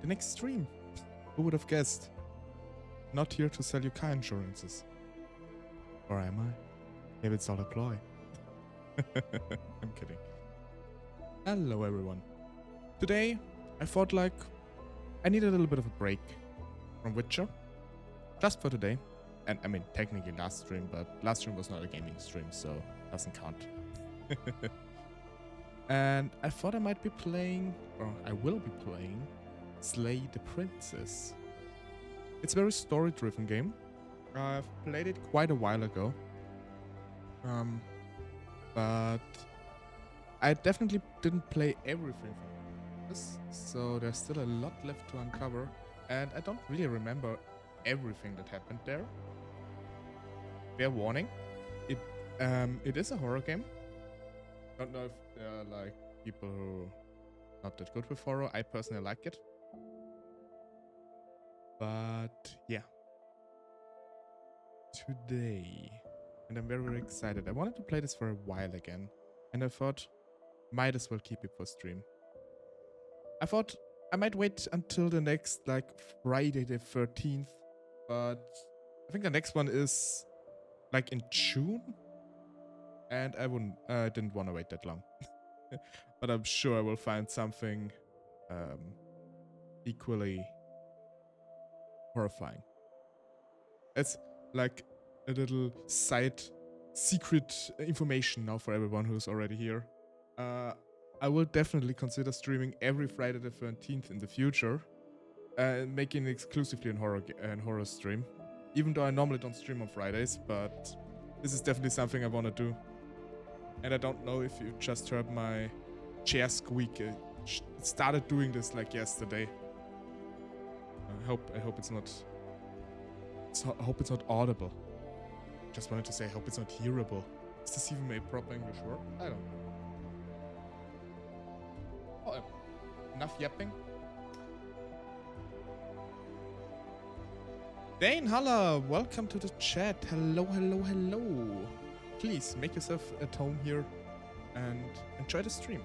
the next stream. Who would have guessed? Not here to sell you car insurances. Or am I? Maybe it's all a ploy. I'm kidding. Hello everyone. Today I thought like I need a little bit of a break from Witcher. Just for today. And I mean technically last stream, but last stream was not a gaming stream, so it doesn't count. And I thought I might be playing, or I will be playing, Slay the Princess. It's a very story-driven game. I've played it quite a while ago. But I definitely didn't play everything from this, so there's still a lot left to uncover, and I don't really remember everything that happened there. Fair warning, it is a horror game. Don't know if there are like people who are not that good with horror. I personally like it. But yeah. Today. And I'm very, very excited. I wanted to play this for a while again. And I thought, might as well keep it for stream. I thought I might wait until the next, like, Friday the 13th. But I think the next one is, like, in June. And I didn't want to wait that long. But I'm sure I will find something equally horrifying. It's like a little side secret information now for everyone who's already here. I will definitely consider streaming every Friday the 13th in the future, and making it exclusively an horror stream. Even though I normally don't stream on Fridays, but this is definitely something I want to do. And I don't know if you just heard my chair squeak. It started doing this like yesterday. I hope it's not. I hope it's not audible. Just wanted to say I hope it's not hearable. Is this even a proper English word? I don't know. Oh, enough yapping. Dane Haller, welcome to the chat. Hello, hello, hello. Please make yourself at home here and enjoy the stream.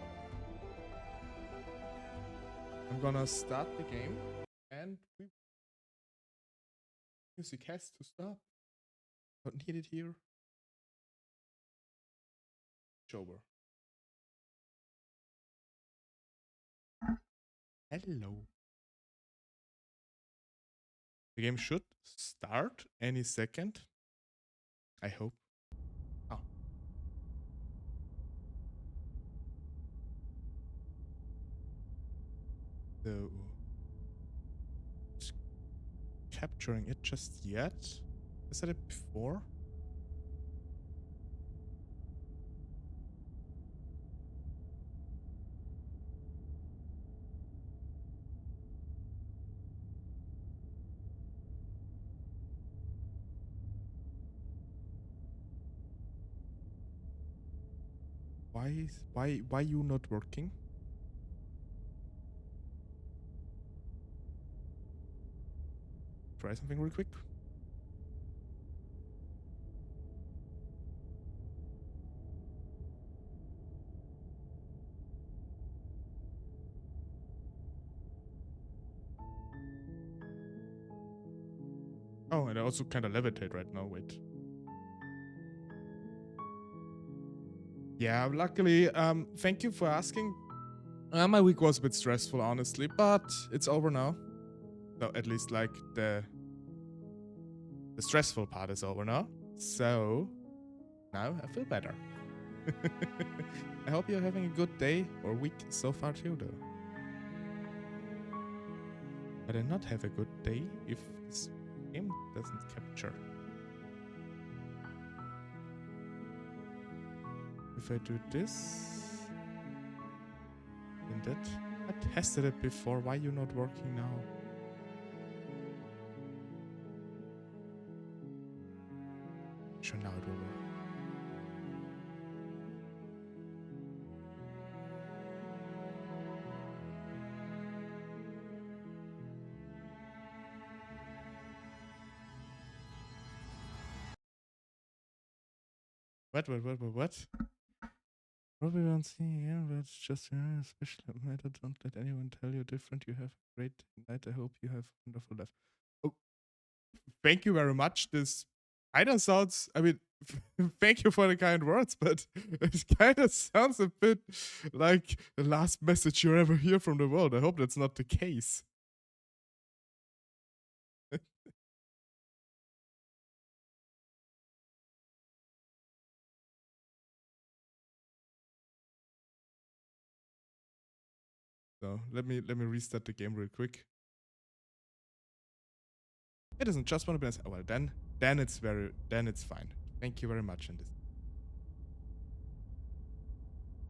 I'm gonna start the game and music has to stop. Don't need it here. Over. Hello. The game should start any second. I hope. Oh. So, it's capturing it just yet? I said it before? Why you not working? Try something real quick. Oh, and I also kind of levitate right now. Wait. Yeah, luckily, thank you for asking. My week was a bit stressful, honestly, but it's over now. So at least like the stressful part is over now. So now I feel better. I hope you're having a good day or week so far too, though. But I not have a good day if this game doesn't capture. If I do this and that, I tested it before. Why you not working now? Sure, now it will work. What? Probably don't see here, but it's just a special matter. Don't let anyone tell you different. You have a great night. I hope you have a wonderful life. Oh, thank you very much. This kind of sounds, I mean, thank you for the kind words, but it kind of sounds a bit like the last message you ever hear from the world. I hope that's not the case. So let me restart the game real quick. It doesn't just want to be. Oh, well, then it's fine. Thank you very much. And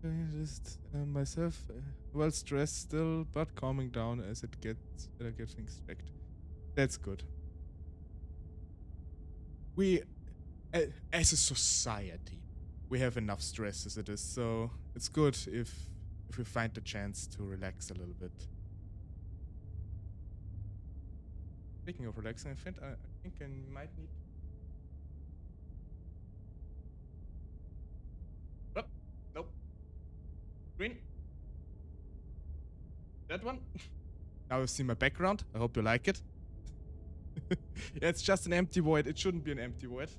this, myself, well stressed still, but calming down as it gets things straight. That's good. We, as a society, we have enough stress as it is, so it's good if we find the chance to relax a little bit. Speaking of relaxing, I think I might need. Oh, nope. Green. That one. Now you see my background. I hope you like it. Yeah, it's just an empty void. It shouldn't be an empty void.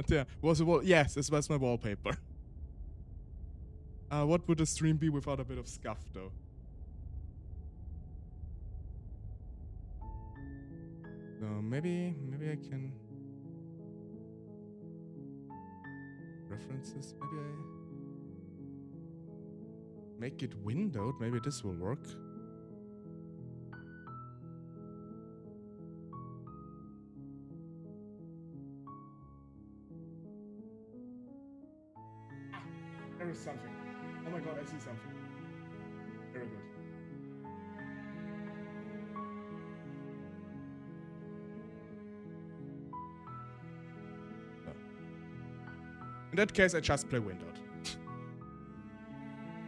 There was a wall. Yes, this was my wallpaper. What would a stream be without a bit of scuff, though? So maybe I can references. Maybe I make it windowed. Maybe this will work. There is something. Oh my god, I see something. Very good. In that case, I just play windowed.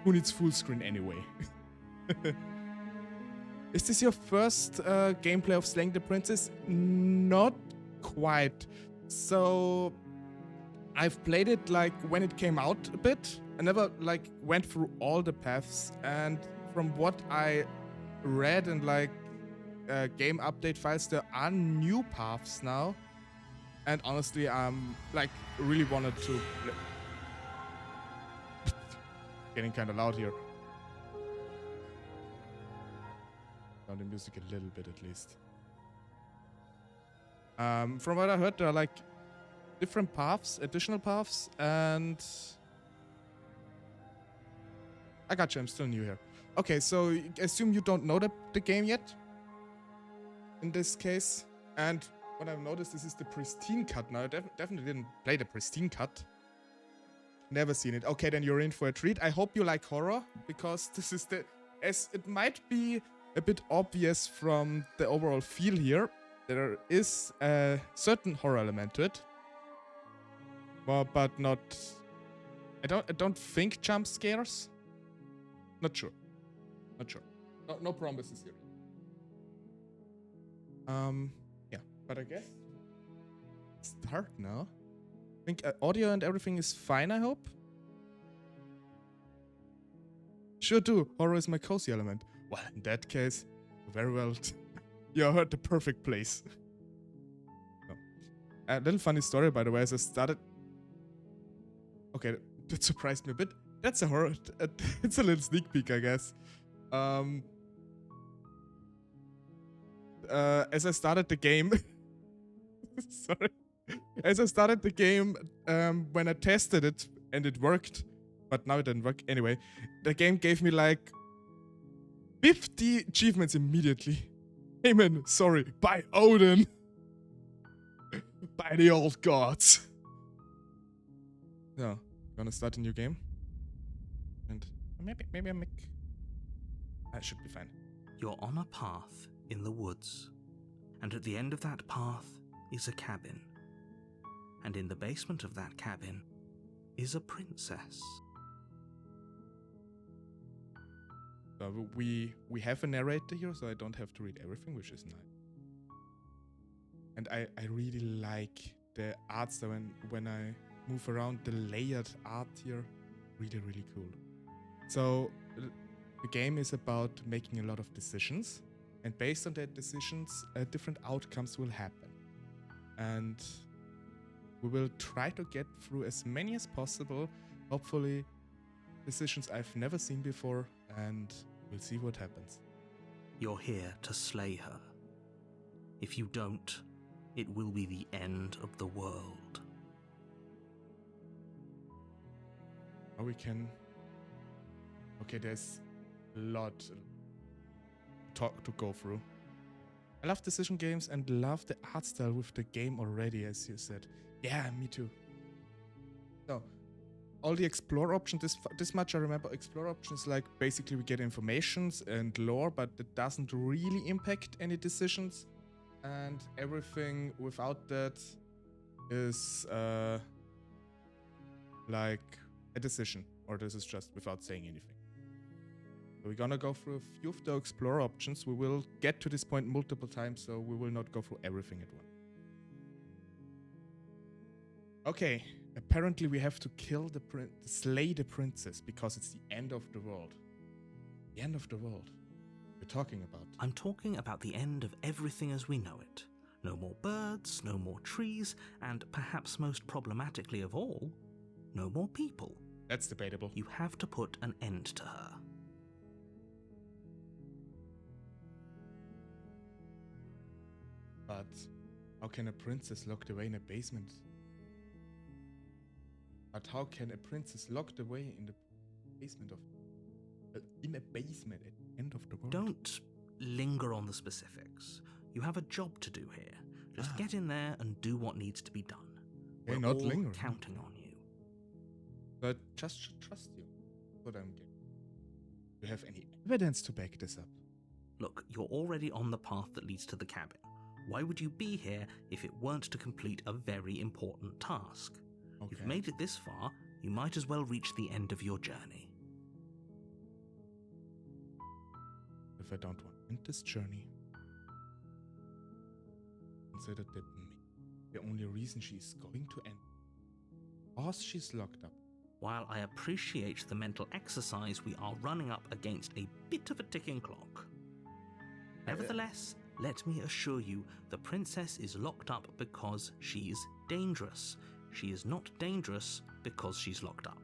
Who needs full screen anyway? Is this your first gameplay of Slaying the Princess? Not quite. So I've played it like when it came out a bit. I never like went through all the paths, and from what I read and like game update files, there are new paths now. And honestly, I'm like really wanted to. Getting kind of loud here. Down the music a little bit at least. From what I heard, there are like different paths, additional paths, and I gotcha. I'm still new here. Okay, so assume you don't know the game yet. In this case, and what I've noticed, this is the pristine cut now. I definitely didn't play the pristine cut. Never seen it. Okay, then you're in for a treat. I hope you like horror, because this is as it might be a bit obvious from the overall feel here, there is a certain horror element to it. Well, but not. I don't think jump scares. Not sure. No promises here. Yeah, but I guess start now. I think audio and everything is fine, I hope. Sure do. Horror is my cozy element. Well, in that case, very well. You heard the perfect place. No. A little funny story, by the way, as I started. Okay, that surprised me a bit. That's a horror. It's a little sneak peek, I guess. As I started the game. Sorry. As I started the game, when I tested it and it worked, but now it didn't work. Anyway, the game gave me like 50 achievements immediately. Amen. Sorry. By Odin. By the old gods. So, gonna start a new game. And maybe I make. I should be fine. You're on a path in the woods, and at the end of that path is a cabin. And in the basement of that cabin is a princess. So we have a narrator here, so I don't have to read everything, which is nice. And I really like the art style when I move around. The layered art here, really, really cool. So the game is about making a lot of decisions, and based on that decisions, different outcomes will happen. And we will try to get through as many as possible, hopefully decisions I've never seen before, and we'll see what happens. You're here to slay her. If you don't, it will be the end of the world. Now we can... Okay, there's a lot to go through. I love decision games and love the art style with the game already, as you said. Yeah, me too. So, all the explore options, this much I remember. Explore options, like basically we get informations and lore, but that doesn't really impact any decisions. And everything without that is like a decision, or this is just without saying anything. So we're gonna go through a few of the explore options. We will get to this point multiple times, so we will not go through everything at once. Okay, apparently we have to kill slay the princess because it's the end of the world. The end of the world. You're talking about? I'm talking about the end of everything as we know it. No more birds, no more trees, and perhaps most problematically of all, no more people. That's debatable. You have to put an end to her. But how can a princess locked away in a basement? But how can a princess locked away in the basement of... in a basement at the end of the world? Don't linger on the specifics. You have a job to do here. Just get in there and do what needs to be done. We're not all lingering. Counting on you. But just trust you. That's what I'm getting. Do you have any evidence to back this up? Look, you're already on the path that leads to the cabin. Why would you be here if it weren't to complete a very important task? Okay. You've made it this far, you might as well reach the end of your journey. If I don't want to end this journey, consider that the only reason she's going to end because she's locked up. While I appreciate the mental exercise, we are running up against a bit of a ticking clock. Nevertheless, let me assure you, the princess is locked up because she's dangerous. She is not dangerous because she's locked up.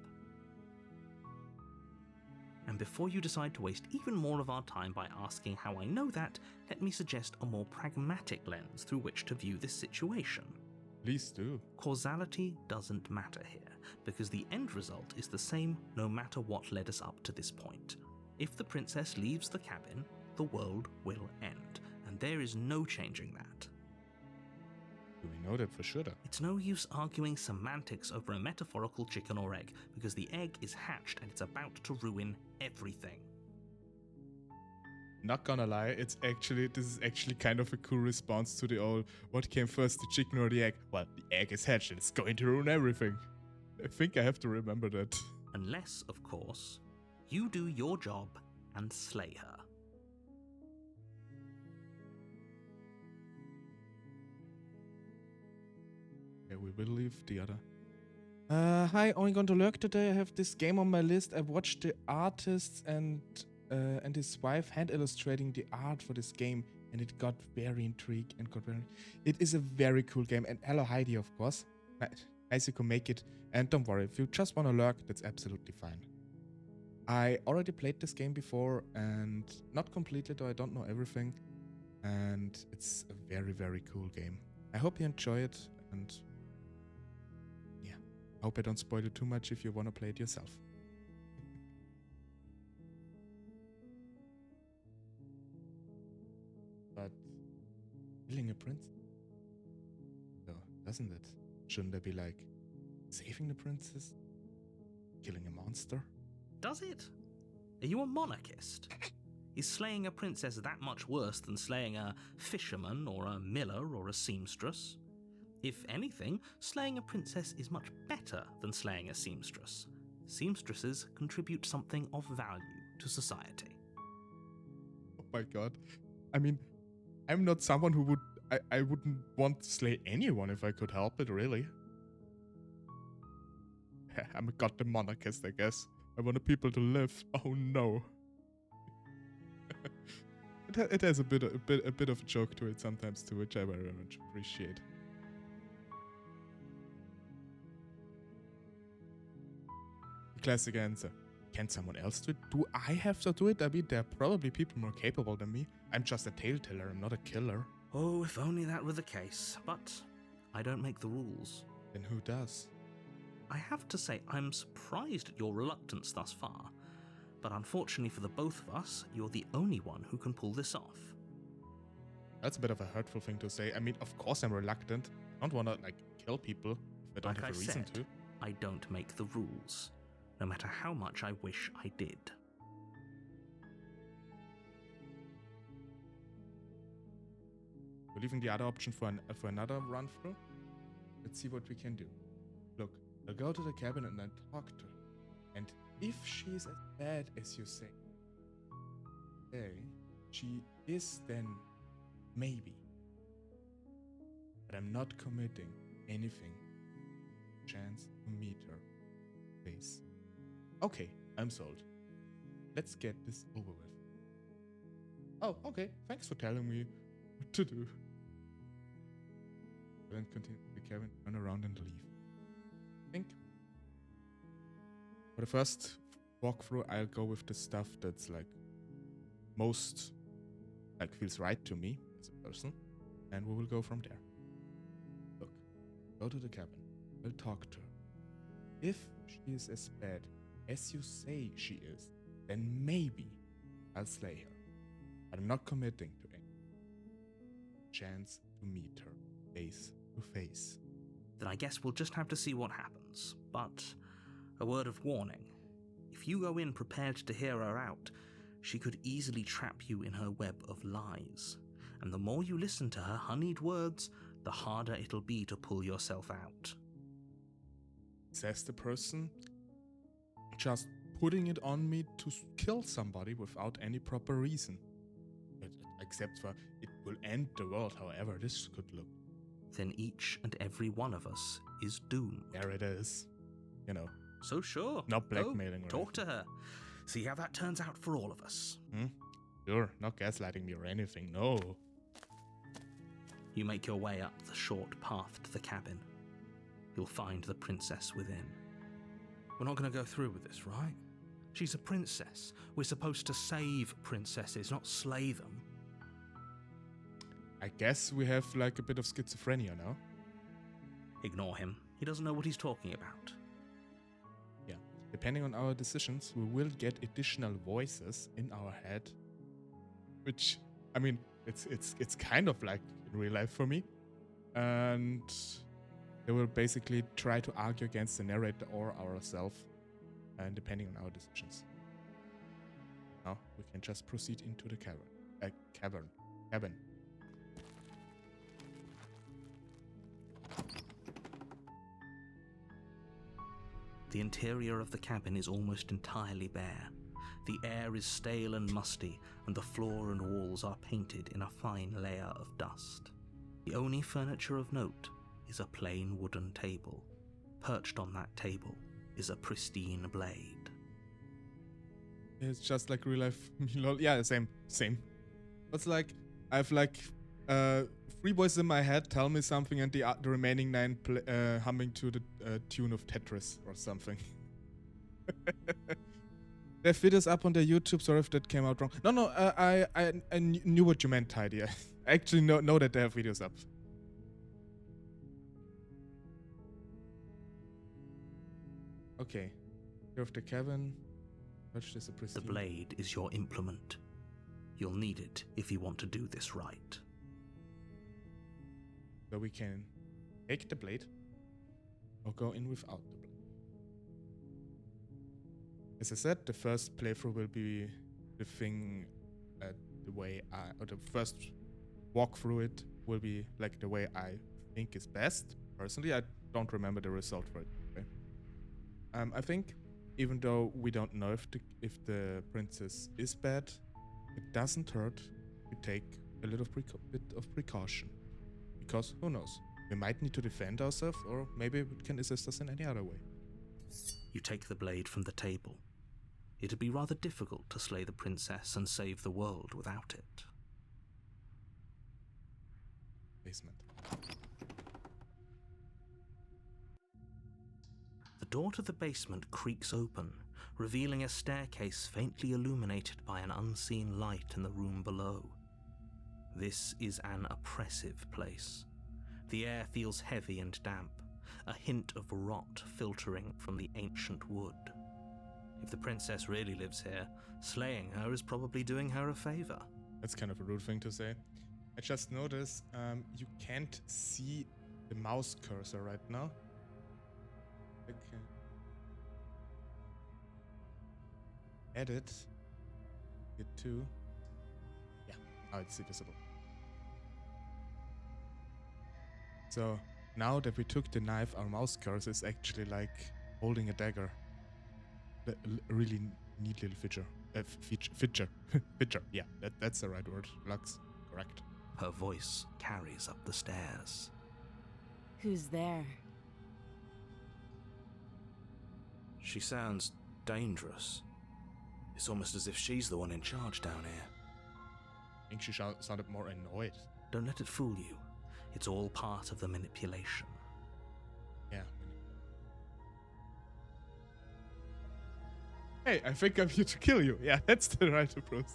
And before you decide to waste even more of our time by asking how I know that, let me suggest a more pragmatic lens through which to view this situation. Please do. Causality doesn't matter here, because the end result is the same no matter what led us up to this point. If the princess leaves the cabin, the world will end, and there is no changing that. Do we know that for sure? It's no use arguing semantics over a metaphorical chicken or egg, because the egg is hatched and it's about to ruin everything. Not gonna lie, this is actually kind of a cool response to the old, what came first, the chicken or the egg? Well, the egg is hatched and it's going to ruin everything. I think I have to remember that. Unless, of course, you do your job and slay her. Yeah, we will leave the other. Hi, only going to lurk today. I have this game on my list. I watched the artists and his wife hand illustrating the art for this game, and it got very intrigued and got very... It is a very cool game, and hello Heidi, of course. Nice you can make it, and don't worry, if you just want to lurk, that's absolutely fine. I already played this game before, and not completely, though I don't know everything, and it's a very, very cool game. I hope you enjoy it, and yeah, I hope I don't spoil it too much if you want to play it yourself. But killing a princess? So, doesn't it? Shouldn't there be like saving the princess? Killing a monster? Does it? Are you a monarchist? Is slaying a princess that much worse than slaying a fisherman or a miller or a seamstress? If anything, slaying a princess is much better than slaying a seamstress. Seamstresses contribute something of value to society. Oh my god. I mean, I'm not someone who would... I wouldn't want to slay anyone if I could help it, really. I'm a goddamn monarchist, I guess. I want the people to live. Oh no. It has a bit of a joke to it sometimes too, which I very much appreciate. Classic answer. Can someone else do it? Do I have to do it? I mean, there are probably people more capable than me. I'm just a tale teller, I'm not a killer. Oh, if only that were the case. But I don't make the rules. Then who does? I have to say, I'm surprised at your reluctance thus far. But unfortunately for the both of us, you're the only one who can pull this off. That's a bit of a hurtful thing to say. I mean, of course I'm reluctant. I don't want to, like, kill people if I don't Like have a I reason said, to. I don't make the rules, no matter how much I wish I did. We're leaving the other option for another run through. Let's see what we can do. Look, I'll go to the cabin and then talk to her. And if she's as bad as you say, she is, then maybe. But I'm not committing anything. Chance to meet her face. Okay, I'm sold. Let's get this over with. Oh, okay. Thanks for telling me what to do. Then continue the cabin, turn around and leave. I think for the first walkthrough, I'll go with the stuff that's like most like feels right to me as a person, and we will go from there. Look, go to the cabin. I'll talk to her. If she is as bad as you say she is, then maybe I'll slay her. But I'm not committing to any chance to meet her face to face. Then I guess we'll just have to see what happens. But a word of warning. If you go in prepared to hear her out, she could easily trap you in her web of lies. And the more you listen to her honeyed words, the harder it'll be to pull yourself out. Says the person just putting it on me to kill somebody without any proper reason. Except for it will end the world, however this could look. Then each and every one of us is doomed. There it is. You know. So sure. Not blackmailing. Talk to her. See how that turns out for all of us. Sure, not gaslighting me or anything, no. You make your way up the short path to the cabin. You'll find the princess within. We're not going to go through with this, right? She's a princess. We're supposed to save princesses, not slay them. I guess we have like a bit of schizophrenia now. Ignore him. He doesn't know what he's talking about. Yeah. Depending on our decisions, we will get additional voices in our head. Which, I mean, it's kind of like in real life for me. And they will basically try to argue against the narrator or ourselves, and depending on our decisions. Now we can just proceed into the cabin. The interior of the cabin is almost entirely bare. The air is stale and musty, and the floor and walls are painted in a fine layer of dust. The only furniture of note is a plain wooden table. Perched on that table is a pristine blade. It's just like real life. Yeah, same. It's like I've like 3 voices in my head tell me something, and the remaining 9 humming to the tune of Tetris or something. They have videos up on their YouTube. Sorry if that came out wrong. No, I knew what you meant, Heidi. I actually know that they have videos up. Okay, here of the cabin. The blade is your implement. You'll need it if you want to do this right. So we can take the blade or go in without the blade. As I said, the first playthrough will be the thing the way or the first walk through it will be like the way I think is best. Personally, I don't remember the result for it. Okay? I think even though we don't know if the princess is bad, it doesn't hurt to take a little bit of precaution. Because who knows, we might need to defend ourselves, or maybe it can assist us in any other way. You take the blade from the table. It'd be rather difficult to slay the princess and save the world without it. Basement. The door to the basement creaks open, revealing a staircase faintly illuminated by an unseen light in the room below. This is an oppressive place. The air feels heavy and damp, a hint of rot filtering from the ancient wood. If the princess really lives here, slaying her is probably doing her a favor. That's kind of a rude thing to say. I just noticed you can't see the mouse cursor right now. Okay. Edit. Hit 2. Yeah, now it's visible. So now that we took the knife, our mouse cursor is actually like holding a dagger. A really neat little feature. Feature. Feature. Yeah, that's the right word. Lux. Correct. Her voice carries up the stairs. Who's there? She sounds dangerous. It's almost as if she's the one in charge down here. I think she sounded more annoyed. Don't let it fool you. It's all part of the manipulation. Yeah. Hey, I think I'm here to kill you. Yeah, that's the right approach.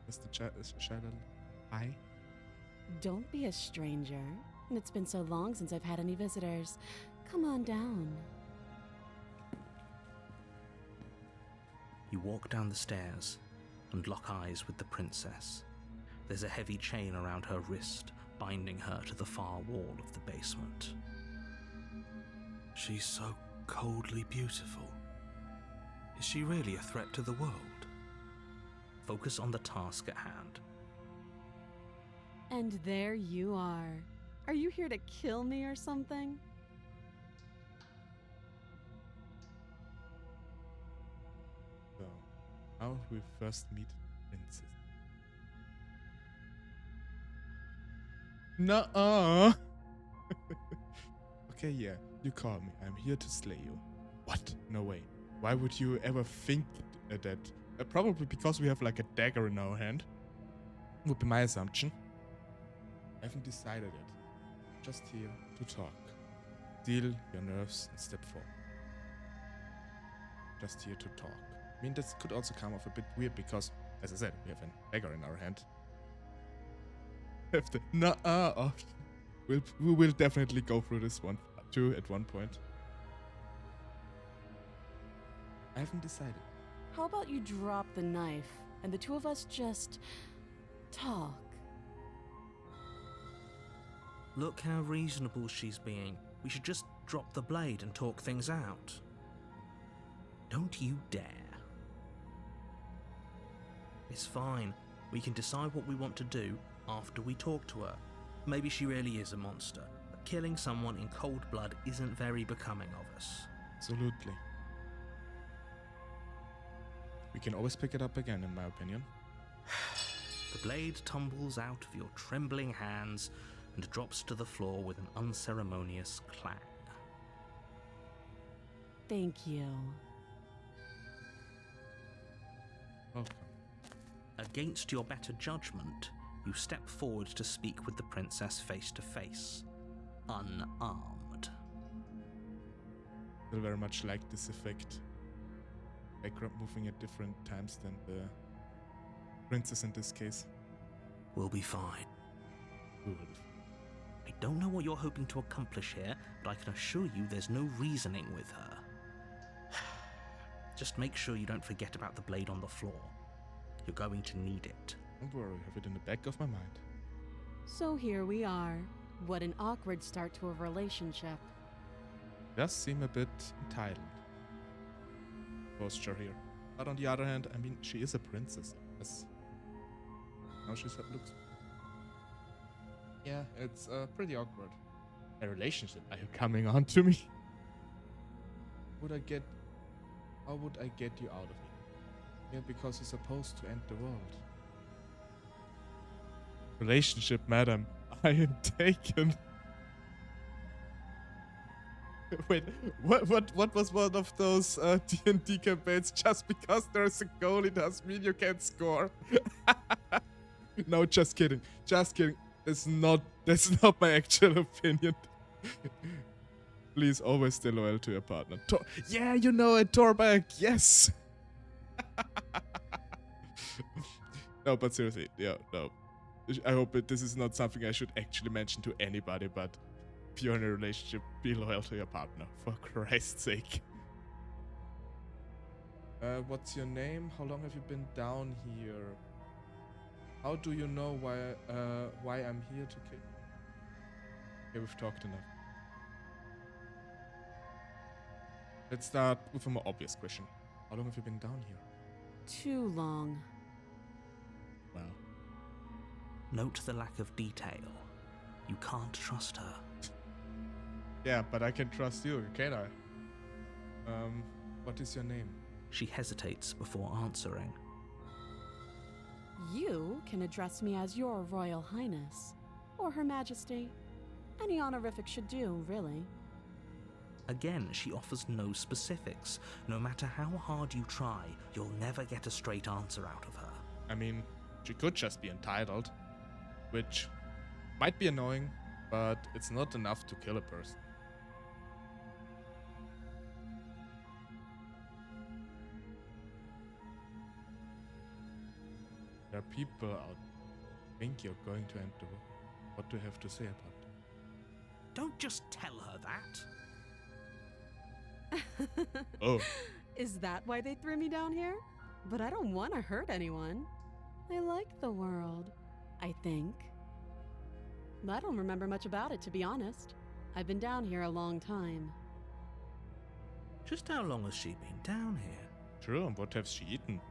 Mr. Shadow. Hi. Don't be a stranger. It's been so long since I've had any visitors. Come on down. You walk down the stairs and lock eyes with the princess. There's a heavy chain around her wrist, binding her to the far wall of the basement. She's so coldly beautiful. Is she really a threat to the world? Focus on the task at hand. And there you are. Are you here to kill me or something? So, now we first meet Princess. Nuh-uh. Okay, yeah, you call me. I'm here to slay you. What? No way. Why would you ever think that? Probably because we have like a dagger in our hand. Would be my assumption. I haven't decided yet. Just here to talk. Deal your nerves and step forward. Just here to talk. I mean, this could also come off a bit weird because, as I said, we have a dagger in our hand. Have the nuh-uh option. We will definitely go through this one too at one point. I haven't decided. How about you drop the knife and the two of us just talk? Look how reasonable she's being. We should just drop the blade and talk things out. Don't you dare. It's fine. We can decide what we want to do after we talk to her. Maybe she really is a monster, but killing someone in cold blood isn't very becoming of us. Absolutely. We can always pick it up again, in my opinion. The blade tumbles out of your trembling hands and drops to the floor with an unceremonious clang. Thank you. Welcome. Against your better judgment, you step forward to speak with the princess face to face, unarmed. I very much like this effect. Background moving at different times than the princess in this case. We'll be fine. We will. I don't know what you're hoping to accomplish here, but I can assure you there's no reasoning with her. Just make sure you don't forget about the blade on the floor. You're going to need it. Don't worry, I have it in the back of my mind. So here we are. What an awkward start to a relationship. Does seem a bit entitled. Posture here. But on the other hand, I mean, she is a princess. Yes. Now she looks. Yeah, it's pretty awkward. A relationship? Are you coming on to me? How would I get you out of here? Yeah, because you're supposed to end the world. Relationship, madam. I am taken. Wait, what was one of those D&D campaigns? Just because there's a goal, it doesn't mean you can't score. No, just kidding. Just kidding. That's not my actual opinion. Please always stay loyal to your partner. Yeah, you know it, Torberg. Yes. No, but seriously, yeah, no. I hope this is not something I should actually mention to anybody, but if you're in a relationship, be loyal to your partner, for Christ's sake. What's your name? How long have you been down here? How do you know why I'm here to kill? Okay, we've talked enough. Let's start with a more obvious question. How long have you been down here? Too long. Wow. Note the lack of detail. You can't trust her. Yeah, but I can trust you, can't I? What is your name? She hesitates before answering. You can address me as Your Royal Highness, or Her Majesty. Any honorific should do, really. Again, she offers no specifics. No matter how hard you try, you'll never get a straight answer out of her. I mean, she could just be entitled, which might be annoying, but it's not enough to kill a person. There are people out there think you're going to enter. What do you have to say about it? Don't just tell her that. Oh. Is that why they threw me down here? But I don't want to hurt anyone. I like the world, I think. I don't remember much about it, to be honest. I've been down here a long time. Just how long has she been down here? True, and what has she eaten?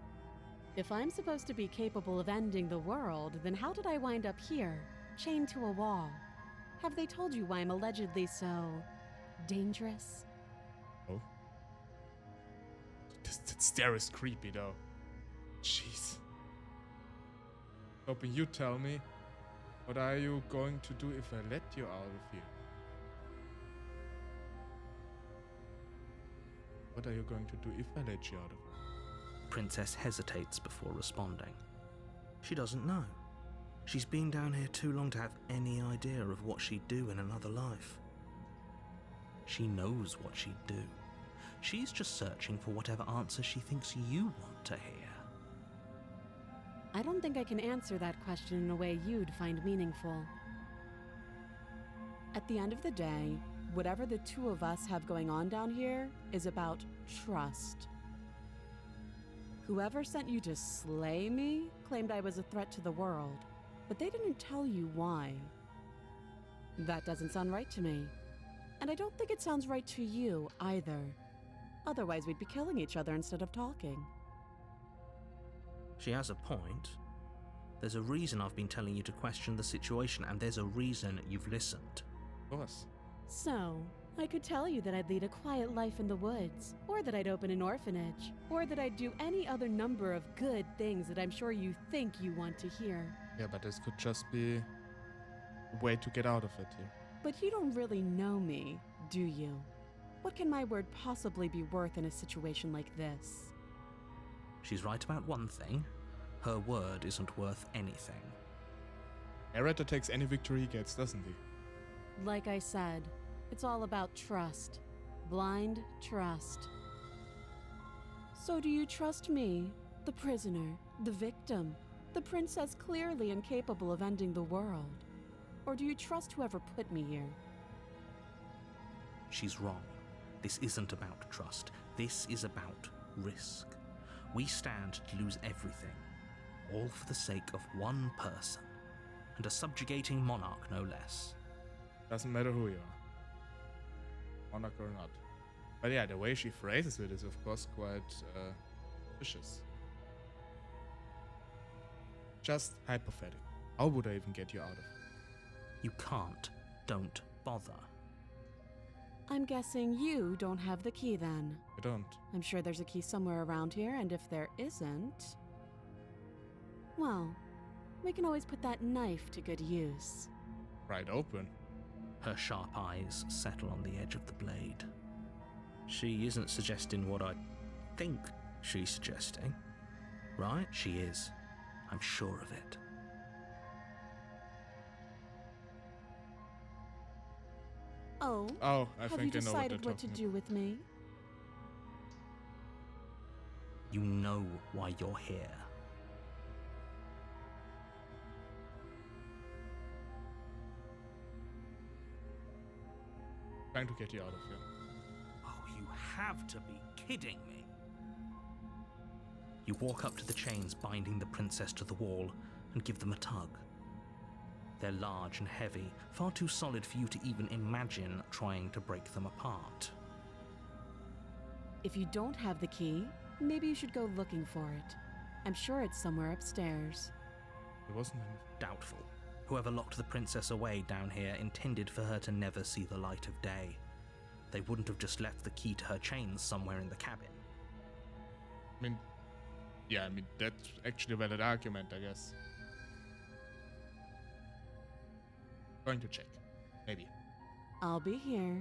If I'm supposed to be capable of ending the world, then how did I wind up here, chained to a wall? Have they told you why I'm allegedly so dangerous? Oh. That stare is creepy, though. Jeez. Hoping you tell me, what are you going to do if I let you out of here? What are you going to do if I let you out of here? Princess hesitates before responding. She doesn't know. She's been down here too long to have any idea of what she'd do in another life. She knows what she'd do. She's just searching for whatever answer she thinks you want to hear. I don't think I can answer that question in a way you'd find meaningful. At the end of the day, whatever the two of us have going on down here is about trust. Whoever sent you to slay me claimed I was a threat to the world, but they didn't tell you why. That doesn't sound right to me. And I don't think it sounds right to you either. Otherwise, we'd be killing each other instead of talking. She has a point. There's a reason I've been telling you to question the situation, and there's a reason you've listened. Of course. So, I could tell you that I'd lead a quiet life in the woods, or that I'd open an orphanage, or that I'd do any other number of good things that I'm sure you think you want to hear. Yeah, but this could just be a way to get out of it here. But you don't really know me, do you? What can my word possibly be worth in a situation like this? She's right about one thing. Her word isn't worth anything. Narrator takes any victory he gets, doesn't he? Like I said, it's all about trust. Blind trust. So do you trust me, the prisoner, the victim, the princess clearly incapable of ending the world? Or do you trust whoever put me here? She's wrong. This isn't about trust. This is about risk. We stand to lose everything, all for the sake of one person, and a subjugating monarch no less. Doesn't matter who you are. Monarch or not. But yeah, the way she phrases it is of course quite vicious. Just hypothetical. How would I even get you out of it? You can't. Don't bother. I'm guessing you don't have the key then. I don't. I'm sure there's a key somewhere around here, and if there isn't... well, we can always put that knife to good use. Right open. Her sharp eyes settle on the edge of the blade. She isn't suggesting what I think she's suggesting, right? She is. I'm sure of it. Oh, Oh, I have think you I know what they're decided what to talking do with me? You know why you're here. Trying to get you out of here. Oh, you have to be kidding me. You walk up to the chains binding the princess to the wall and give them a tug. They're large and heavy, far too solid for you to even imagine trying to break them apart. If you don't have the key, maybe you should go looking for it. I'm sure it's somewhere upstairs. It wasn't him. Doubtful. Whoever locked the princess away down here intended for her to never see the light of day. They wouldn't have just left the key to her chains somewhere in the cabin. I mean, yeah, I mean, that's actually a valid argument, I guess. Going to check. Maybe. I'll be here.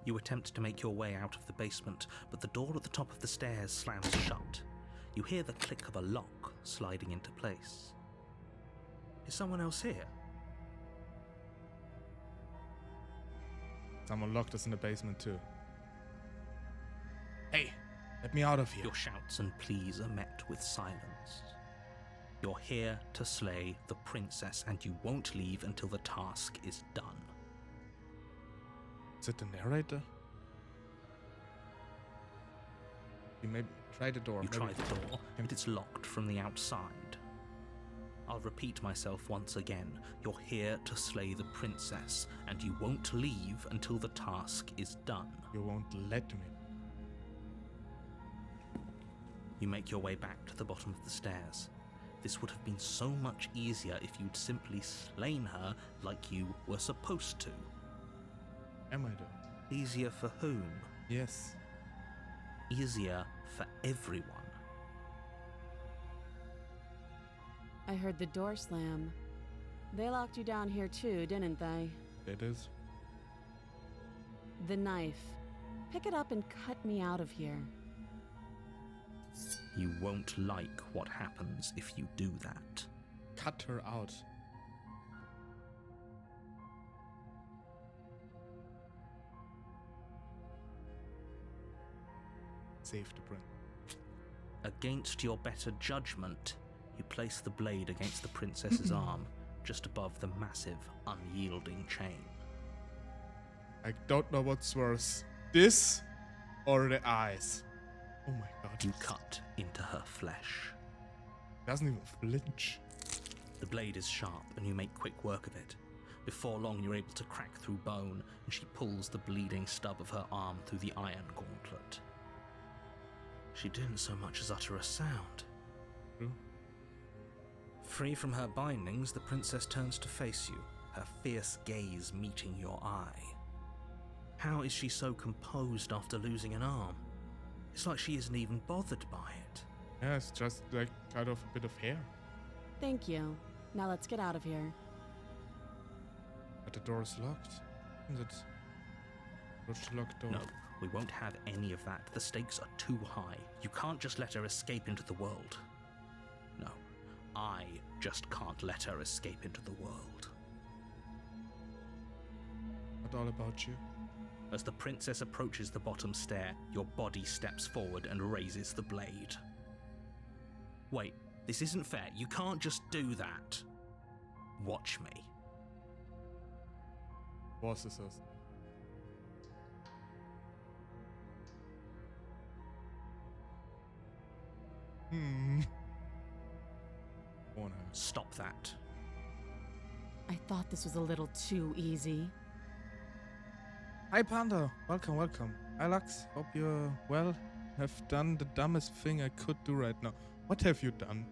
You attempt to make your way out of the basement, but the door at the top of the stairs slams shut. You hear the click of a lock sliding into place. Is someone else here? Someone locked us in the basement too. Hey, let me out of here. Your shouts and pleas are met with silence. You're here to slay the princess, and you won't leave until the task is done. Is it the narrator? You maybe try the door. You maybe. try the door, but it's locked from the outside. I'll repeat myself once again. You're here to slay the princess, and you won't leave until the task is done. You won't let me. You make your way back to the bottom of the stairs. This would have been so much easier if you'd simply slain her like you were supposed to. Am I though? Easier for whom? Yes. Easier for everyone. I heard the door slam. They locked you down here too, didn't they? It is. The knife. Pick it up and cut me out of here. You won't like what happens if you do that. Cut her out. Save the prince. Against your better judgment, you place the blade against the princess's arm, just above the massive, unyielding chain. I don't know what's worse. This or the eyes. Oh my god. You cut into her flesh. Doesn't even flinch. The blade is sharp, and you make quick work of it. Before long, you're able to crack through bone, and she pulls the bleeding stub of her arm through the iron gauntlet. She didn't so much as utter a sound. True. Free from her bindings, the princess turns to face you, her fierce gaze meeting your eye. How is she so composed after losing an arm? It's like she isn't even bothered by it. Yeah, it's just like cut off a bit of hair. Thank you. Now let's get out of here. But the door is locked. Isn't it? What's the locked door? No, we won't have any of that. The stakes are too high. You can't just let her escape into the world. No, I just can't let her escape into the world. Not all about you. As the princess approaches the bottom stair, your body steps forward and raises the blade. Wait, this isn't fair. You can't just do that. Watch me. Boss is us. Oh no. Stop that. I thought this was a little too easy. Hi Panda, welcome, welcome. Hi Lux, hope you're well. Have done the dumbest thing I could do right now. What have you done?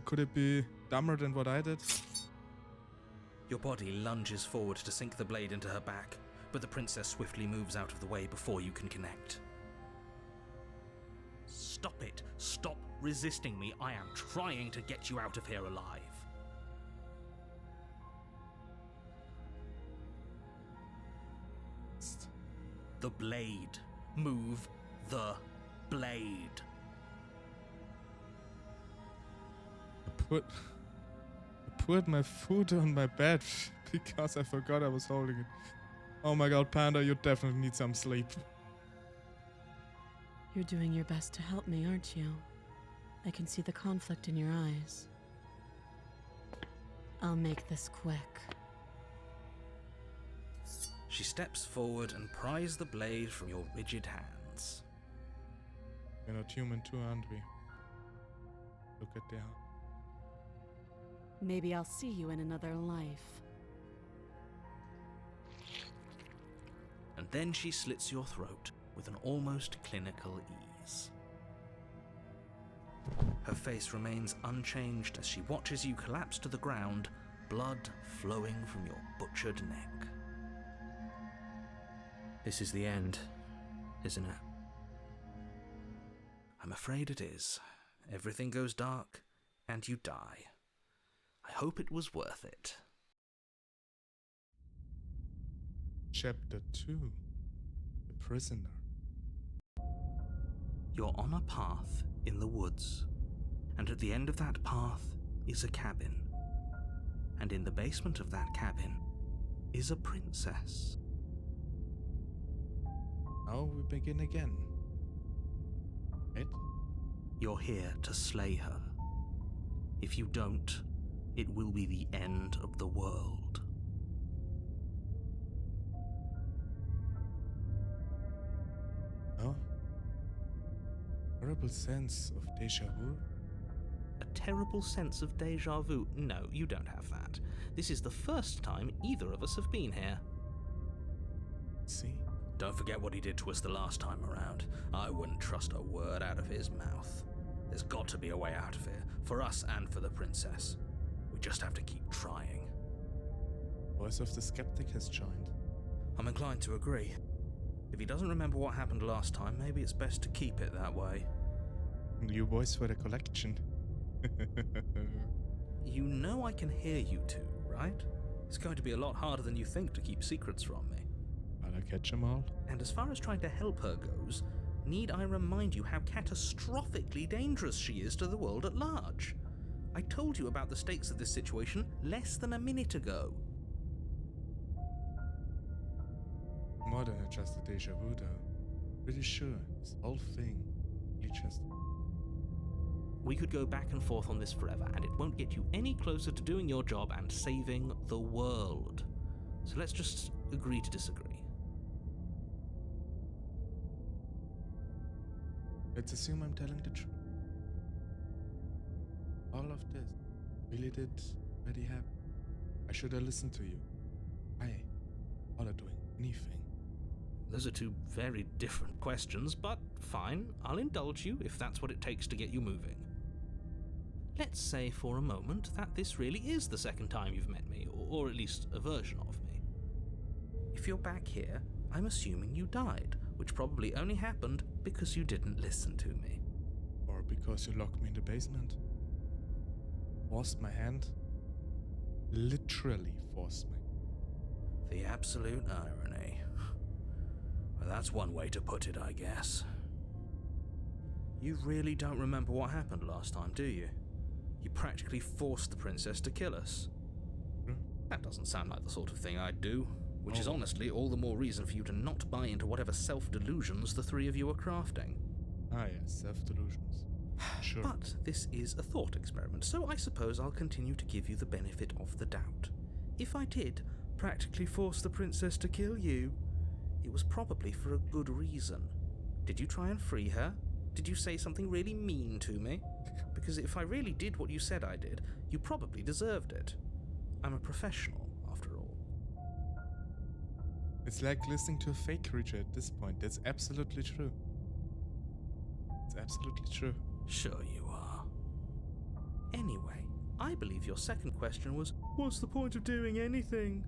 Could it be dumber than what I did? Your body lunges forward to sink the blade into her back, but the princess swiftly moves out of the way before you can connect. Stop it! Stop resisting me! I am trying to get you out of here alive. the blade. Move the blade. I put my foot on my bed because I forgot I was holding it. Oh my god, Panda, you definitely need some sleep. You're doing your best to help me, aren't you? I can see the conflict in your eyes. I'll make this quick. She steps forward and pries the blade from your rigid hands. We're not human too, aren't we? Look at their... Maybe I'll see you in another life. And then she slits your throat with an almost clinical ease. Her face remains unchanged as she watches you collapse to the ground, blood flowing from your butchered neck. This is the end, isn't it? I'm afraid it is. Everything goes dark, and you die. I hope it was worth it. Chapter 2. The Prisoner. You're on a path in the woods, and at the end of that path is a cabin. And in the basement of that cabin is a princess. Now we begin again. Right? You're here to slay her. If you don't, it will be the end of the world. Oh? Horrible sense of déjà vu? A terrible sense of déjà vu? No, you don't have that. This is the first time either of us have been here. See? Don't forget what he did to us the last time around. I wouldn't trust a word out of his mouth. There's got to be a way out of here, for us and for the princess. We just have to keep trying. Voice of the Skeptic has joined. I'm inclined to agree. If he doesn't remember what happened last time, maybe it's best to keep it that way. New voice for the collection. You know I can hear you two, right? It's going to be a lot harder than you think to keep secrets from me. I'll catch 'em all. And as far as trying to help her goes, need I remind you how catastrophically dangerous she is to the world at large? I told you about the stakes of this situation less than a minute ago. More than just a déjà vu though. Pretty sure this whole thing really just... We could go back and forth on this forever, and it won't get you any closer to doing your job and saving the world. So let's just agree to disagree. Let's assume I'm telling the truth. All of this really did already happen. I should have listened to you. All are doing anything. Those are two very different questions, but fine, I'll indulge you if that's what it takes to get you moving. Let's say for a moment that this really is the second time you've met me, or at least a version of me. If you're back here, I'm assuming you died, which probably only happened because you didn't listen to me. Or because you locked me in the basement. Forced my hand. Literally forced me. The absolute irony. Well, that's one way to put it, I guess. You really don't remember what happened last time, do you? You practically forced the princess to kill us. That doesn't sound like the sort of thing I'd do, which is honestly all the more reason for you to not buy into whatever self-delusions the three of you are crafting. Ah yes, self-delusions. Sure. But this is a thought experiment, so I suppose I'll continue to give you the benefit of the doubt. If I did practically force the princess to kill you, it was probably for a good reason. Did you try and free her? Did you say something really mean to me? Because if I really did what you said I did, you probably deserved it. I'm a professional, after all. It's like listening to a fake creature at this point. That's absolutely true. It's absolutely true. Sure you are. Anyway, I believe your second question was, what's the point of doing anything?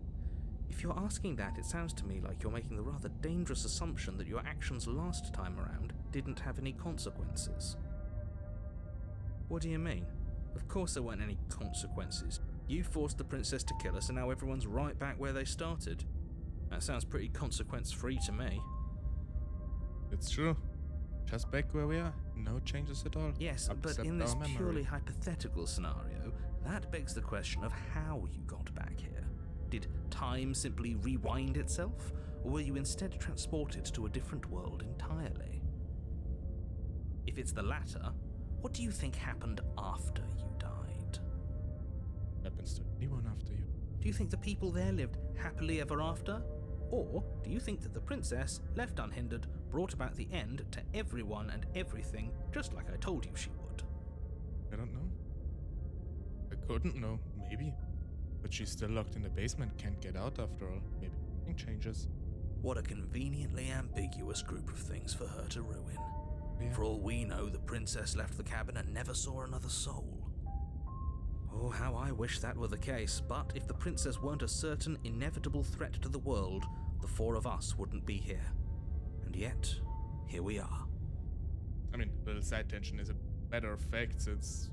If you're asking that, it sounds to me like you're making the rather dangerous assumption that your actions last time around didn't have any consequences. What do you mean? Of course there weren't any consequences. You forced the princess to kill us and now everyone's right back where they started. That sounds pretty consequence-free to me. It's true. Just back where we are. No changes at all. Yes, but except in this our memory. purely hypothetical scenario, that begs the question of how you got back here. Did time simply rewind itself, or were you instead transported to a different world entirely? If it's the latter, what do you think happened after you died? Happens to anyone after you. Do you think the people there lived happily ever after? Or do you think that the princess, left unhindered, brought about the end to everyone and everything, just like I told you she would? I don't know. I couldn't know, maybe. But she's still locked in the basement, can't get out after all. Maybe something changes. What a conveniently ambiguous group of things for her to ruin. Yeah. For all we know, the princess left the cabin and never saw another soul. Oh, how I wish that were the case, but if the princess weren't a certain, inevitable threat to the world, the four of us wouldn't be here. And yet, here we are. I mean, little side tension is a matter of fact, since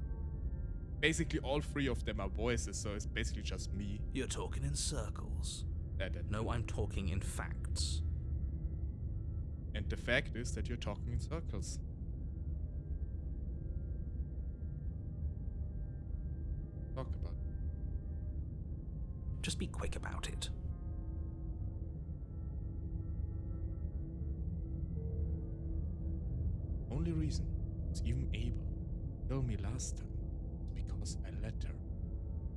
basically all three of them are voices, so it's basically just me. You're talking in circles. That. No, I'm talking in facts. And the fact is that you're talking in circles. Talk about it. Just be quick about it. Only reason she's even able to kill me last time is because I let her.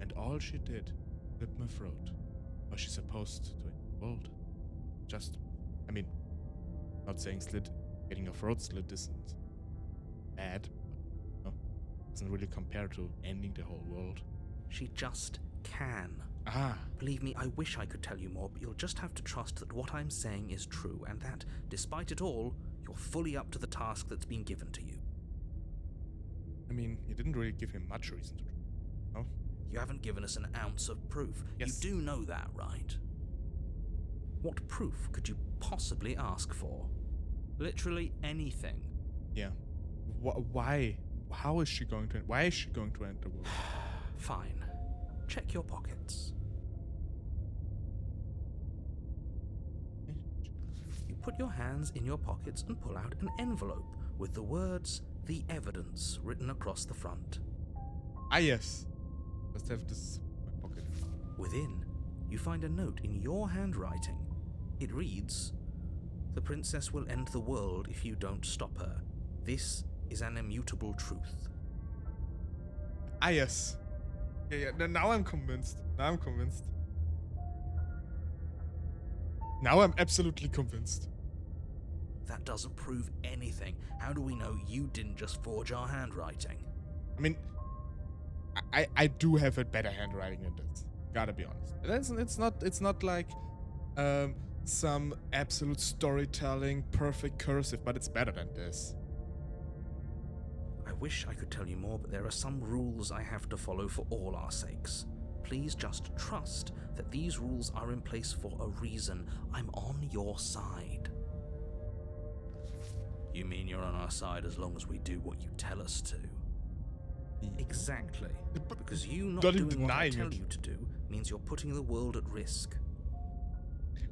And all she did, slit my throat. Was she supposed to in the world? Just, I mean, not saying getting your throat slit isn't bad, but doesn't really compare to ending the whole world. She just can. Ah, Believe me, I wish I could tell you more, but you'll just have to trust that what I'm saying is true, and that, despite it all, you're fully up to the task that's been given to you. I mean, you didn't really give him much reason to. No? You haven't given us an ounce of proof. Yes. You do know that, right? What proof could you possibly ask for? Literally anything. Yeah. Why? How is she going to? Why is she going to enter the world? Fine. Check your pockets. You put your hands in your pockets and pull out an envelope with the words, "The Evidence," written across the front. Ah, yes. Let's have this in my pocket. Within, you find a note in your handwriting. It reads, "The princess will end the world if you don't stop her. This is an immutable truth." Ah, yes. Yeah. Now I'm convinced. Now I'm absolutely convinced. That doesn't prove anything. How do we know you didn't just forge our handwriting? I mean, I do have a better handwriting than this. Gotta be honest. It's not like some absolute storytelling, perfect cursive, but it's better than this. I wish I could tell you more, but there are some rules I have to follow for all our sakes. Please just trust that these rules are in place for a reason. I'm on your side. You mean you're on our side as long as we do what you tell us to? Exactly. Because you not Don't even doing what I denying tell it. you to do means you're putting the world at risk.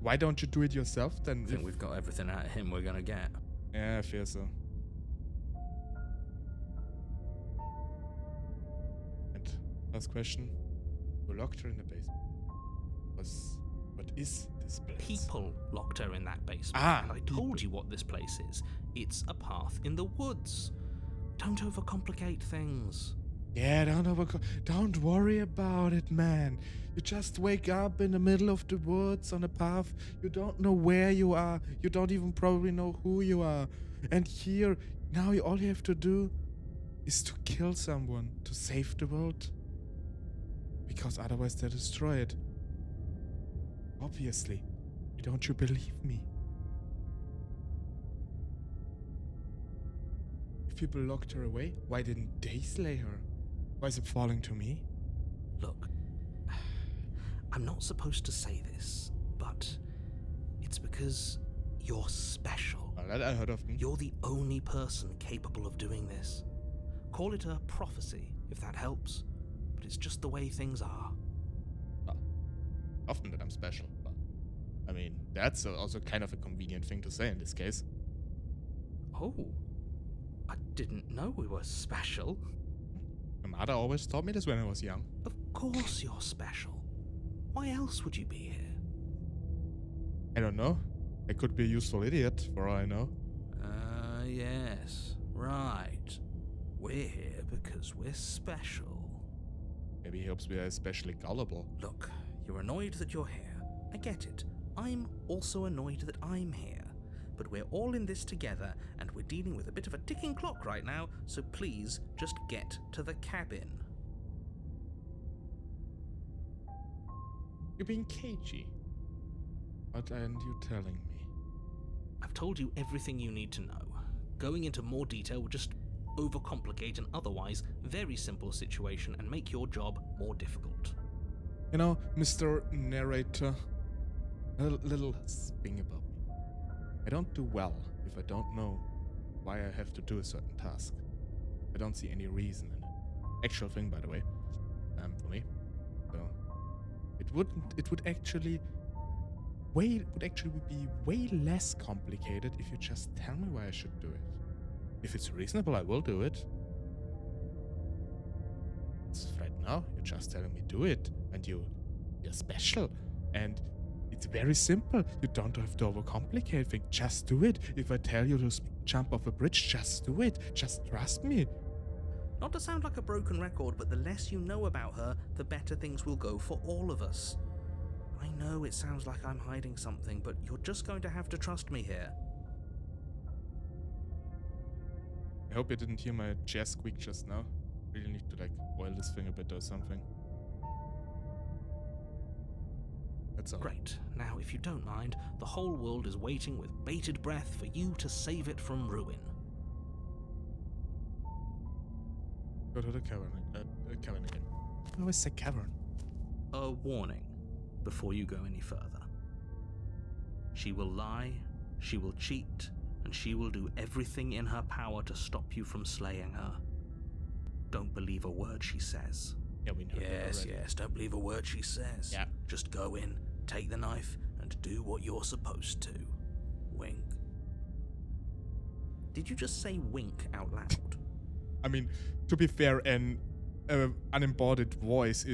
Why don't you do it yourself then? I think we've got everything out of him we're gonna get. Yeah, I fear so. And last question. Who locked her in the basement? What is this place? People locked her in that basement. Ah, and I told you what this place is. It's a path in the woods. Don't overcomplicate things. Yeah, don't worry about it, man. You just wake up in the middle of the woods on a path. You don't know where you are. You don't even probably know who you are. And here, now all you have to do is to kill someone to save the world. Because otherwise they'll destroy it. Obviously. Don't you believe me? If people locked her away, why didn't they slay her? Why is it falling to me? Look, I'm not supposed to say this, but it's because you're special. Well, that I heard of. You're the only person capable of doing this. Call it a prophecy, if that helps, but it's just the way things are. Well, often that I'm special, but I mean, that's also kind of a convenient thing to say in this case. Oh, I didn't know we were special. My mother always taught me this when I was young. Of course you're special. Why else would you be here? I don't know. I could be a useful idiot, for all I know. Yes, right. We're here because we're special. Maybe he hopes we are especially gullible. Look, you're annoyed that you're here. I get it. I'm also annoyed that I'm here. But we're all in this together, and we're dealing with a bit of a ticking clock right now, so please just get to the cabin. You're being cagey. What aren't you telling me? I've told you everything you need to know. Going into more detail would just overcomplicate an otherwise very simple situation and make your job more difficult. You know, Mr. Narrator, a little thing about me. I don't do well if I don't know why I have to do a certain task. I don't see any reason in it. Actual thing, by the way, for me. So it would actually be way less complicated if you just tell me why I should do it. If it's reasonable, I will do it. It's right now, you're just telling me do it, and you're special, and it's very simple. You don't have to overcomplicate things. Just do it. If I tell you to jump off a bridge, just do it. Just trust me. Not to sound like a broken record, but the less you know about her, the better things will go for all of us. I know it sounds like I'm hiding something, but you're just going to have to trust me here. I hope you didn't hear my chair squeak just now. Really need to oil this thing a bit or something. That's all. Great. Now, if you don't mind, the whole world is waiting with bated breath for you to save it from ruin. Go to the cavern again. I always say cavern. A warning before you go any further. She will lie, she will cheat, and she will do everything in her power to stop you from slaying her. Don't believe a word she says. Yeah, we know that already. Yes, don't believe a word she says. Yeah. Just go in, take the knife, and do what you're supposed to. Wink. Did you just say wink out loud? I mean, to be fair, an unembodied voice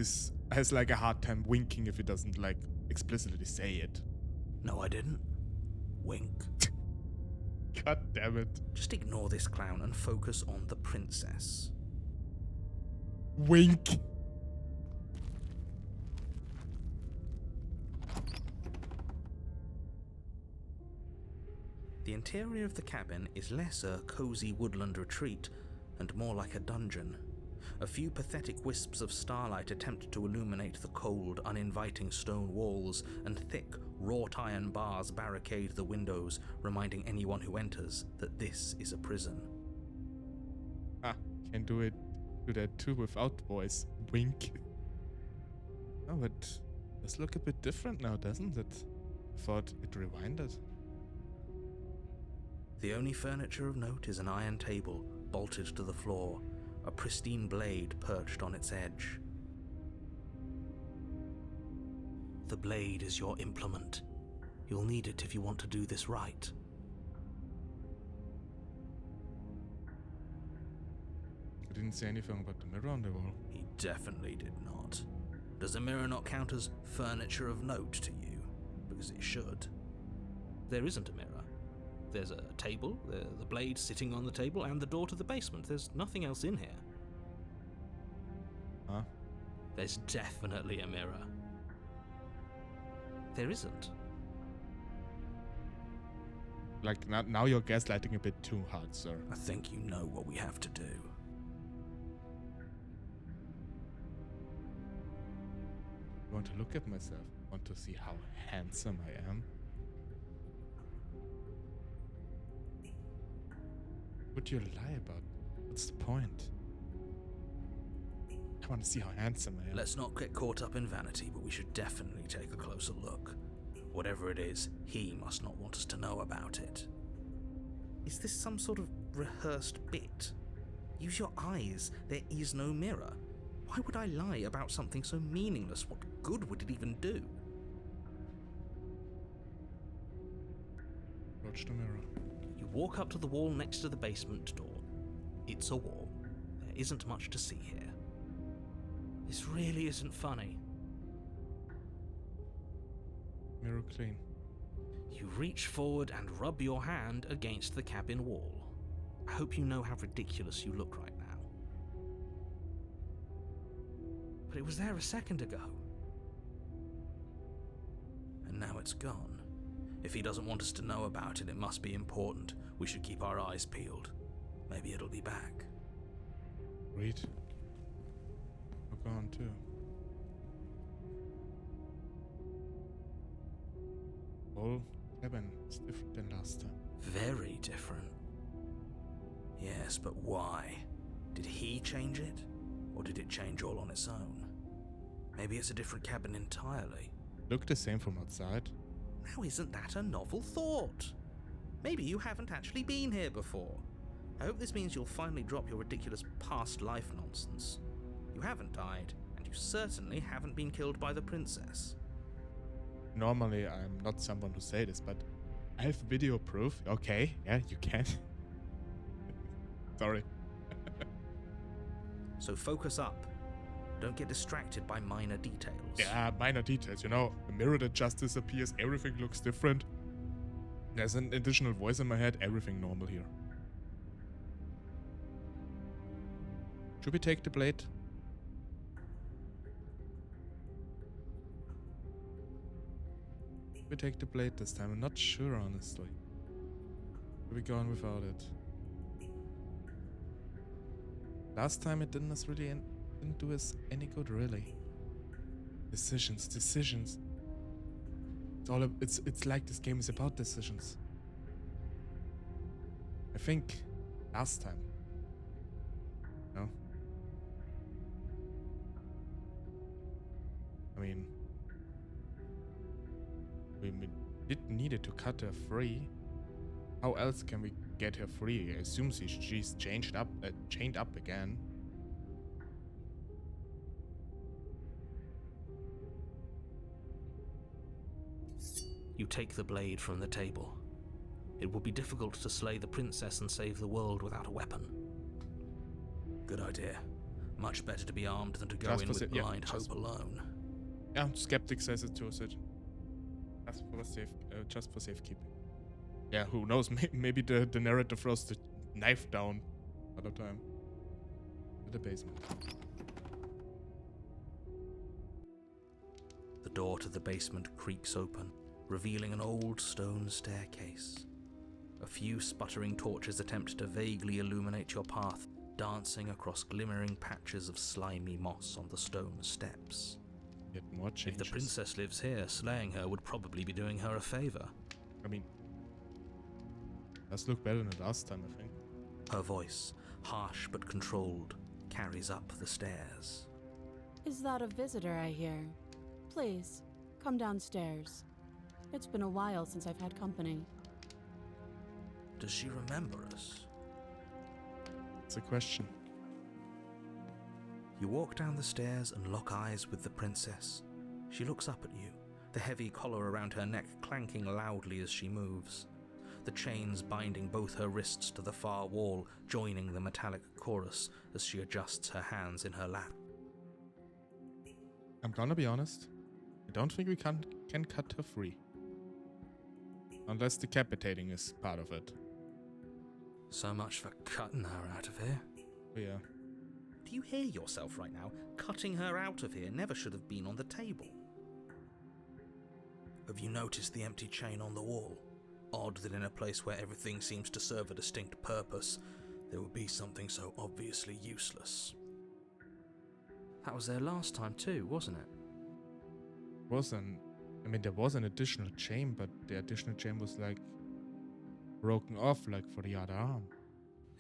has a hard time winking if it doesn't explicitly say it. No, I didn't. Wink. God damn it. Just ignore this clown and focus on the princess. Wink. The interior of the cabin is less a cozy woodland retreat and more like a dungeon. A few pathetic wisps of starlight attempt to illuminate the cold, uninviting stone walls, and thick, wrought iron bars barricade the windows, reminding anyone who enters that this is a prison. Can do that too without voice. Wink. Oh, but it does look a bit different now, doesn't it? I thought it rewinded. The only furniture of note is an iron table bolted to the floor, a pristine blade perched on its edge. The blade is your implement. You'll need it if you want to do this right. You didn't say anything about the mirror on the wall. He definitely did not. Does a mirror not count as furniture of note to you? Because it should. There isn't a mirror. There's a table, the blade sitting on the table, and the door to the basement. There's nothing else in here. Huh? There's definitely a mirror. There isn't. Now you're gaslighting a bit too hard, sir. I think you know what we have to do. I want to look at myself. I want to see how handsome I am. What would you lie about? What's the point? I want to see how handsome I am. Let's not get caught up in vanity, but we should definitely take a closer look. Whatever it is, he must not want us to know about it. Is this some sort of rehearsed bit? Use your eyes. There is no mirror. Why would I lie about something so meaningless? What good would it even do? Approach the mirror. You You walk up to the wall next to the basement door. It's a wall. There isn't much to see here. This really isn't funny. Mirror clean. You reach forward and rub your hand against the cabin wall. I hope you know how ridiculous you look right now. But it was there a second ago. And now it's gone. If he doesn't want us to know about it, it must be important. We should keep our eyes peeled. Maybe it'll be back. Read. We're gone too. Whole cabin is different than last time. Very different. Yes, but why? Did he change it? Or did it change all on its own? Maybe it's a different cabin entirely. Look the same from outside. Now isn't that a novel thought? Maybe you haven't actually been here before. I hope this means you'll finally drop your ridiculous past life nonsense. You haven't died, and you certainly haven't been killed by the princess. Normally, I'm not someone who say this, but I have video proof. Okay, yeah, you can. Sorry. So focus up. Don't get distracted by minor details. Yeah, minor details, you know. A mirror that just disappears, everything looks different. There's an additional voice in my head, everything normal here. Should we take the blade? We take the blade this time. I'm not sure, honestly. Are we going without it? Last time it didn't do us any good, really. Decisions. It's like this game is about decisions. I think last time. No? I mean, we needed to cut her free. How else can we get her free? I assume she's chained up again. You take the blade from the table. It will be difficult to slay the princess and save the world without a weapon. Good idea. Much better to be armed than to go Just in for with blind hope alone. Yeah, skeptic says it too, so just for safekeeping. Yeah, who knows? Maybe the narrator throws the knife down another time. To the basement. The door to the basement creaks open, revealing an old stone staircase. A few sputtering torches attempt to vaguely illuminate your path, dancing across glimmering patches of slimy moss on the stone steps. Yet more changes. If the princess lives here, slaying her would probably be doing her a favor. I mean, does look better than the last time, I think. Her voice, harsh but controlled, carries up the stairs. Is that a visitor I hear? Please, come downstairs. It's been a while since I've had company. Does she remember us? It's a question. You walk down the stairs and lock eyes with the princess. She looks up at you, the heavy collar around her neck clanking loudly as she moves. The chains binding both her wrists to the far wall, joining the metallic chorus as she adjusts her hands in her lap. I'm gonna be honest. I don't think we can cut her free. Unless decapitating is part of it. So much for cutting her out of here. But yeah. Do you hear yourself right now? Cutting her out of here never should have been on the table. Have you noticed the empty chain on the wall? Odd that in a place where everything seems to serve a distinct purpose, there would be something so obviously useless. That was there last time too, wasn't it? There was an additional chain, but the additional chain was like broken off like for the other arm.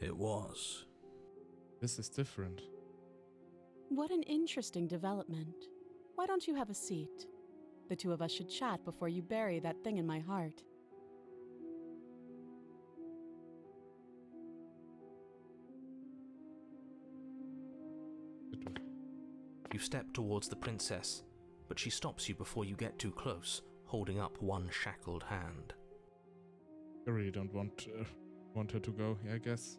It was. This is different. What an interesting development. Why don't you have a seat? The two of us should chat before you bury that thing in my heart. You step towards the princess, but she stops you before you get too close, holding up one shackled hand. I really don't want want her to go, yeah, I guess.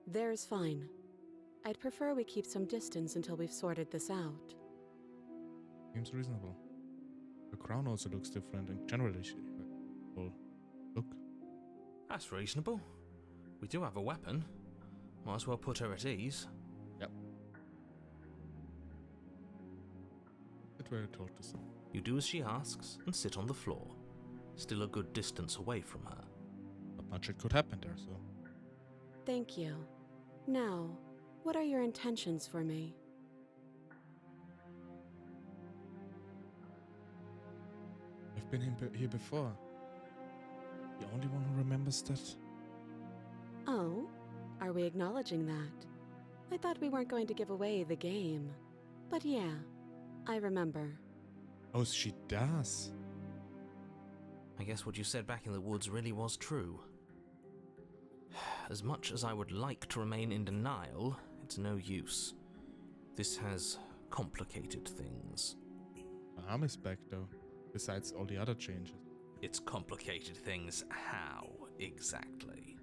There's fine. I'd prefer we keep some distance until we've sorted this out. Seems reasonable. The crown also looks different, and generally well, look. That's reasonable. We do have a weapon. Might as well put her at ease. Yep. That's what I told to say. You do as she asks and sit on the floor, still a good distance away from her. Not much it could happen there, so. Thank you. Now, what are your intentions for me? I've been here before. The only one who remembers that. Oh? Are we acknowledging that? I thought we weren't going to give away the game. But yeah, I remember. Oh, she does. I guess what you said back in the woods really was true. As much as I would like to remain in denial, it's no use. This has complicated things. My arm is back though, besides all the other changes. It's complicated things how, exactly?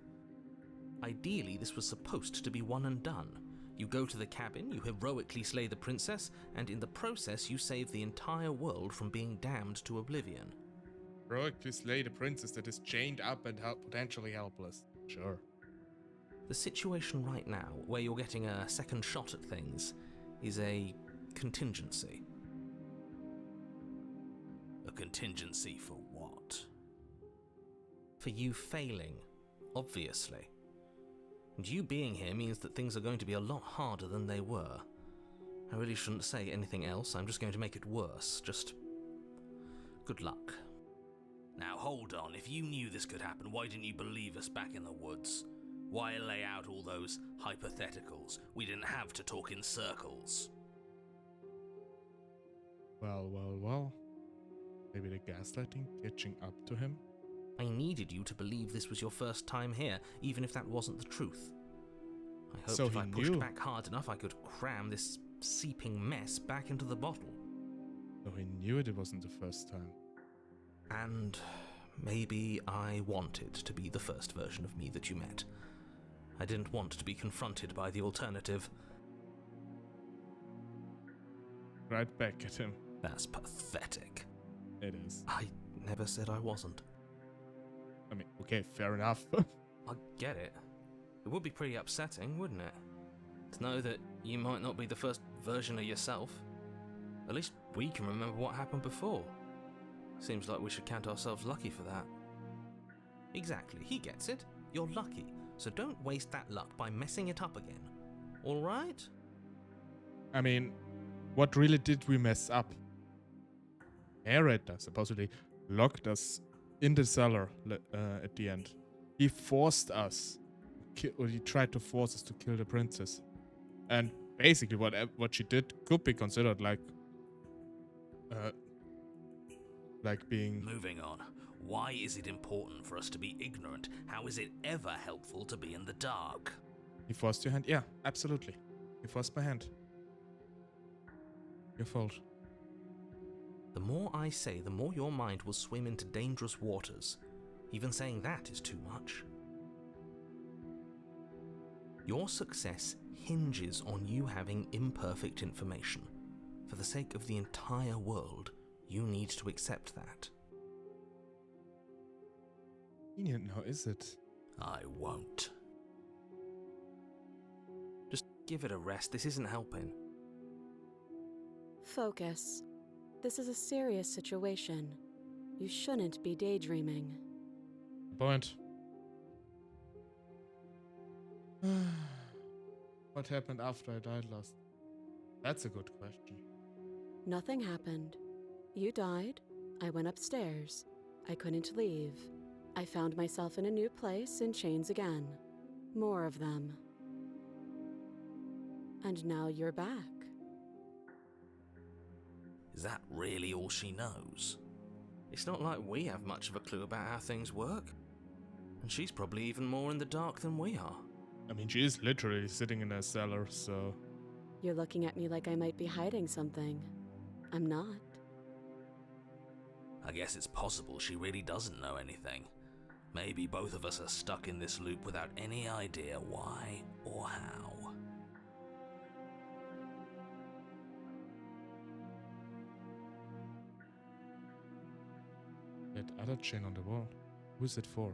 Ideally, this was supposed to be one and done. You go to the cabin, you heroically slay the princess, and in the process you save the entire world from being damned to oblivion. Heroically slay the princess that is chained up and potentially helpless. Sure. The situation right now, where you're getting a second shot at things, is a contingency. A contingency for what? For you failing, obviously. And you being here means that things are going to be a lot harder than they were. I really shouldn't say anything else, I'm just going to make it worse. Just good luck. Now hold on, if you knew this could happen, why didn't you believe us back in the woods? Why lay out all those hypotheticals? We didn't have to talk in circles. Well. Maybe the gaslighting catching up to him? I needed you to believe this was your first time here, even if that wasn't the truth. I hoped So if he I pushed knew. back hard enough I could cram this seeping mess back into the bottle. So he knew it wasn't the first time. And maybe I wanted to be the first version of me that you met. I didn't want to be confronted by the alternative. Right back at him. That's pathetic. It is. I never said I wasn't. I mean, okay, fair enough. I get it. It would be pretty upsetting, wouldn't it? To know that you might not be the first version of yourself. At least we can remember what happened before. Seems like we should count ourselves lucky for that. Exactly, he gets it. You're lucky, so don't waste that luck by messing it up again. Alright? I mean, what really did we mess up? Narrator supposedly locked us in the cellar at the end. He forced us, or he tried to force us to kill the princess. And basically what she did could be considered like being... Moving on. Why is it important for us to be ignorant? How is it ever helpful to be in the dark? He forced your hand? Yeah, absolutely. He forced my hand. Your fault. The more I say, the more your mind will swim into dangerous waters. Even saying that is too much. Your success hinges on you having imperfect information. For the sake of the entire world, you need to accept that. Convenient now, is it? I won't. Just give it a rest, this isn't helping. Focus. This is a serious situation. You shouldn't be daydreaming. Point. What happened after I died last? That's a good question. Nothing happened. You died. I went upstairs. I couldn't leave. I found myself in a new place in chains again. More of them. And now you're back. Is that really all she knows? It's not like we have much of a clue about how things work. And she's probably even more in the dark than we are. I mean, she is literally sitting in a cellar, so... You're looking at me like I might be hiding something. I'm not. I guess it's possible she really doesn't know anything. Maybe both of us are stuck in this loop without any idea why or how. That other chain on the wall. Who's it for?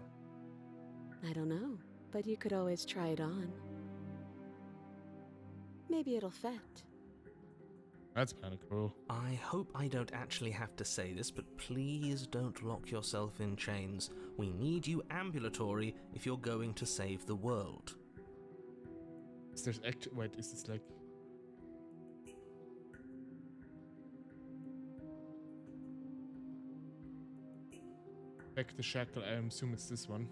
I don't know, but you could always try it on. Maybe it'll fit. That's kind of cool. I hope I don't actually have to say this, but please don't lock yourself in chains. We need you ambulatory if you're going to save the world. Is there wait, is this like... Back the shackle, I assume it's this one.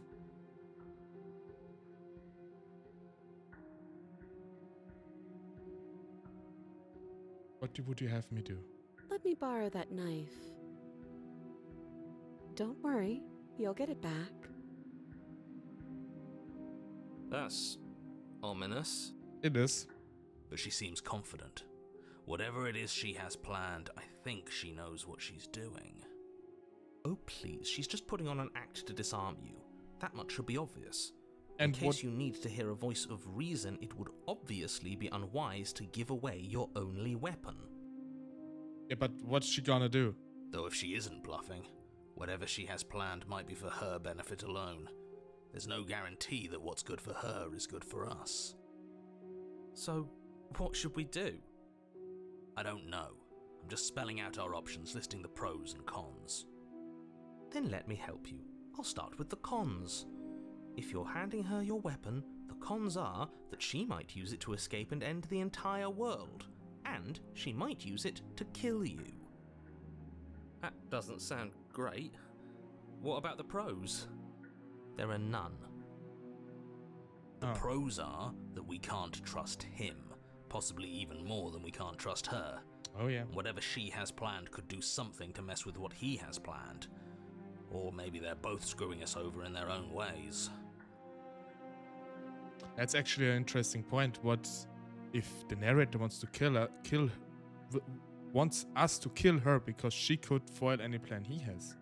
What would you have me do? Let me borrow that knife. Don't worry, you'll get it back. That's ominous. It is. But she seems confident. Whatever it is she has planned, I think she knows what she's doing. Oh please, she's just putting on an act to disarm you. That much should be obvious. And In case you need to hear a voice of reason, it would obviously be unwise to give away your only weapon. Yeah, but what's she gonna do? Though if she isn't bluffing, whatever she has planned might be for her benefit alone. There's no guarantee that what's good for her is good for us. So, what should we do? I don't know. I'm just spelling out our options, listing the pros and cons. Then let me help you. I'll start with the cons. If you're handing her your weapon, the cons are that she might use it to escape and end the entire world, and she might use it to kill you. That doesn't sound great. What about the pros? There are none. The Oh. pros are that we can't trust him, possibly even more than we can't trust her. Oh yeah. Whatever she has planned could do something to mess with what he has planned. Or maybe they're both screwing us over in their own ways. That's actually an interesting point. What if the narrator wants to wants us to kill her because she could foil any plan he has?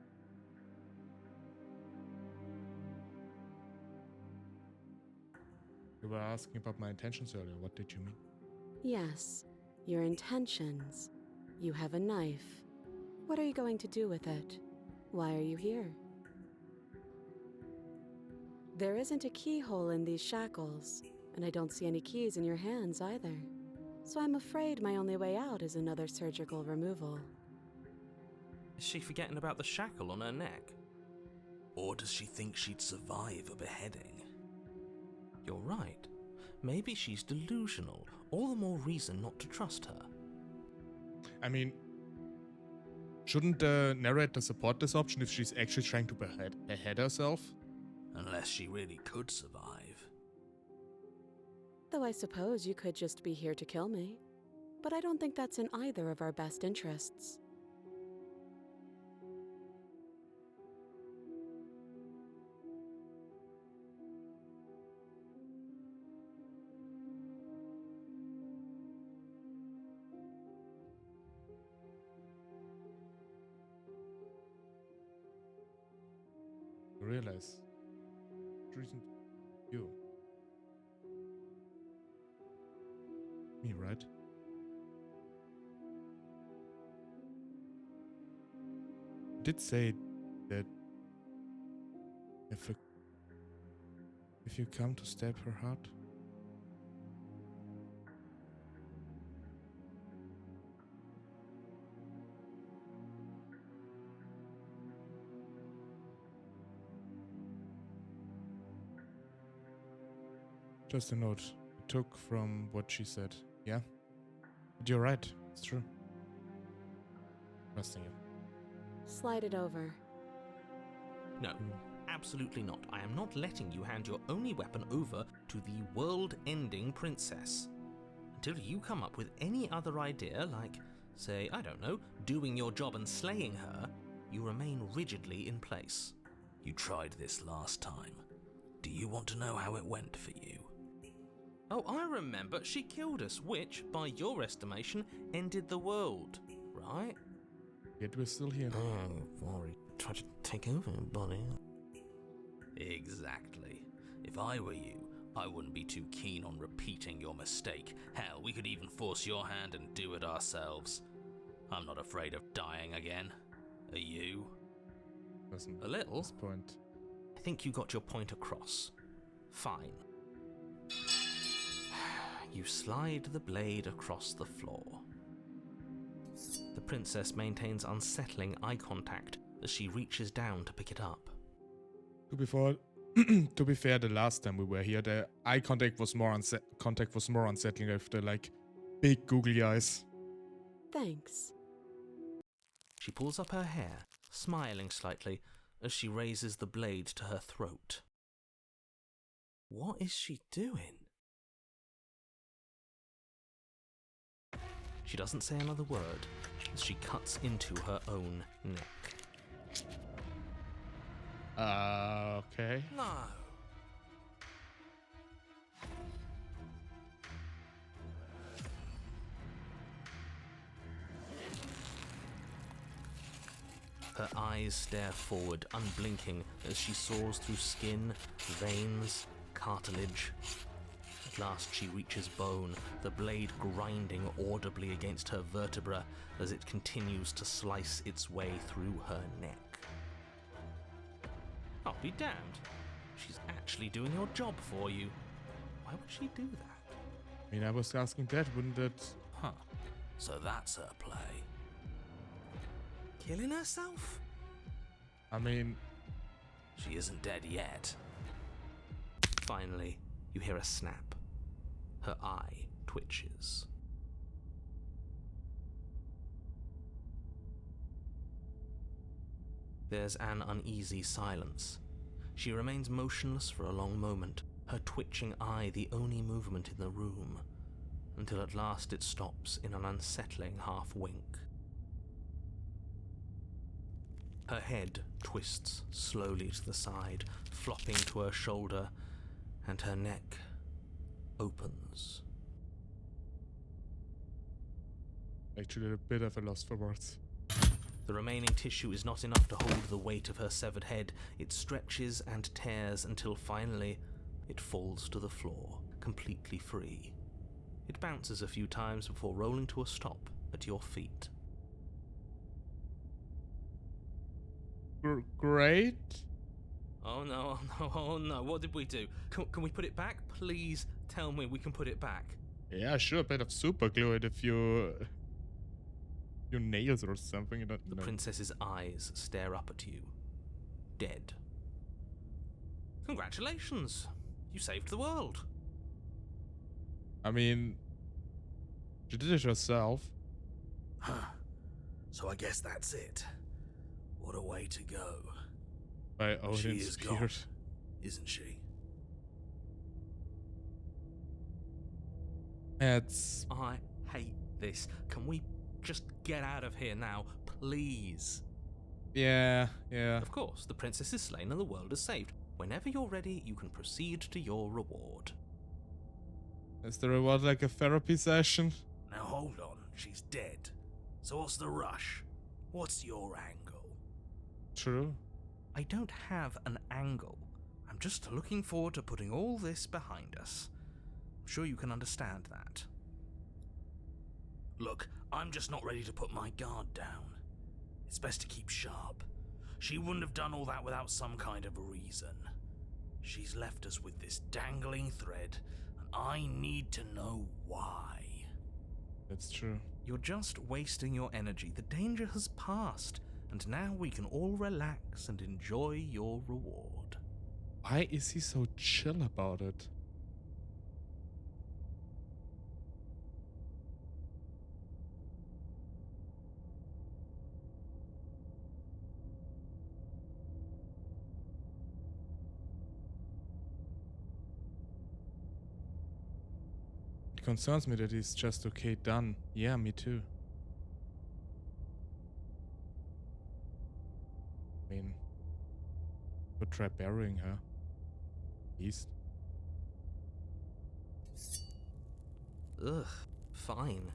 You were asking about my intentions earlier. What did you mean? Yes, your intentions. You have a knife. What are you going to do with it? Why are you here? There isn't a keyhole in these shackles, and I don't see any keys in your hands either. So I'm afraid my only way out is another surgical removal. Is she forgetting about the shackle on her neck? Or does she think she'd survive a beheading? You're right. Maybe she's delusional. All the more reason not to trust her. I mean, shouldn't the narrator support this option if she's actually trying to behead herself? Unless she really could survive. Though I suppose you could just be here to kill me. But I don't think that's in either of our best interests. You realize reason you. Me, right? You did say that if you come to stab her heart, just a note I took from what she said. Yeah? But you're right. It's true. Trusting you. Slide it over. No, absolutely not. I am not letting you hand your only weapon over to the world-ending princess. Until you come up with any other idea, like, say, I don't know, doing your job and slaying her, you remain rigidly in place. You tried this last time. Do you want to know how it went for you? Oh, I remember. She killed us, which, by your estimation, ended the world, right? Yet we're still here. Oh, Rory, try to take over, buddy. Exactly. If I were you, I wouldn't be too keen on repeating your mistake. Hell, we could even force your hand and do it ourselves. I'm not afraid of dying again. Are you? Doesn't A little. this point. I think you got your point across. Fine. You slide the blade across the floor. The princess maintains unsettling eye contact as she reaches down to pick it up. To be fair, the last time we were here, the eye contact was more unsettling with the like big googly eyes. Thanks. She pulls up her hair, smiling slightly as she raises the blade to her throat. What is she doing? She doesn't say another word as she cuts into her own neck. Okay. No! Her eyes stare forward, unblinking, as she saws through skin, veins, cartilage. At last she reaches bone, the blade grinding audibly against her vertebra as it continues to slice its way through her neck. I'll be damned. She's actually doing your job for you. Why would she do that? I mean, I was asking that, wouldn't it? Huh. So that's her play. Killing herself? I mean, She isn't dead yet. Finally, you hear a snap. Her eye twitches. There's an uneasy silence. She remains motionless for a long moment, her twitching eye the only movement in the room, until at last it stops in an unsettling half-wink. Her head twists slowly to the side, flopping to her shoulder, and her neck opens. actually a bit of a loss for words. The remaining tissue is not enough to hold the weight of her severed head. It stretches and tears until finally it falls to the floor, completely free. It bounces a few times before rolling to a stop at your feet. Great. Oh no, oh no, what did we do? Can we put it back? Please tell me we can put it back. Yeah, sure, a bit of super glue it if your nails or something. I don't The know. princess's eyes stare up at you. Dead. Congratulations! You saved the world. I mean, she did it herself. Huh. So I guess that's it. What a way to go. By She Odin's is gone, beard. isn't she? It's I hate this. Can we just get out of here now, please? yeah. Of course, the princess is slain and the world is saved. Whenever you're ready, you can proceed to your reward. Is the reward like a therapy session? Now hold on, she's dead. So what's the rush? What's your angle? True. I don't have an angle. I'm just looking forward to putting all this behind us. I'm sure you can understand that. Look, I'm just not ready to put my guard down. It's best to keep sharp. She wouldn't have done all that without some kind of a reason. She's left us with this dangling thread, and I need to know why. That's true. You're just wasting your energy. The danger has passed, and now we can all relax and enjoy your reward. Why is he so chill about it? It concerns me that he's just okay done. Yeah, me too. I mean, could try burying her. East. Ugh, fine.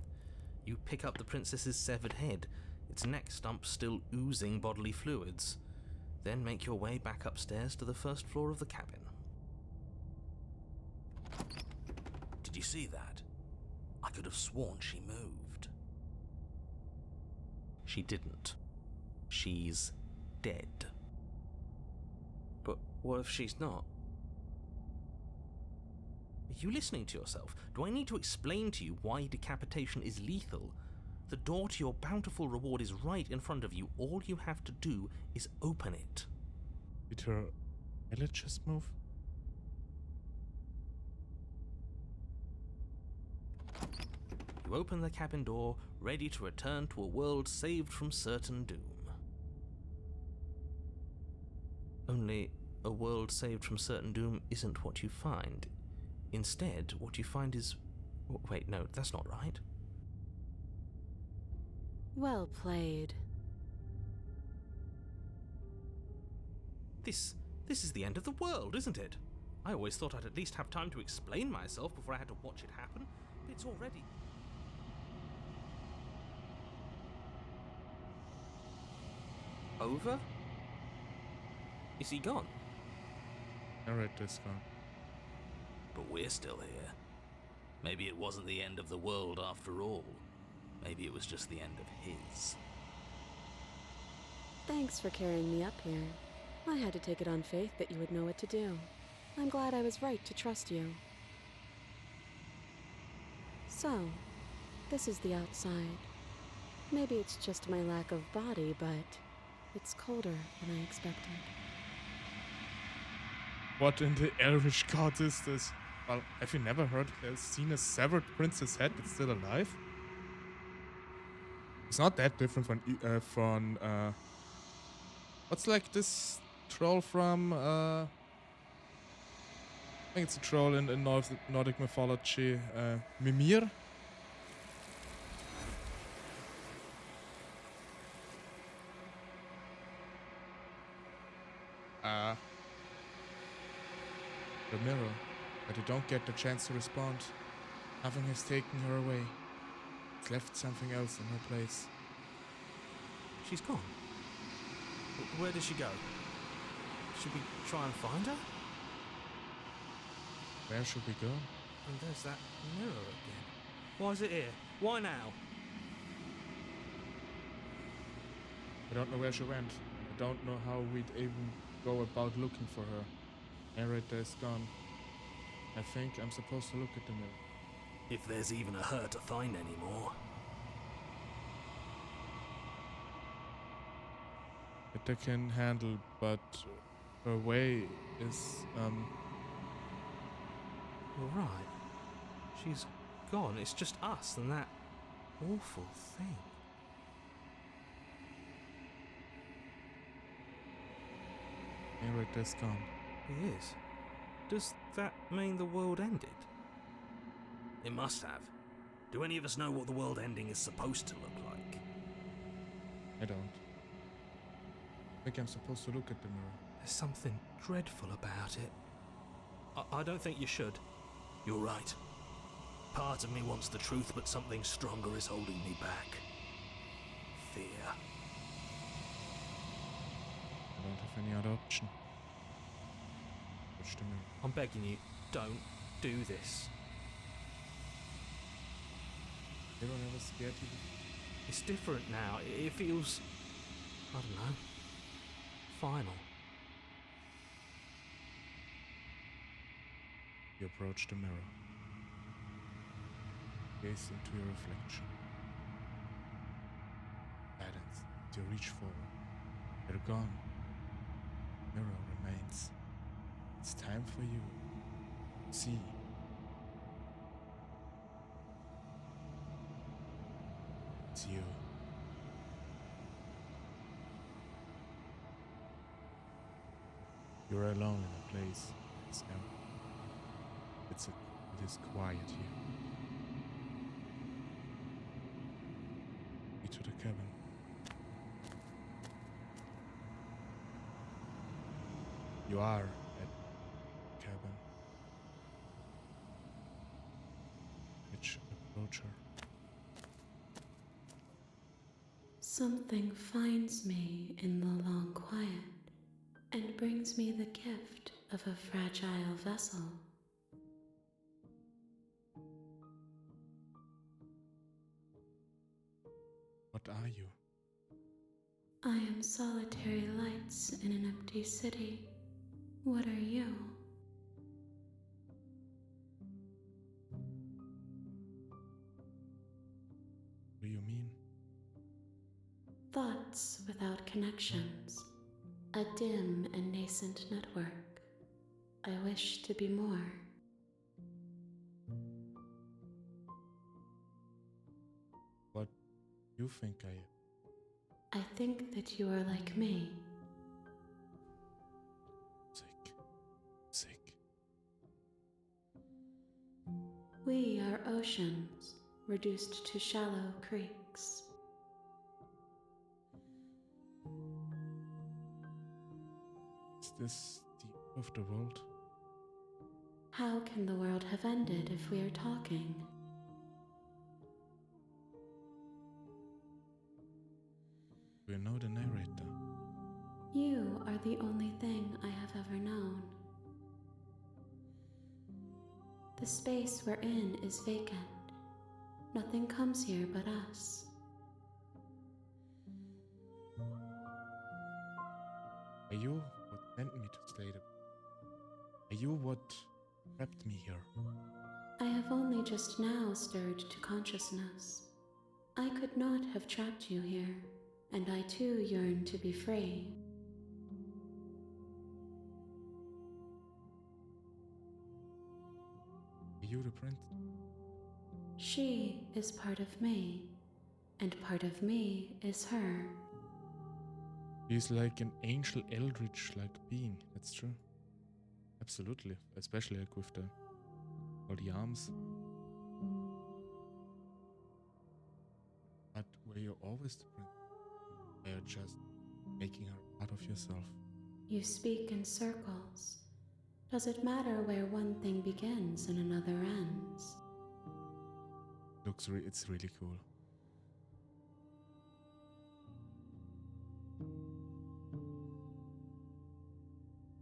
You pick up the princess's severed head, its neck stump still oozing bodily fluids. Then make your way back upstairs to the first floor of the cabin. Did you see that? I could have sworn she moved. She didn't. She's dead. But what if she's not? Are you listening to yourself? Do I need to explain to you why decapitation is lethal? The door to your bountiful reward is right in front of you. All you have to do is open it. Did her eyelid just move? You open the cabin door, ready to return to a world saved from certain doom. Only, a world saved from certain doom isn't what you find. Instead, what you find is... Wait, no, that's not right. Well played. This is the end of the world, isn't it? I always thought I'd at least have time to explain myself before I had to watch it happen. But it's already... Over? Is he gone? Narrator's gone. But we're still here. Maybe it wasn't the end of the world after all. Maybe it was just the end of his. Thanks for carrying me up here. I had to take it on faith that you would know what to do. I'm glad I was right to trust you. So, this is the outside. Maybe it's just my lack of body, but it's colder than I expected. What in the Elvish gods is this? Well, have you never seen a severed princess head that's still alive? It's not that different from what's like this troll from I think it's a troll in Nordic mythology, Mimir. The mirror, but you don't get the chance to respond. Nothing has taken her away. It's left something else in her place. She's gone. Where did she go? Should we try and find her? Where should we go? And there's that mirror again. Why is it here? Why now? I don't know where she went. I don't know how we'd even go about looking for her. Narrator is gone. I think I'm supposed to look at the mirror. If there's even a her to find anymore. That I can handle, but her way is, You're right. She's gone. It's just us and that awful thing. Narrator's gone. He is. Does that mean the world ended? It must have. Do any of us know what the world ending is supposed to look like? I don't. I think I'm supposed to look at the mirror. There's something dreadful about it. I don't think you should. You're right. Part of me wants the truth, but something stronger is holding me back. Fear. I don't have any other option. Watch the mirror. I'm begging you, don't do this. Mirror never scared you? It's different now. It feels... I don't know. Final. You approach the mirror. Gaze into your reflection. Silence. You reach forward. They're gone. Mirror remains. It's time for you. See. It's you. You're alone in a place that's empty. It is quiet here. Into the cabin. You are at the cabin. Which approach her. Something finds me in the long quiet. and brings me the gift of a fragile vessel. What are you? I am solitary lights in an empty city. What are you? What do you mean? Thoughts without connections. A dim and nascent network. I wish to be more. What do you think I am? I think that you are like me. Sick. We are oceans, reduced to shallow creeks. Is this the end of the world? How can the world have ended if we are talking? Do you know the narrator? You are the only thing I have ever known. The space we're in is vacant. Nothing comes here but us. Are you what sent me to slay the... Are you what trapped me here? I have only just now stirred to consciousness. I could not have trapped you here, and I too yearn to be free. Are you the prince? She is part of me, and part of me is her. She's like an angel eldritch-like being, that's true. Absolutely, especially like with all the arms. But were you always the prince? Or are you just making her part of yourself? You speak in circles. Does it matter where one thing begins and another ends? It's really cool.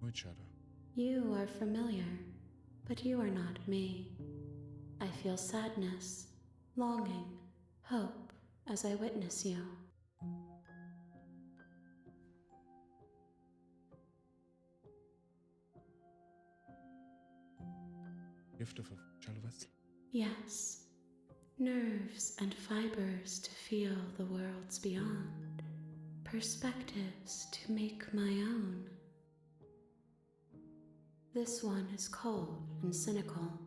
Know each other. You are familiar, but you are not me. I feel sadness, longing, hope as I witness you. Gift of a fragile vessel. Yes, nerves and fibers to feel the worlds beyond, perspectives to make my own. This one is cold and cynical.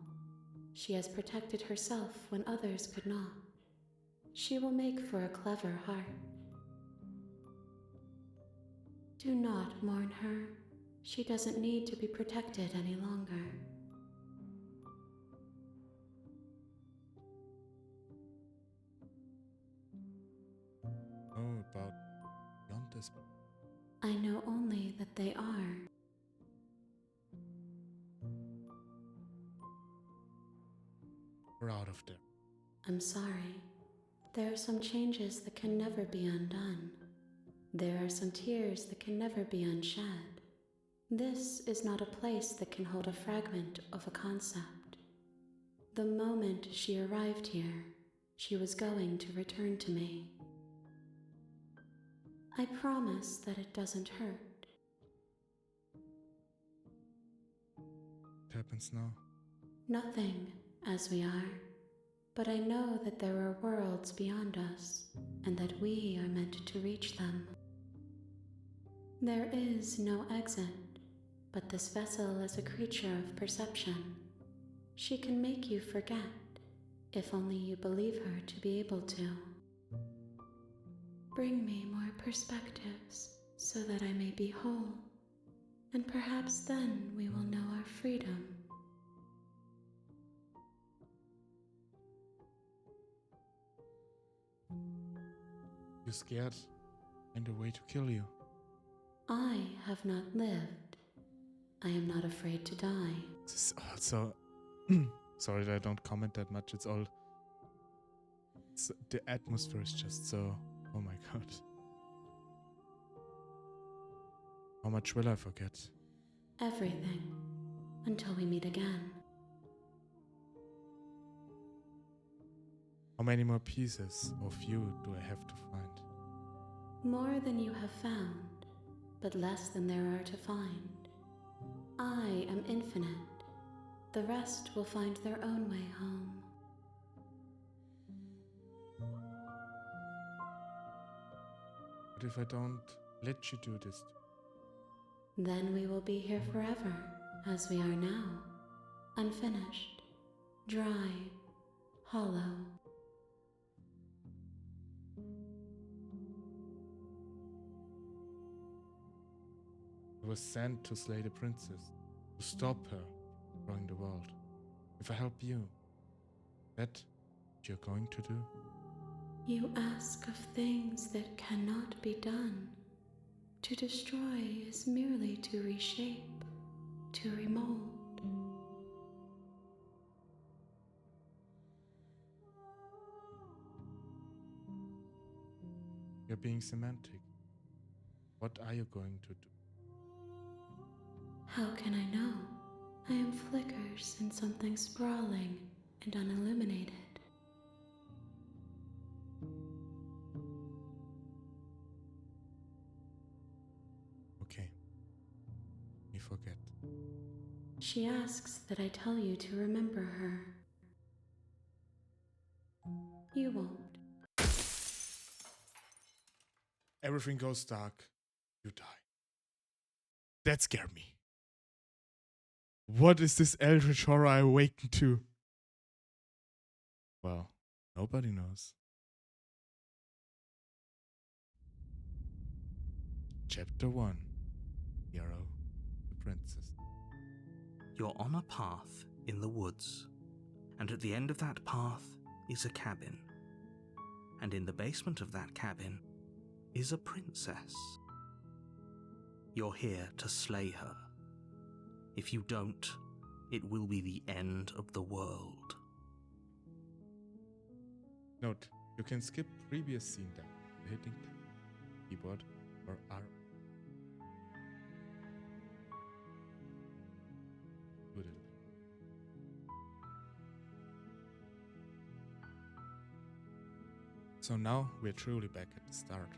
She has protected herself when others could not. She will make for a clever heart. Do not mourn her. She doesn't need to be protected any longer. Know about beyond this. I know only that they are. We're out of there. I'm sorry. There are some changes that can never be undone. There are some tears that can never be unshed. This is not a place that can hold a fragment of a concept. The moment she arrived here, she was going to return to me. I promise that it doesn't hurt. What happens now? Nothing, as we are. But I know that there are worlds beyond us, and that we are meant to reach them. There is no exit, but this vessel is a creature of perception. She can make you forget, if only you believe her to be able to. Bring me more perspectives, so that I may be whole, and perhaps then we will know our freedom. You're scared? Find a way to kill you. I have not lived. I am not afraid to die. This is also... Sorry that I don't comment that much. It's all... the atmosphere is just so... Oh my god. How much will I forget? Everything. Until we meet again. How many more pieces of you do I have to find? More than you have found, but less than there are to find. I am infinite. The rest will find their own way home. But if I don't let you do this, Then we will be here forever, as we are now. Unfinished, dry, hollow. I was sent to slay the princess, to stop her from destroying the world. If I help you, that what you're going to do? You ask of things that cannot be done. To destroy is merely to reshape, to remold. You're being semantic. What are you going to do? How can I know? I am flickers in something sprawling and unilluminated. Okay. Me forget. She asks that I tell you to remember her. You won't. Everything goes dark. You die. That scared me. What is this eldritch horror I awakened to? Well, nobody knows. Chapter 1. Hero, the Princess. You're on a path in the woods, and at the end of that path is a cabin. And in the basement of that cabin is a princess. You're here to slay her. If you don't, it will be the end of the world. Note, you can skip previous scene down by hitting keyboard or R. Do it. So now we're truly back at the start.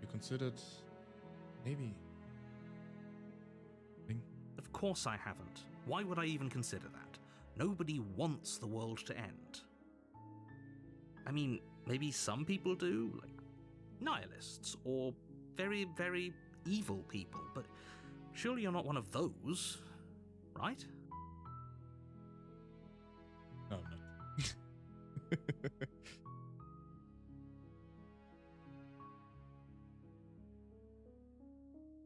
You considered maybe Of course I haven't. Why would I even consider that? Nobody wants the world to end. I mean, maybe some people do, like nihilists or very, very evil people, but surely you're not one of those, right? no, I'm not.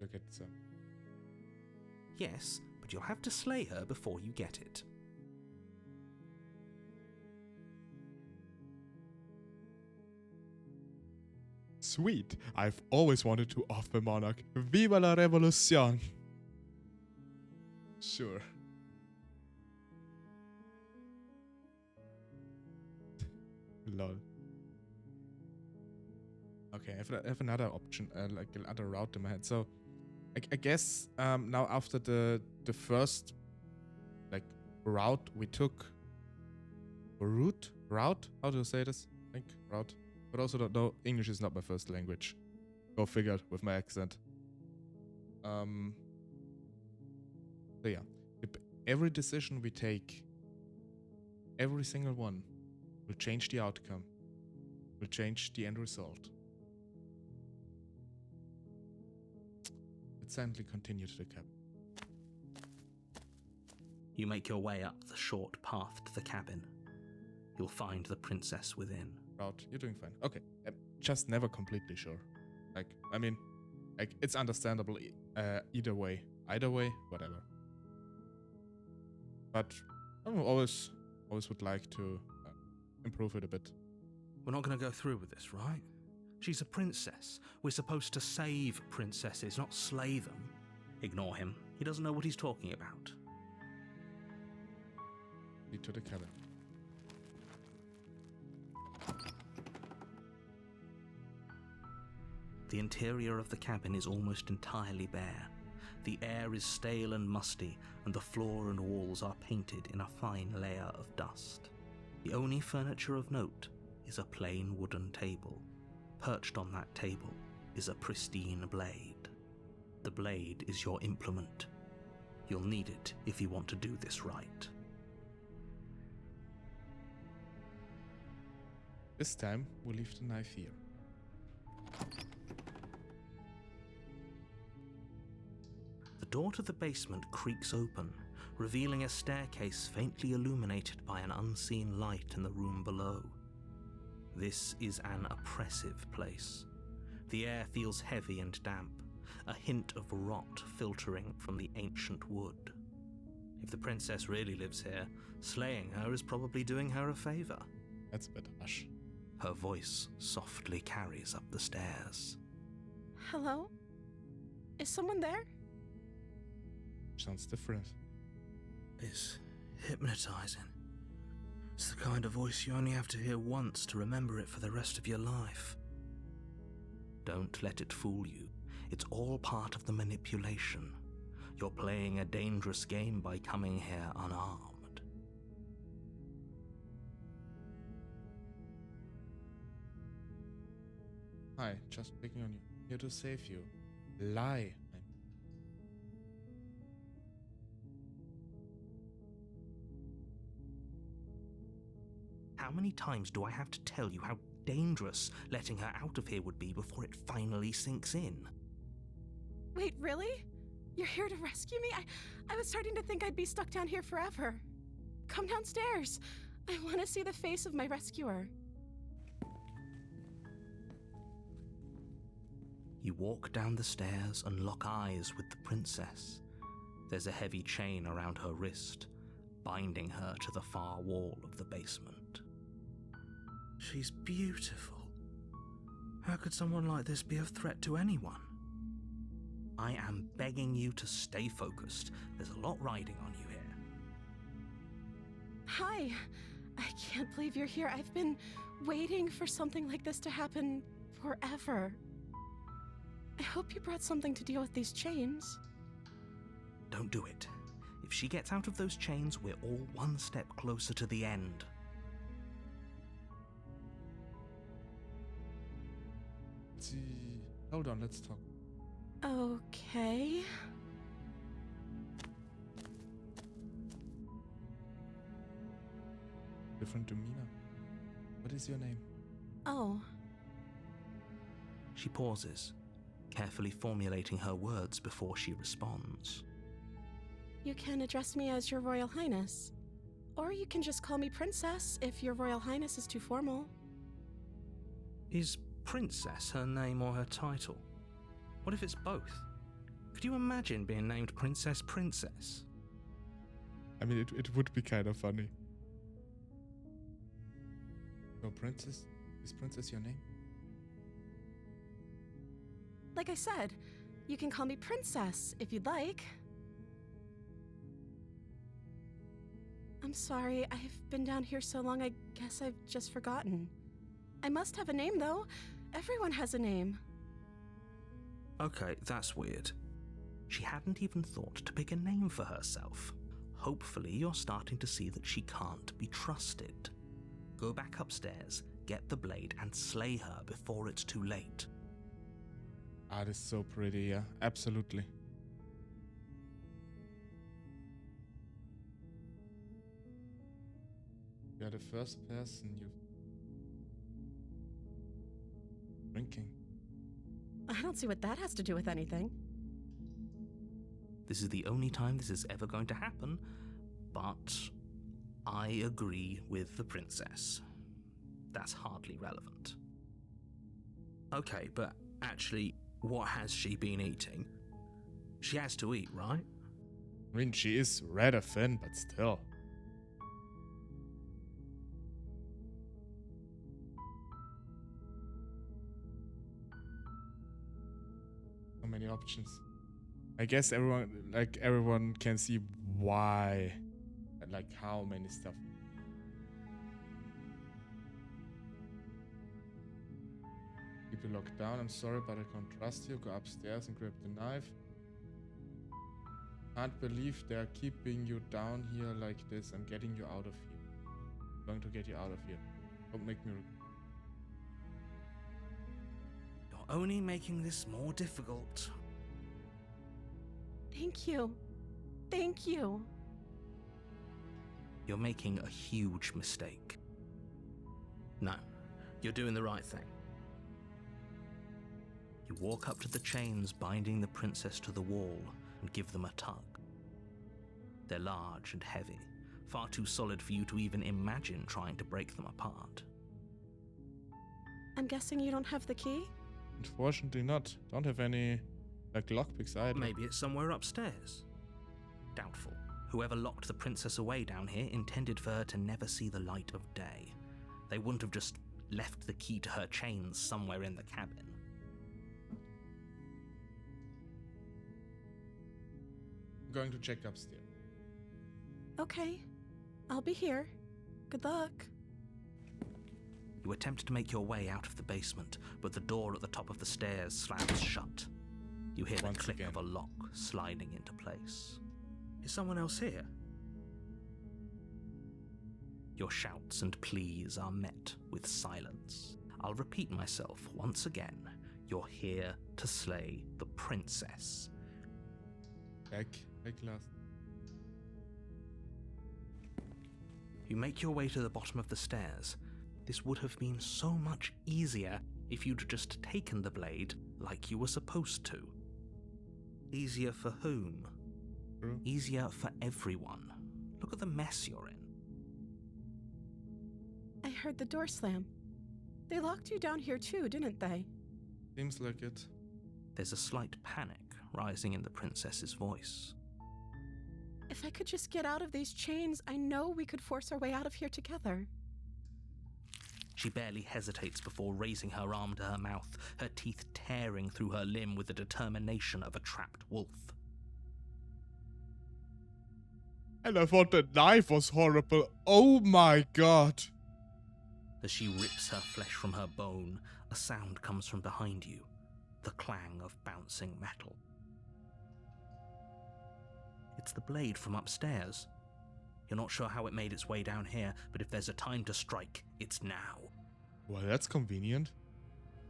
Look at some. Yes, but you'll have to slay her before you get it. Sweet. I've always wanted to off a monarch. Viva la revolution! Sure. Lol. Okay, I have another option, like another route in my head. So, I guess now after the first like route we took, route? How do you say this? I think route. But also don't know. English is not my first language. Go figure with my accent. So yeah, every decision we take, every single one, will change the outcome. Will change the end result. Let's silently continue to the cabin. You make your way up the short path to the cabin. You'll find the princess within. Route, you're doing fine. Okay, I'm just never completely sure. Like, I mean, like it's understandable either way. Either way, whatever. But I always would like to improve it a bit. We're not going to go through with this, right? She's a princess. We're supposed to save princesses, not slay them. Ignore him. He doesn't know what he's talking about. Lead to the cabin. The interior of the cabin is almost entirely bare. The air is stale and musty, and the floor and walls are painted in a fine layer of dust. The only furniture of note is a plain wooden table. Perched on that table is a pristine blade. The blade is your implement. You'll need it if you want to do this right. This time, we'll leave the knife here. The door to the basement creaks open, revealing a staircase faintly illuminated by an unseen light in the room below. This is an oppressive place. The air feels heavy and damp, a hint of rot filtering from the ancient wood. If the princess really lives here, slaying her is probably doing her a favor. That's a bit harsh. Her voice softly carries up the stairs. Hello? Is someone there? Sounds different. It's hypnotizing. It's the kind of voice you only have to hear once to remember it for the rest of your life. Don't let it fool you. It's all part of the manipulation. You're playing a dangerous game by coming here unarmed. Hi, just picking on you. Here to save you. Lie. How many times do I have to tell you how dangerous letting her out of here would be before it finally sinks in? Wait, really? You're here to rescue me? I was starting to think I'd be stuck down here forever. Come downstairs. I want to see the face of my rescuer. You walk down the stairs and lock eyes with the princess. There's a heavy chain around her wrist, binding her to the far wall of the basement. She's beautiful. How could someone like this be a threat to anyone? I am begging you to stay focused. There's a lot riding on you here. Hi. I can't believe you're here. I've been waiting for something like this to happen forever. I hope you brought something to deal with these chains. Don't do it. If she gets out of those chains, we're all one step closer to the end. Hold on, let's talk. Okay. Different demeanor. What is your name? Oh. She pauses, carefully formulating her words before she responds. You can address me as Your Royal Highness. Or you can just call me Princess if Your Royal Highness is too formal. Is Princess her name or her title? What if it's both? Could you imagine being named Princess Princess? I mean, it would be kind of funny. So, Princess? Is Princess your name? Like I said, you can call me Princess if you'd like. I'm sorry, I've been down here so long, I guess I've just forgotten. I must have a name, though. Everyone has a name. Okay, that's weird. She hadn't even thought to pick a name for herself. Hopefully you're starting to see that she can't be trusted. Go back upstairs, get the blade, and slay her before it's too late. Ah, this is so pretty, yeah. Absolutely. You're the first person you've... drinking. I don't see what that has to do with anything. This is the only time this is ever going to happen, but I agree with the princess. That's hardly relevant. Okay, but actually, what has she been eating? She has to eat, right? I mean, she is rather thin, but still. So many options. I guess everyone can see why, and like how many stuff. Keep you locked down. I'm sorry, but I can't trust you. Go upstairs and grab the knife. Can't believe they're keeping you down here like this. I'm getting you out of here. I'm going to get you out of here. Don't make me. You're only making this more difficult. Thank you. Thank you. You're making a huge mistake. No, you're doing the right thing. You walk up to the chains binding the princess to the wall and give them a tug. They're large and heavy, far too solid for you to even imagine trying to break them apart. I'm guessing you don't have the key? Unfortunately not. Don't have any like lockpicks either. Maybe it's somewhere upstairs. Doubtful. Whoever locked the princess away down here intended for her to never see the light of day. They wouldn't have just left the key to her chains somewhere in the cabin. I'm going to check upstairs. Okay. I'll be here. Good luck. You attempt to make your way out of the basement, but the door at the top of the stairs slams shut. You hear the Once click again. of a lock sliding into place. Is someone else here? Your shouts and pleas are met with silence. I'll repeat myself once again. You're here to slay the princess. Back last. You make your way to the bottom of the stairs. This would have been so much easier if you'd just taken the blade like you were supposed to. Easier for whom? True. Easier for everyone. Look at the mess you're in. I heard the door slam. They locked you down here too, didn't they? Seems like it. There's a slight panic rising in the princess's voice. If I could just get out of these chains, I know we could force our way out of here together. She barely hesitates before raising her arm to her mouth, her teeth tearing through her limb with the determination of a trapped wolf. And I thought that knife was horrible. Oh my god. As she rips her flesh from her bone, a sound comes from behind you, the clang of bouncing metal. It's the blade from upstairs. You're not sure how it made its way down here, but if there's a time to strike, it's now. Well, that's convenient.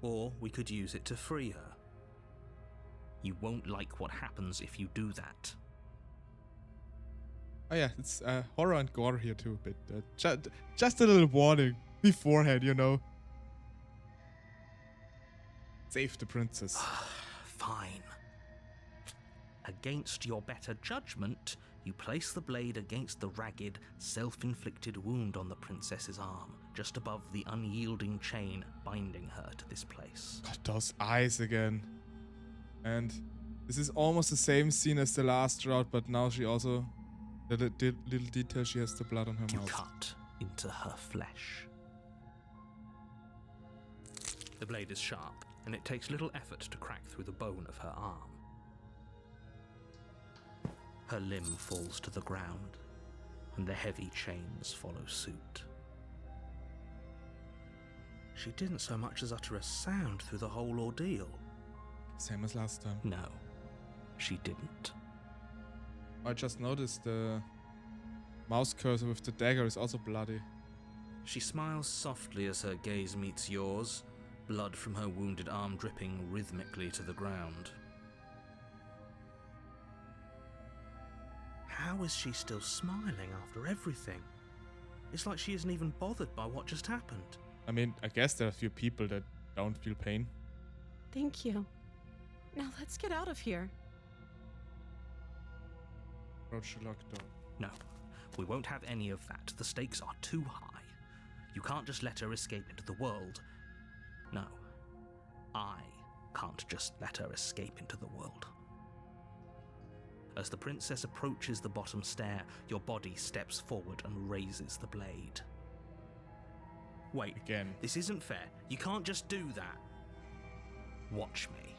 Or we could use it to free her. You won't like what happens if you do that. Oh yeah, it's horror and gore here too a bit. Just a little warning beforehand, you know. Save the princess. Fine. Against your better judgment, you place the blade against the ragged, self-inflicted wound on the princess's arm, just above the unyielding chain binding her to this place. God, those eyes again. And this is almost the same scene as the last route, but now she also... The little detail, she has the blood on her You mouth. cut into her flesh. The blade is sharp, and it takes little effort to crack through the bone of her arm. Her limb falls to the ground, and the heavy chains follow suit. She didn't so much as utter a sound through the whole ordeal. Same as last time. No, she didn't. I just noticed the mouse cursor with the dagger is also bloody. She smiles softly as her gaze meets yours, blood from her wounded arm dripping rhythmically to the ground. How is she still smiling after everything? It's like she isn't even bothered by what just happened. I mean, I guess there are a few people that don't feel pain. Thank you. Now let's get out of here. Approach the locked door. No, we won't have any of that. The stakes are too high. You can't just let her escape into the world. No, I can't just let her escape into the world. As the princess approaches the bottom stair, your body steps forward and raises the blade. Wait, Again. this isn't fair. You can't just do that. Watch me.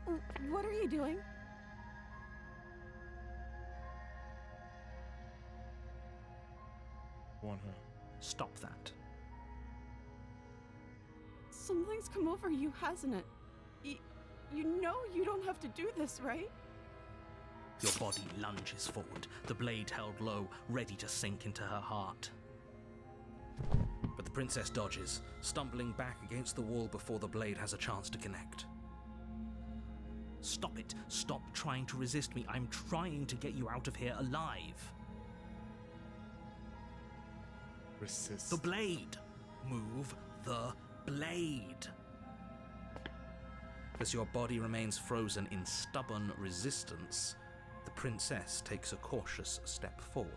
What are you doing? Warn her. Stop that. Something's come over you, hasn't it? You know you don't have to do this, right? Your body lunges forward, the blade held low, ready to sink into her heart. But the princess dodges, stumbling back against the wall before the blade has a chance to connect. Stop it. Stop trying to resist me. I'm trying to get you out of here alive. Resist. The blade. Move the blade. As your body remains frozen in stubborn resistance, the princess takes a cautious step forward.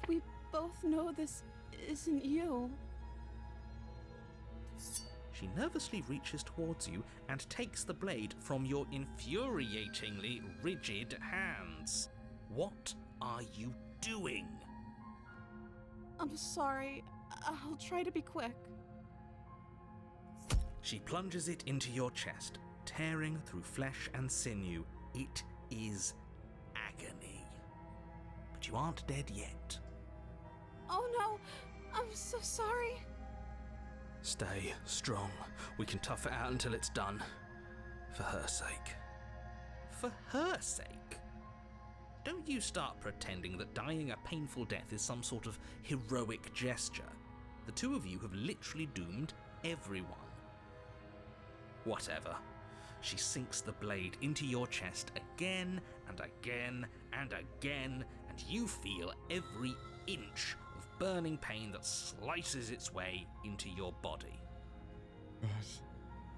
We both know this isn't you. She nervously reaches towards you and takes the blade from your infuriatingly rigid hands. What are you doing? I'm sorry. I'll try to be quick. She plunges it into your chest, tearing through flesh and sinew. It is agony. But you aren't dead yet. Oh no, I'm so sorry. Stay strong. We can tough it out until it's done. For her sake. For her sake? Don't you start pretending that dying a painful death is some sort of heroic gesture. The two of you have literally doomed everyone. Whatever. She sinks the blade into your chest again and again and again, and you feel every inch of burning pain that slices its way into your body. God.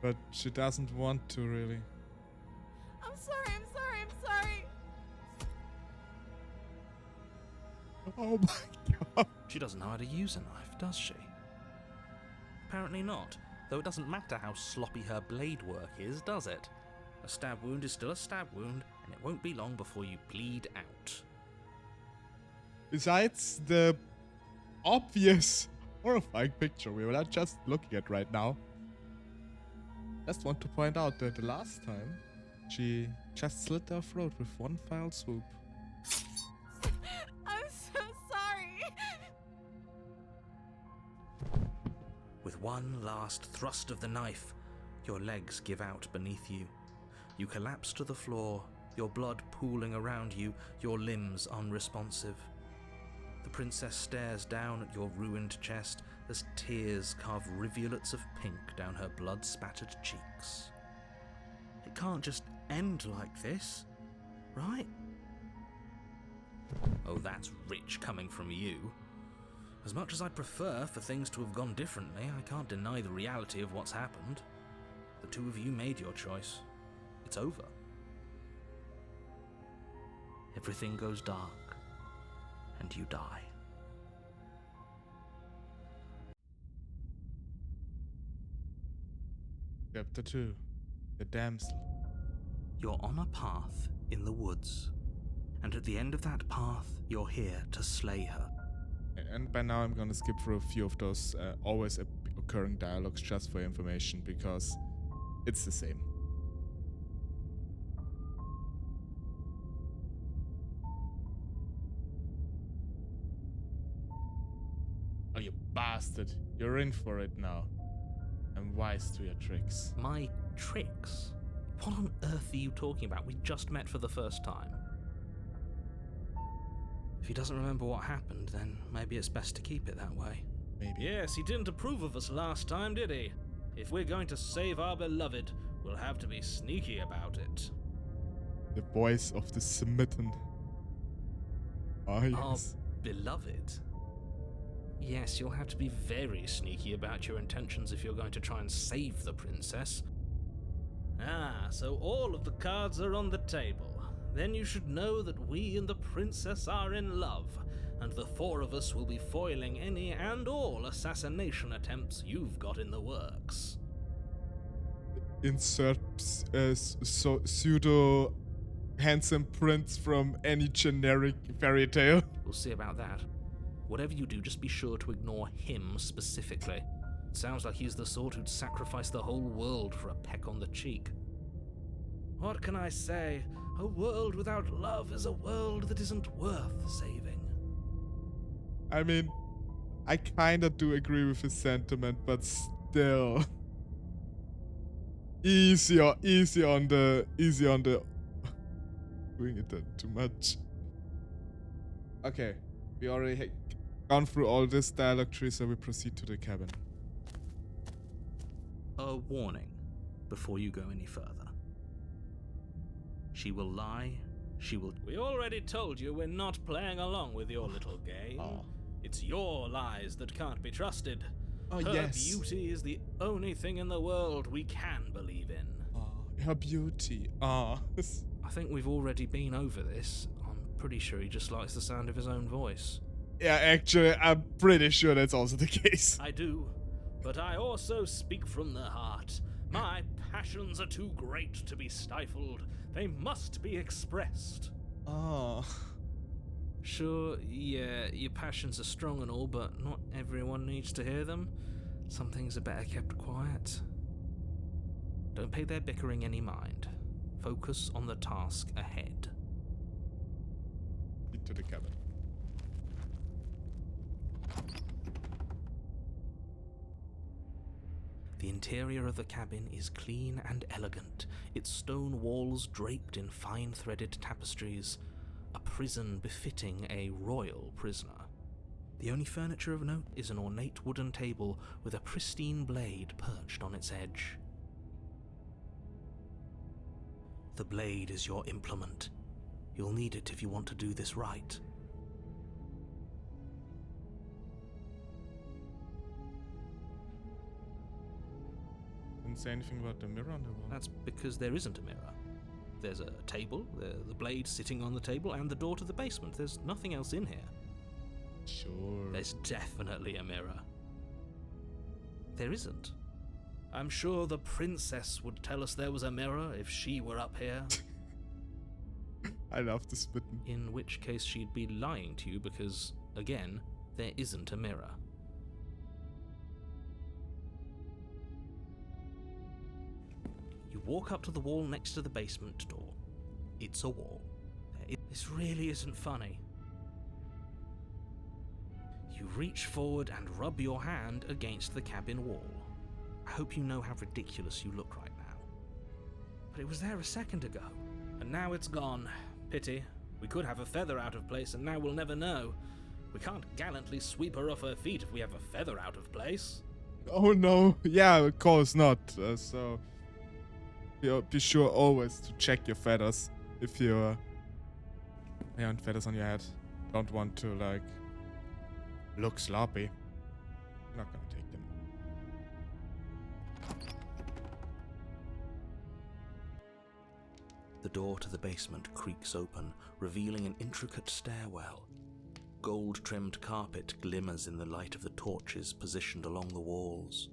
But she doesn't want to, really. I'm sorry. Oh my god. She doesn't know how to use a knife, does she? Apparently not, though it doesn't matter how sloppy her blade work is, does it? A stab wound is still a stab wound, and it won't be long before you bleed out. Besides the obvious horrifying picture we were just looking at right now, just want to point out that the last time she just slit her throat with one foul swoop. I'm so sorry. With one last thrust of the knife, your legs give out beneath you. You collapse to the floor, your blood pooling around you, your limbs unresponsive. The princess stares down at your ruined chest as tears carve rivulets of pink down her blood-spattered cheeks. It can't just end like this, right? Oh, that's rich coming from you. As much as I'd prefer for things to have gone differently, I can't deny the reality of what's happened. The two of you made your choice. It's over. Everything goes dark, and you die. Chapter 2. The Damsel. You're on a path in the woods, and at the end of that path, you're here to slay her. And by now I'm gonna skip through a few of those always occurring dialogues just for information, because it's the same. Oh, you bastard. You're in for it now. I'm wise to your tricks. My tricks? What on earth are you talking about? We just met for the first time. If he doesn't remember what happened, then maybe it's best to keep it that way. Maybe. Yes, he didn't approve of us last time, did he? If we're going to save our beloved, we'll have to be sneaky about it. The voice of the smitten. Ah, yes. Our beloved? Yes, you'll have to be very sneaky about your intentions if you're going to try and save the princess. Ah, so all of the cards are on the table. Then you should know that we and the princess are in love, and the four of us will be foiling any and all assassination attempts you've got in the works. Insert pseudo handsome prince from any generic fairy tale. We'll see about that. Whatever you do, just be sure to ignore him specifically. It sounds like he's the sort who'd sacrifice the whole world for a peck on the cheek. What can I say? A world without love is a world that isn't worth saving. I mean, I kinda do agree with his sentiment, but still. Easy on the doing it too much. Okay, we already gone through all this dialogue tree, so we proceed to the cabin. A warning before you go any further. She will lie, she will... We already told you we're not playing along with your little game. Oh. It's your lies that can't be trusted. Oh, Her yes. beauty is the only thing in the world we can believe in. Oh, her beauty. Oh. I think we've already been over this. I'm pretty sure he just likes the sound of his own voice. Yeah, actually, I'm pretty sure that's also the case. I do, but I also speak from the heart. My passions are too great to be stifled. They must be expressed. Oh. Sure, yeah, your passions are strong and all, but not everyone needs to hear them. Some things are better kept quiet. Don't pay their bickering any mind. Focus on the task ahead. Into the cabin. The interior of the cabin is clean and elegant, its stone walls draped in fine-threaded tapestries, a prison befitting a royal prisoner. The only furniture of note is an ornate wooden table with a pristine blade perched on its edge. The blade is your implement. You'll need it if you want to do this right. Didn't say anything about the mirror on the wall. That's because there isn't a mirror. There's a table, the blade sitting on the table, and the door to the basement. There's nothing else in here. Sure. There's definitely a mirror. There isn't. I'm sure the princess would tell us there was a mirror if she were up here. I love the spitting. In which case she'd be lying to you because, again, there isn't a mirror. You walk up to the wall next to the basement door. It's a wall. This really isn't funny. You reach forward and rub your hand against the cabin wall. I hope you know how ridiculous you look right now. But it was there a second ago. And now it's gone. Pity. We could have a feather out of place and now we'll never know. We can't gallantly sweep her off her feet if we have a feather out of place. Oh no. Yeah, of course not. So be sure always to check your feathers if you have feathers on your head. Don't want to like look sloppy. I'm not gonna take them. The door to the basement creaks open, revealing an intricate stairwell. Gold-trimmed carpet glimmers in the light of the torches positioned along the walls.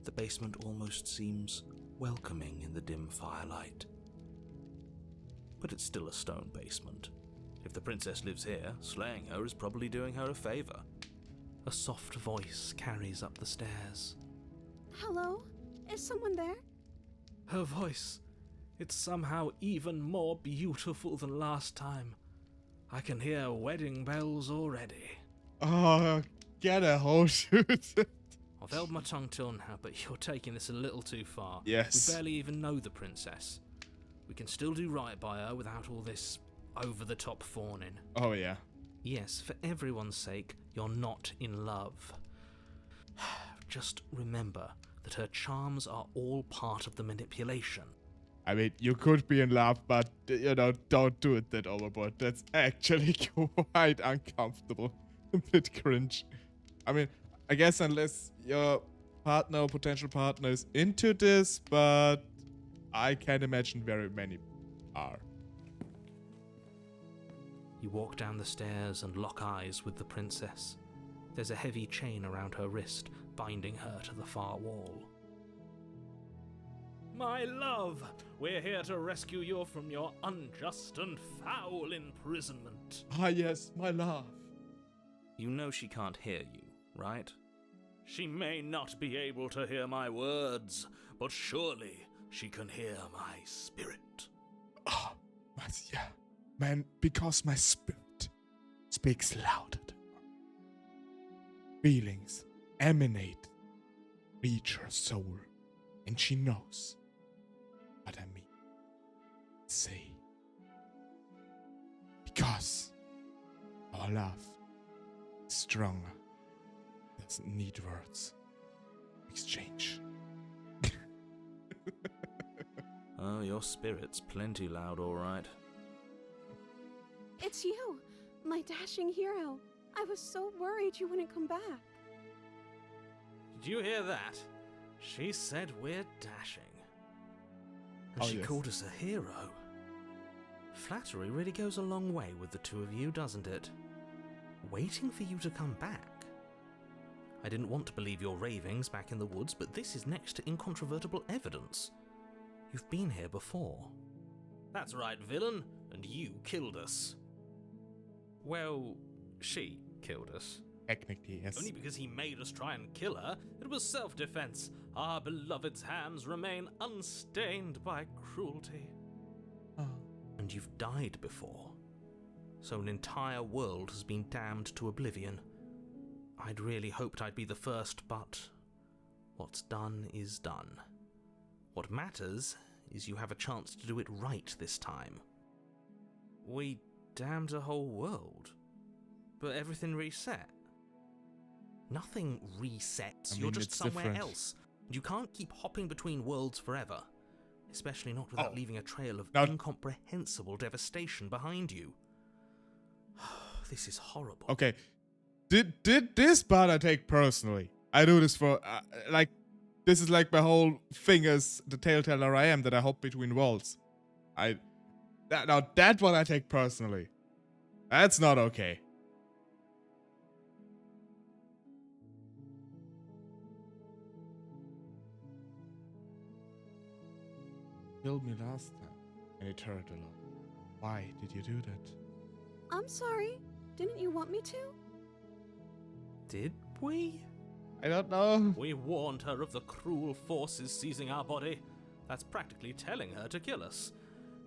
The basement almost seems welcoming in the dim firelight. But it's still a stone basement. If the princess lives here, slaying her is probably doing her a favor. A soft voice carries up the stairs. Hello? Is someone there? Her voice. It's somehow even more beautiful than last time. I can hear wedding bells already. Oh, get a whole shoot. I've held my tongue till now, but you're taking this a little too far. Yes. We barely even know the princess. We can still do right by her without all this over-the-top fawning. Oh yeah. Yes, for everyone's sake, you're not in love. Just remember that her charms are all part of the manipulation. I mean, you could be in love, but, don't do it that overboard. That's actually quite uncomfortable. A bit cringe. I mean, I guess unless your partner or potential partner is into this, but I can't imagine very many are. You walk down the stairs and lock eyes with the princess. There's a heavy chain around her wrist, binding her to the far wall. My love, we're here to rescue you from your unjust and foul imprisonment. Ah yes, my love. You know she can't hear you, right? She may not be able to hear my words, but surely she can hear my spirit. Oh, yeah. Man, because my spirit speaks louder than mine. Feelings emanate, reach her soul, and she knows what I mean. Say, because our love is stronger, doesn't need words. Exchange. Oh, your spirit's plenty loud, all right. It's you, my dashing hero. I was so worried you wouldn't come back. Did you hear that? She said we're dashing. And Oh, she yes. called us a hero. Flattery really goes a long way with the two of you, doesn't it? Waiting for you to come back. I didn't want to believe your ravings back in the woods, but this is next to incontrovertible evidence. You've been here before. That's right, villain, and you killed us. Well, she killed us. Technically, yes. Only because he made us try and kill her. It was self-defense. Our beloved's hands remain unstained by cruelty. Oh. And you've died before. So an entire world has been damned to oblivion. I'd really hoped I'd be the first, but what's done is done. What matters is you have a chance to do it right this time. We damned a whole world, but everything reset. Nothing resets. You're just it's somewhere different. else. And you can't keep hopping between worlds forever. Especially not without Oh. leaving a trail of Now- incomprehensible devastation behind you. This is horrible. Okay. Did this part I take personally? I do this for, this is like my whole thing as the telltale I am, that I hop between worlds. Now that one I take personally. That's not okay. Killed me last time, and it hurt a lot. Why did you do that? I'm sorry. Didn't you want me to? Did we? I don't know. We warned her of the cruel forces seizing our body. That's practically telling her to kill us.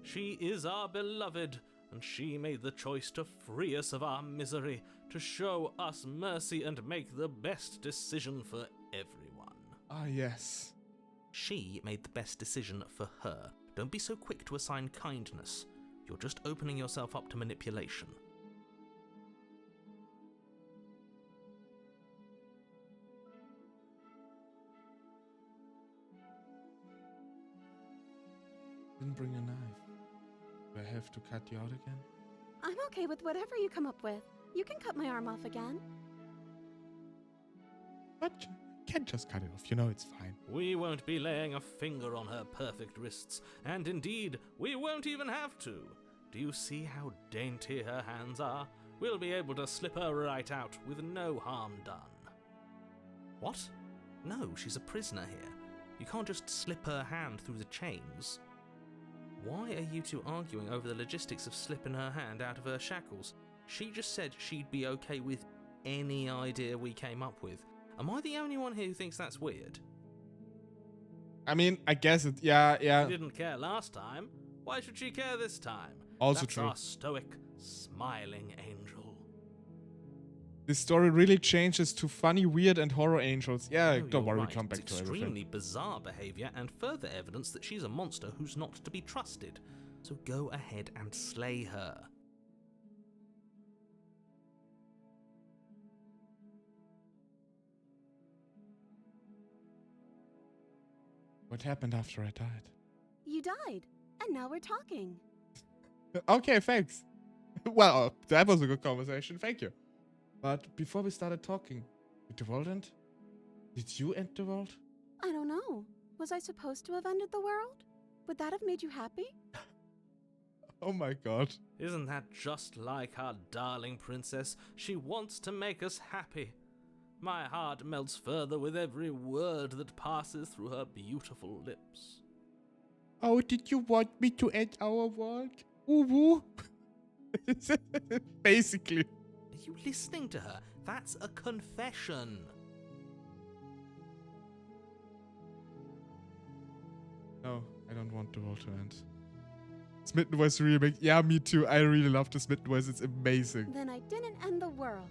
She is our beloved, and she made the choice to free us of our misery, to show us mercy and make the best decision for everyone. Ah, yes. She made the best decision for her. Don't be so quick to assign kindness. You're just opening yourself up to manipulation. Didn't bring a knife. Do I have to cut you out again? I'm okay with whatever you come up with. You can cut my arm off again. But you can't just cut it off. You know it's fine. We won't be laying a finger on her perfect wrists, and indeed, we won't even have to. Do you see how dainty her hands are? We'll be able to slip her right out with no harm done. What? No, she's a prisoner here. You can't just slip her hand through the chains. Why are you two arguing over the logistics of slipping her hand out of her shackles? She just said she'd be okay with any idea we came up with. Am I the only one here who thinks that's weird? I mean, I guess it. Yeah. She didn't care last time. Why should she care this time? Also That's true. our stoic, smiling angel. This story really changes to funny, weird, and horror angels. Yeah, No, don't you're worry, right. we come back It's to everything. extremely bizarre behaviour and further evidence that she's a monster who's not to be trusted. So go ahead and slay her. What happened after I died? You died, and now we're talking. Okay, thanks. Well, that was a good conversation. Thank you. But before we started talking, did the world end? Did you end the world? I don't know. Was I supposed to have ended the world? Would that have made you happy? Oh my god. Isn't that just like our darling princess? She wants to make us happy. My heart melts further with every word that passes through her beautiful lips. Oh, did you want me to end our world? Woo woo. Basically. Are you listening to her? That's a confession. No, I don't want the world to end. Smitten voice remake. Yeah, me too. I really love the Smitten voice. It's amazing. Then I didn't end the world.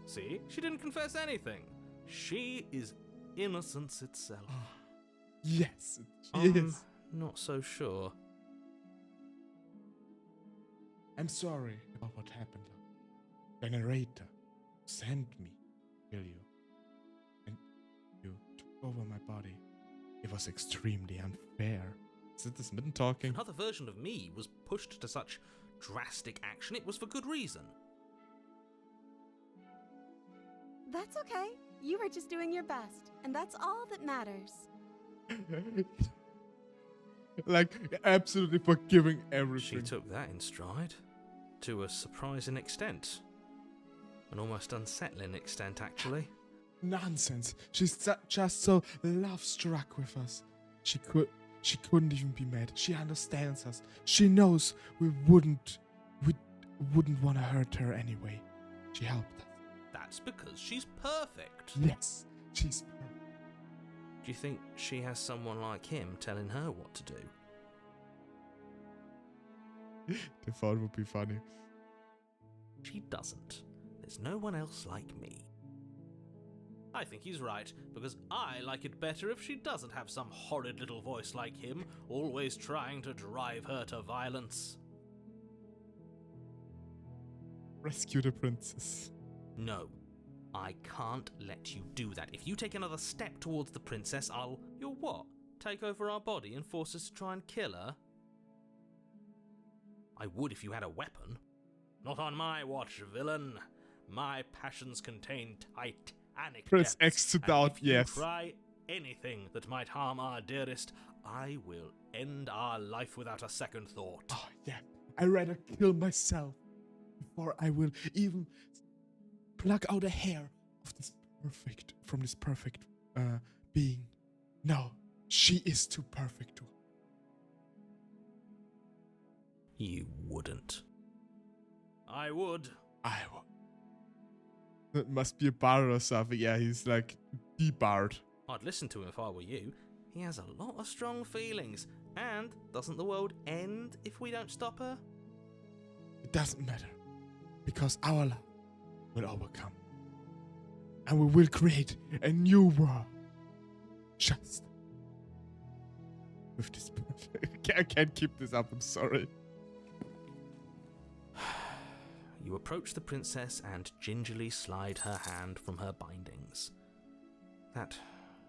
See? She didn't confess anything. She is innocence itself. Yes, she is. Not so sure. I'm sorry about what happened. Generator sent me to kill you. And you took over my body. It was extremely unfair. Is it the Smitten talking? Another version of me was pushed to such drastic action. It was for good reason. That's okay. You were just doing your best, and that's all that matters. Like, absolutely forgiving She everything. took that in stride. To a surprising extent. An almost unsettling extent, actually. Nonsense. She's just so love-struck with us. She couldn't even be mad. She understands us. She knows we wouldn't want to hurt her anyway. She helped us. That's because she's perfect. Yes, she's perfect. Do you think she has someone like him telling her what to do? The thought would be funny. She doesn't. There's no one else like me. I think he's right, because I like it better if she doesn't have some horrid little voice like him, always trying to drive her to violence. Rescue the princess. No, I can't let you do that. If you take another step towards the princess, You'll what? Take over our body and force us to try and kill her? I would if you had a weapon. Not on my watch, villain. My passions contain titanic Press depths, X to and doubt, if you yes. try anything that might harm our dearest, I will end our life without a second thought. Oh, yeah. I'd rather kill myself before I will even pluck out a hair of this perfect being. No, she is too perfect. You wouldn't. I would. I will. That must be a bard or something. Yeah, he's like the bard. I'd listen to him if I were you. He has a lot of strong feelings. And doesn't the world end if we don't stop her? It doesn't matter, because our love will overcome. And we will create a new world. Just with this. I can't keep this up, I'm sorry. You approach the princess and gingerly slide her hand from her bindings. That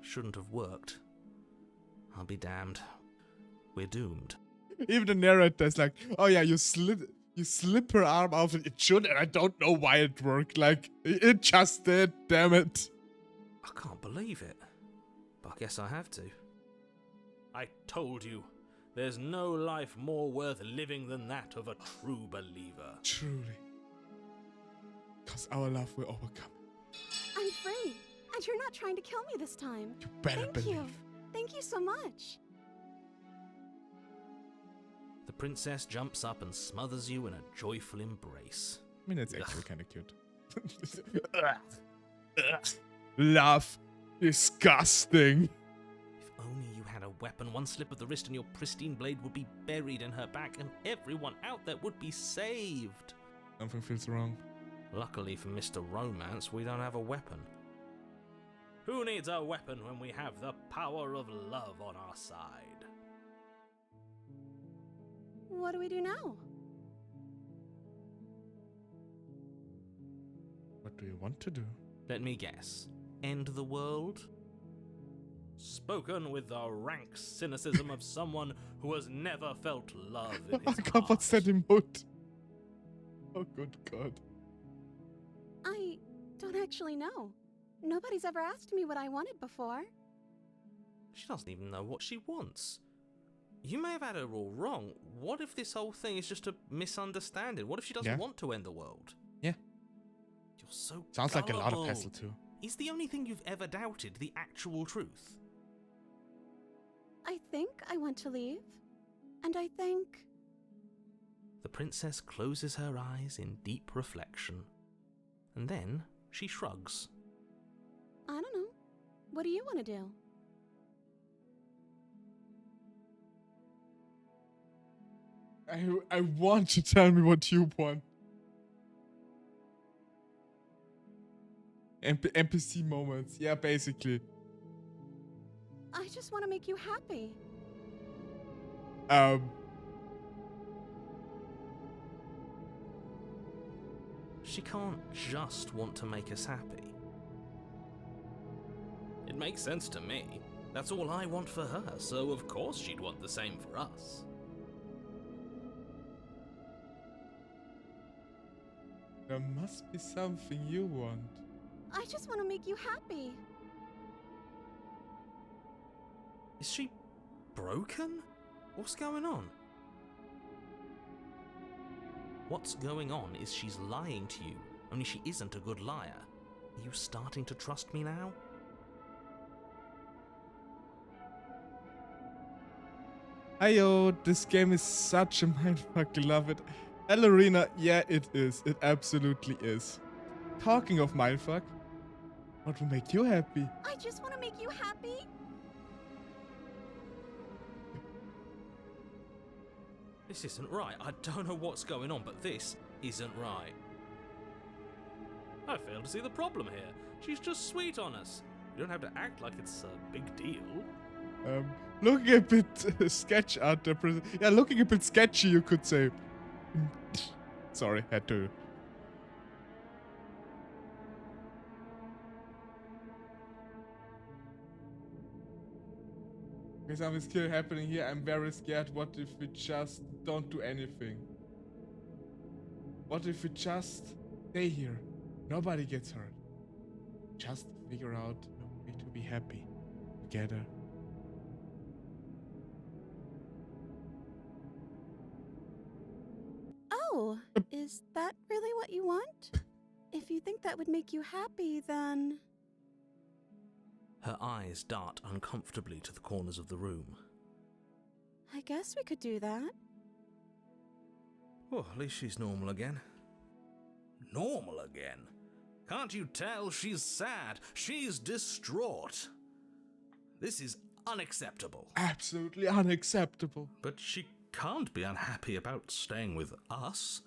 shouldn't have worked. I'll be damned. We're doomed. Even the narrator is like, oh yeah, you slip her arm off and it should, and I don't know why it worked. Like, it just did, damn it. I can't believe it. But I guess I have to. I told you, there's no life more worth living than that of a true believer. Truly. Because our love will overcome. I'm free, and you're not trying to kill me this time. You better Thank believe. you. Thank you so much. The princess jumps up and smothers you in a joyful embrace. I mean, it's actually kind of cute. Love. Disgusting. If only you had a weapon, one slip of the wrist and your pristine blade would be buried in her back and everyone out there would be saved. Something feels wrong. Luckily for Mr. Romance, we don't have a weapon. Who needs a weapon when we have the power of love on our side? What do we do now? What do you want to do? Let me guess. End the world? Spoken with the rank cynicism of someone who has never felt love in Oh my his god, what's that heart. emote? Oh, good god. I don't actually know. Nobody's ever asked me what I wanted before. She doesn't even know what she wants. You may have had her all wrong. What if this whole thing is just a misunderstanding? What if she doesn't Yeah. want to end the world? Yeah. You're so Sounds like a lot of gullible. hassle too. Is the only thing you've ever doubted the actual truth? I think I want to leave. And I think... The princess closes her eyes in deep reflection. And then she shrugs. I don't know. What do you want to do? I want to tell me what you want. NPC moments. Yeah, basically. I just want to make you happy. She can't just want to make us happy. It makes sense to me. That's all I want for her, so of course she'd want the same for us. There must be something you want. I just want to make you happy. Is she broken? What's going on? What's going on is she's lying to you, only she isn't a good liar. Are you starting to trust me now? Ayo, this game is such a mindfuck, I love it. El Arena, yeah, it is. It absolutely is. Talking of mindfuck, what will make you happy? I just want to make you happy. This isn't right. I don't know what's going on, but this isn't right. I fail to see the problem here. She's just sweet on us. You don't have to act like it's a big deal. Looking a bit sketch art. Yeah, looking a bit sketchy, you could say. Sorry, had to. Okay, something's still happening here. I'm very scared. What if we just don't do anything? What if we just stay here? Nobody gets hurt. Just figure out a way to be happy together. Oh, is that really what you want? If you think that would make you happy, then... Her eyes dart uncomfortably to the corners of the room. I guess we could do that. Oh, at least she's normal again. Normal again? Can't you tell she's sad? She's distraught. This is unacceptable. Absolutely unacceptable. But she can't be unhappy about staying with us.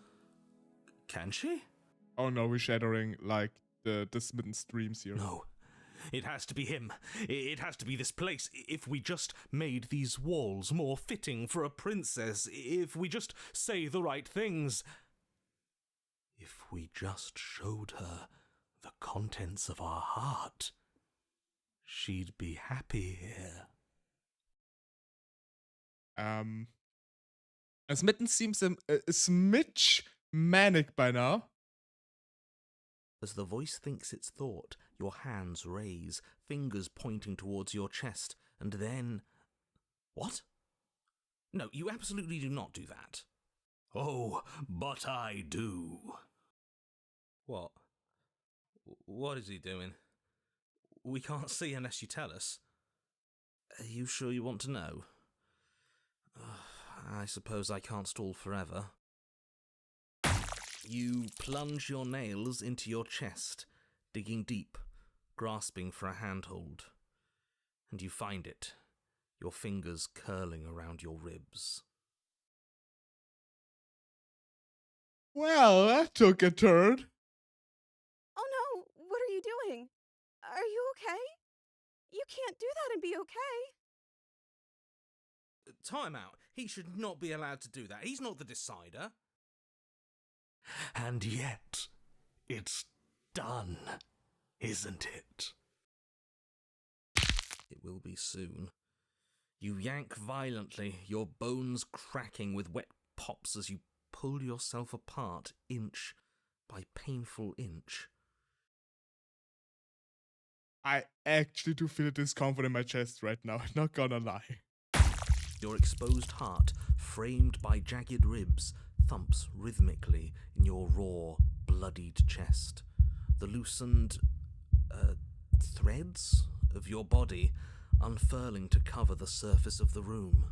Can she? Oh no, we're shattering like the smitten streams here. No. It has to be him. It has to be this place. If we just made these walls more fitting for a princess, if we just say the right things, if we just showed her the contents of our heart, she'd be happy here. Smitten seems a smidge manic by now. As the voice thinks its thought, your hands raise, fingers pointing towards your chest, and then... What? No, you absolutely do not do that. Oh, but I do. What? What is he doing? We can't see unless you tell us. Are you sure you want to know? I suppose I can't stall forever. You plunge your nails into your chest, digging deep, grasping for a handhold. And you find it, your fingers curling around your ribs. Well, that took a turn. Oh no, what are you doing? Are you okay? You can't do that and be okay. Time out. He should not be allowed to do that. He's not the decider. And yet, it's done, isn't it? It will be soon. You yank violently, your bones cracking with wet pops as you pull yourself apart inch by painful inch. I actually do feel a discomfort in my chest right now, not gonna lie. Your exposed heart, framed by jagged ribs, thumps rhythmically in your raw, bloodied chest. The loosened threads of your body unfurling to cover the surface of the room.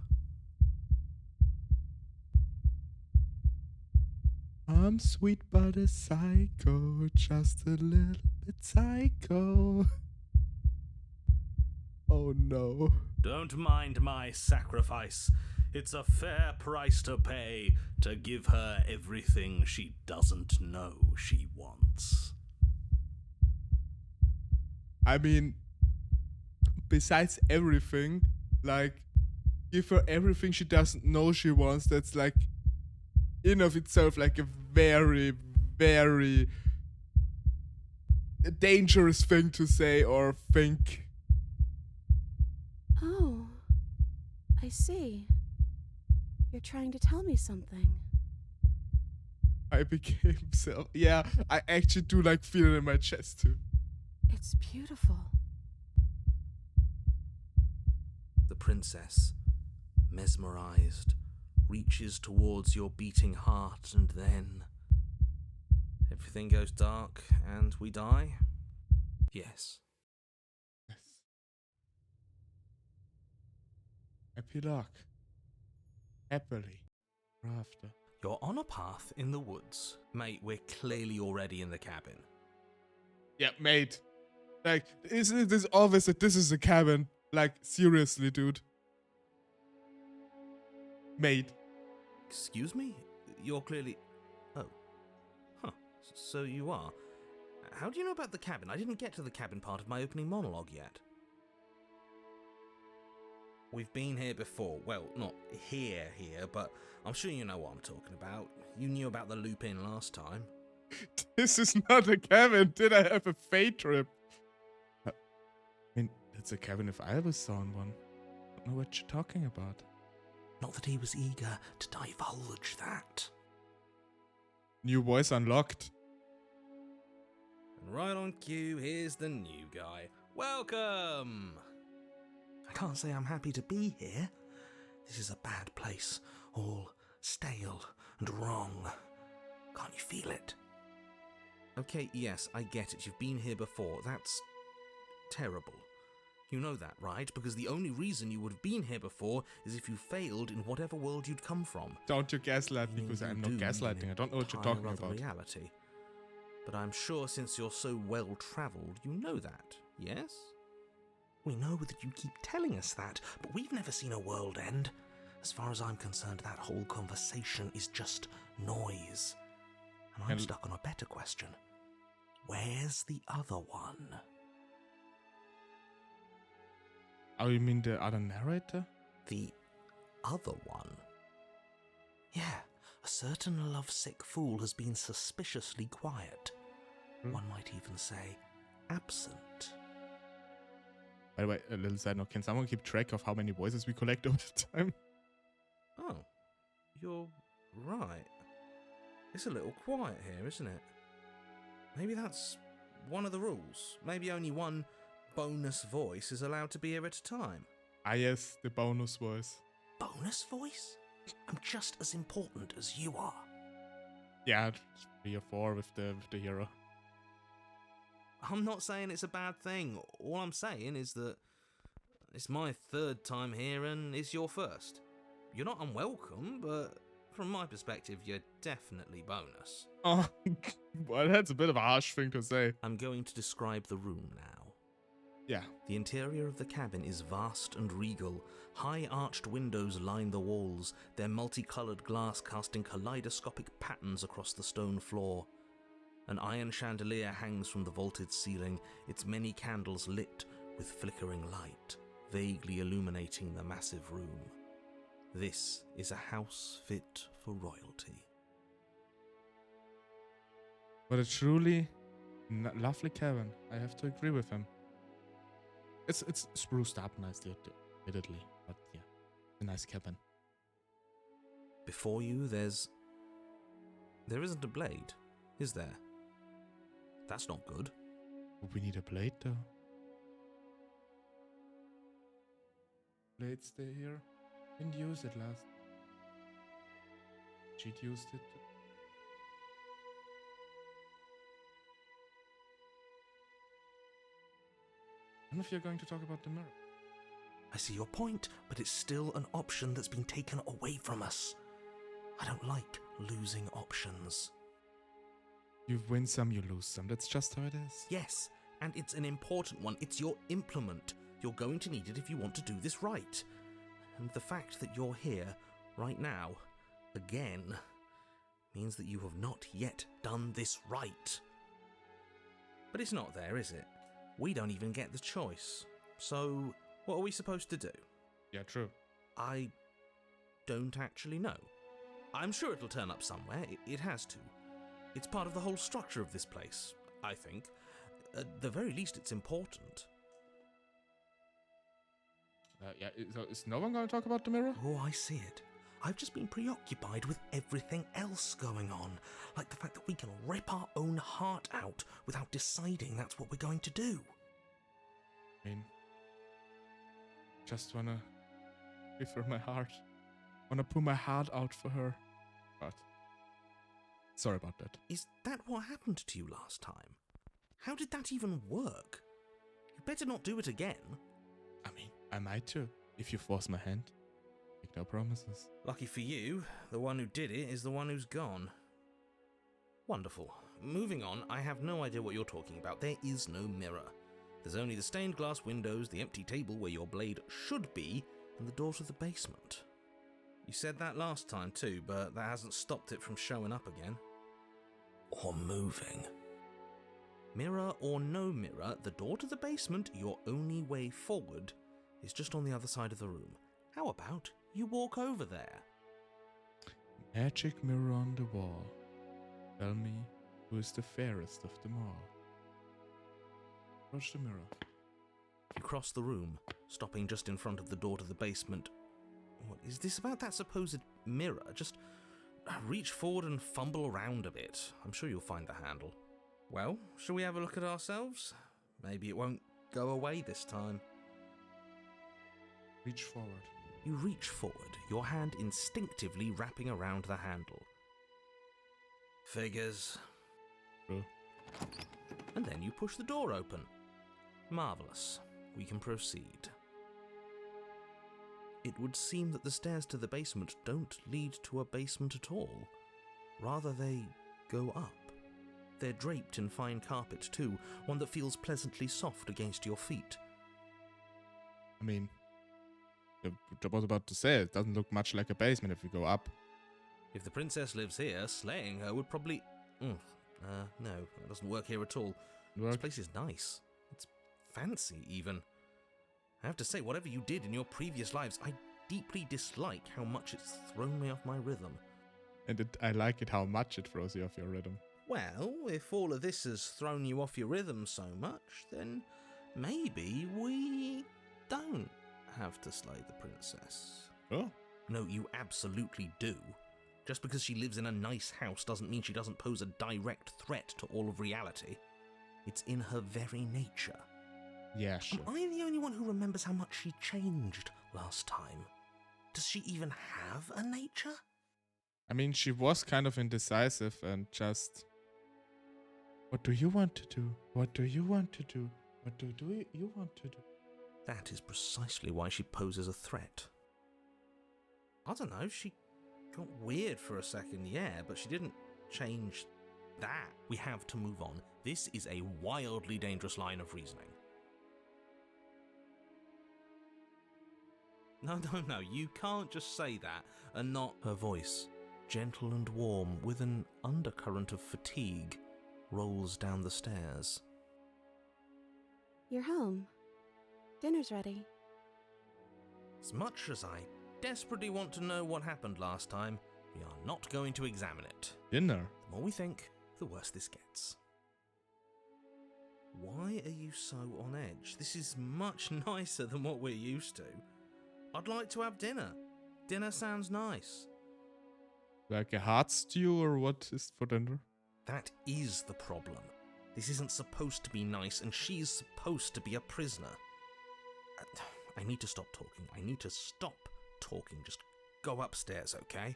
I'm sweet but a psycho, just a little bit psycho. Oh no. Don't mind my sacrifice. It's a fair price to pay to give her everything she doesn't know she wants. I mean, besides everything, like, give her everything she doesn't know she wants. That's like, in of itself, like a very, very dangerous thing to say or think. Oh, I see. You're trying to tell me something. I became so. Yeah, I actually do like feel it in my chest too. It's beautiful. The princess, mesmerized, reaches towards your beating heart, and then everything goes dark and we die? Yes. Yes. Epilogue. Happily. After. You're on a path in the woods. Mate, we're clearly already in the cabin. Yeah, mate. Like, isn't it this obvious that this is a cabin? Like, seriously, dude. Mate. Excuse me? You're clearly... Oh. Huh. So you are. How do you know about the cabin? I didn't get to the cabin part of my opening monologue yet. We've been here before. Well, not here, but I'm sure you know what I'm talking about. You knew about the loop in last time. This is not a cabin. Did I have a fate trip? I mean, it's a cabin if I ever saw one. I don't know what you're talking about. Not that he was eager to divulge that. New voice unlocked. And right on cue, here's the new guy. Welcome! I can't say I'm happy to be here. This is a bad place, all stale and wrong. Can't you feel it? Okay, yes, I get it. You've been here before. That's terrible. You know that, right? Because the only reason you would have been here before is if you failed in whatever world you'd come from. Don't you gaslight me, because I'm not gaslighting. I don't know what you're talking about. Reality. But I'm sure since you're so well-travelled, you know that, yes? We know that you keep telling us that, but we've never seen a world end. As far as I'm concerned, that whole conversation is just noise. And I'm stuck on a better question. Where's the other one? Oh, you mean the other narrator? The other one? Yeah, a certain lovesick fool has been suspiciously quiet. One might even say, absent. By the way, a little side note, can someone keep track of how many voices we collect over the time? Oh, you're right. It's a little quiet here, isn't it? Maybe that's one of the rules. Maybe only one bonus voice is allowed to be here at a time. Ah yes, the bonus voice. Bonus voice? I'm just as important as you are. Yeah, 3 or 4 with the hero. I'm not saying it's a bad thing. All I'm saying is that it's my 3rd time here and it's your 1st. You're not unwelcome, but from my perspective, you're definitely bonus. Oh, well, that's a bit of a harsh thing to say. I'm going to describe the room now. Yeah. The interior of the cabin is vast and regal. High arched windows line the walls, their multicolored glass casting kaleidoscopic patterns across the stone floor. An iron chandelier hangs from the vaulted ceiling, its many candles lit with flickering light, vaguely illuminating the massive room. This is a house fit for royalty. But a truly lovely cabin. I have to agree with him. It's spruced up nicely, admittedly, but yeah, a nice cabin. Before you, there isn't a blade, is there? That's not good. Would we need a blade though? Blade stay here. Didn't use it last. She'd used it. I don't know if you're going to talk about the mirror. I see your point, but it's still an option that's been taken away from us. I don't like losing options. You win some, you lose some. That's just how it is. Yes, and it's an important one. It's your implement. You're going to need it if you want to do this right. And the fact that you're here, right now, again, means that you have not yet done this right. But it's not there, is it? We don't even get the choice. So, what are we supposed to do? Yeah, true. I don't actually know. I'm sure it'll turn up somewhere. It has to. It's part of the whole structure of this place, I think. At the very least, it's important. Yeah, so is no one going to talk about the mirror? Oh, I see it. I've just been preoccupied with everything else going on. Like the fact that we can rip our own heart out without deciding that's what we're going to do. I mean, just wanna give her my heart. Wanna put my heart out for her. But sorry about that. Is that what happened to you last time? How did that even work? You better not do it again. I mean, I might too, if you force my hand. Make no promises. Lucky for you, the one who did it is the one who's gone. Wonderful. Moving on, I have no idea what you're talking about. There is no mirror. There's only the stained glass windows, the empty table where your blade should be, and the door to the basement. You said that last time too, but that hasn't stopped it from showing up again. Or moving. Mirror or no mirror, the door to the basement, your only way forward, is just on the other side of the room. How about you walk over there? Magic mirror on the wall. Tell me who is the fairest of them all. Approach the mirror. You cross the room, stopping just in front of the door to the basement. What is this about that supposed mirror? Just reach forward and fumble around a bit. I'm sure you'll find the handle. Well, shall we have a look at ourselves? Maybe it won't go away this time. Reach forward. You reach forward, your hand instinctively wrapping around the handle. Figures. True. And then you push the door open. Marvellous. We can proceed. It would seem that the stairs to the basement don't lead to a basement at all. Rather, they go up. They're draped in fine carpet too, one that feels pleasantly soft against your feet. I mean, I was about to say, it doesn't look much like a basement if you go up. If the princess lives here, slaying her would probably... no, that doesn't work here at all. This place is nice. It's fancy, even. I have to say, whatever you did in your previous lives, I deeply dislike how much it's thrown me off my rhythm. And I like it how much it throws you off your rhythm. Well, if all of this has thrown you off your rhythm so much, then maybe we don't have to slay the princess. Oh? No, you absolutely do. Just because she lives in a nice house doesn't mean she doesn't pose a direct threat to all of reality. It's in her very nature. Yeah, sure. Am I the only one who remembers how much she changed last time? Does she even have a nature? I mean, she was kind of indecisive and just... What do you want to do? What do you want to do? What do you want to do? That is precisely why she poses a threat. I don't know, she got weird for a second, yeah, but she didn't change that. We have to move on. This is a wildly dangerous line of reasoning. No, you can't just say that and not... Her voice, gentle and warm, with an undercurrent of fatigue, rolls down the stairs. You're home. Dinner's ready. As much as I desperately want to know what happened last time, we are not going to examine it. Dinner? The more we think, the worse this gets. Why are you so on edge? This is much nicer than what we're used to. I'd like to have dinner. Dinner sounds nice. Like a heart stew or what is for dinner? That is the problem. This isn't supposed to be nice, and she's supposed to be a prisoner. I need to stop talking. I need to stop talking. Just go upstairs, okay?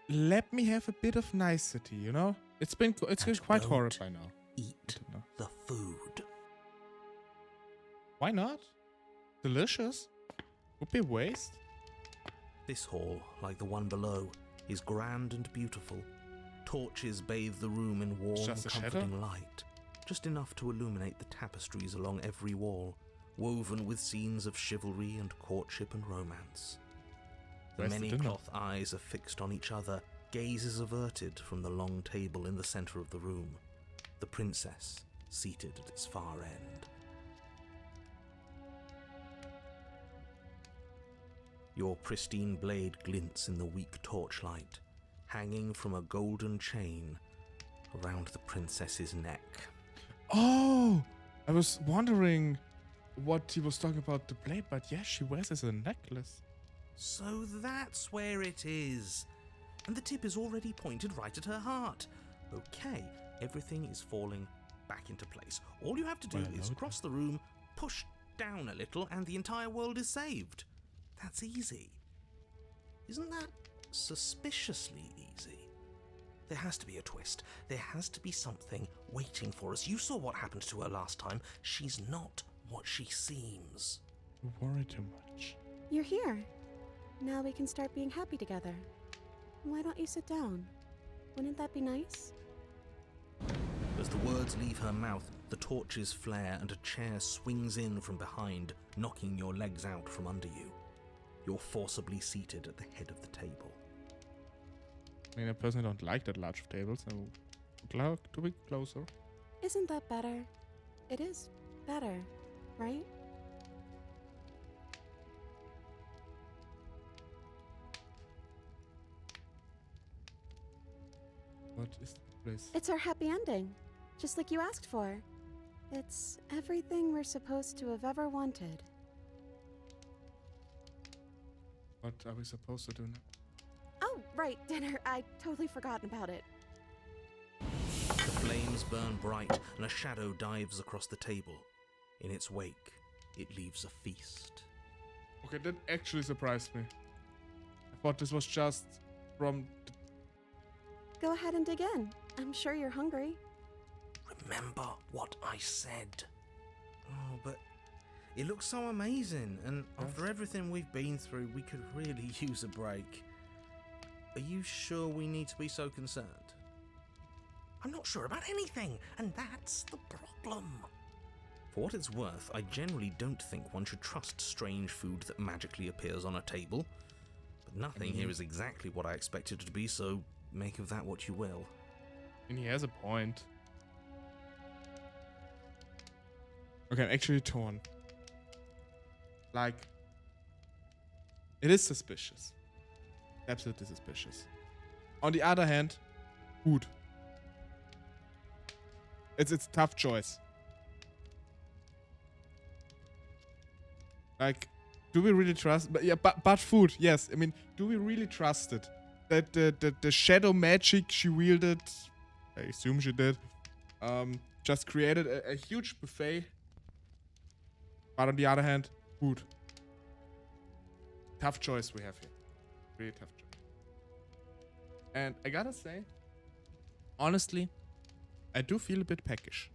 Let me have a bit of nicety, you know? It's been quite horrid by now. Eat the food. Why not? Delicious. Would be waste. This hall, like the one below, is grand and beautiful. Torches bathe the room in warm, comforting light, just enough to illuminate the tapestries along every wall, woven with scenes of chivalry and courtship and romance. The Where's the many dinner? cloth eyes are fixed on each other, gazes averted from the long table in the center of the room. The princess seated at its far end. Your pristine blade glints in the weak torchlight, hanging from a golden chain around the princess's neck. Oh! I was wondering what he was talking about the blade, but yes, she wears it as a necklace. So that's where it is. And the tip is already pointed right at her heart. Okay, everything is falling back into place. All you have to do Well, is no, cross the room, push down a little, and the entire world is saved. That's easy. Isn't that suspiciously easy? There has to be a twist. There has to be something waiting for us. You saw what happened to her last time. She's not what she seems. You worry too much. You're here. Now we can start being happy together. Why don't you sit down? Wouldn't that be nice? As the words leave her mouth, the torches flare and a chair swings in from behind, knocking your legs out from under you. You're forcibly seated at the head of the table. I mean, I personally don't like that large of tables, so would like to be closer. Isn't that better? It is better, right? What is the place? It's our happy ending, just like you asked for. It's everything we're supposed to have ever wanted. What are we supposed to do now? Oh, right, dinner. I'd totally forgotten about it. The flames burn bright and a shadow dives across the table. In its wake, it leaves a feast. Okay, that actually surprised me. I thought this was just from the Go ahead and dig in. I'm sure you're hungry. Remember what I said. Oh, but it looks so amazing, and after everything we've been through, we could really use a break. Are you sure we need to be so concerned? I'm not sure about anything, and that's the problem. For what it's worth, I generally don't think one should trust strange food that magically appears on a table. But nothing here is exactly what I expected it to be, so make of that what you will. And he has a point. Okay, I'm actually torn. Like, it is suspicious. Absolutely suspicious. On the other hand, food. It's a tough choice. Like, do we really trust? But food, yes. I mean, do we really trust it? That the shadow magic she wielded, I assume she did, just created a huge buffet. But on the other hand, food. Tough choice we have here. Really tough choice. And I gotta say, honestly, I do feel a bit peckish.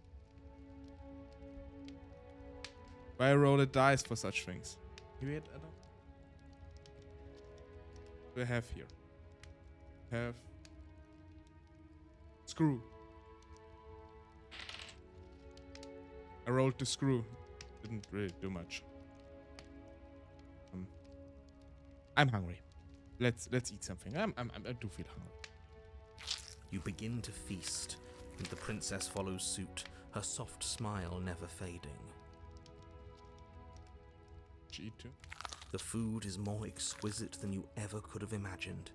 Why roll a dice for such things? Maybe I don't. What do I have here? Have screw. I rolled the screw. Didn't really do much. I'm hungry. Let's eat something. I do feel hungry. You begin to feast, and the princess follows suit, her soft smile never fading. Did you eat too? The food is more exquisite than you ever could have imagined.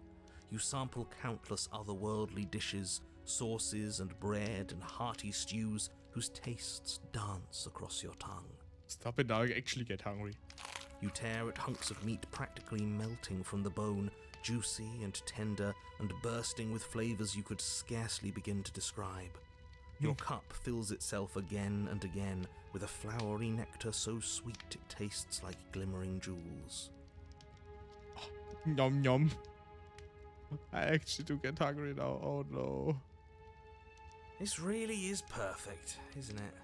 You sample countless otherworldly dishes, sauces and bread and hearty stews whose tastes dance across your tongue. Stop it now, I actually get hungry. You tear at hunks of meat practically melting from the bone, juicy and tender and bursting with flavors you could scarcely begin to describe. Your cup fills itself again and again with a flowery nectar so sweet it tastes like glimmering jewels. Yum yum. I actually do get hungry now. Oh no. This really is perfect, isn't it?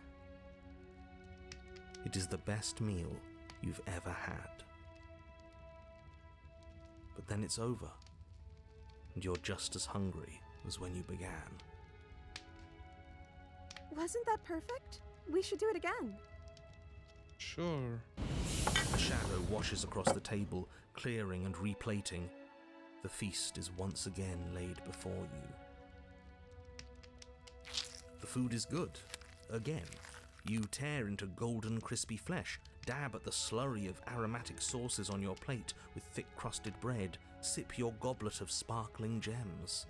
It is the best meal you've ever had. But then it's over, and you're just as hungry as when you began. Wasn't that perfect? We should do it again. Sure. The shadow washes across the table, clearing and replating. The feast is once again laid before you. The food is good. Again, you tear into golden crispy flesh, dab at the slurry of aromatic sauces on your plate with thick crusted bread, sip your goblet of sparkling gems.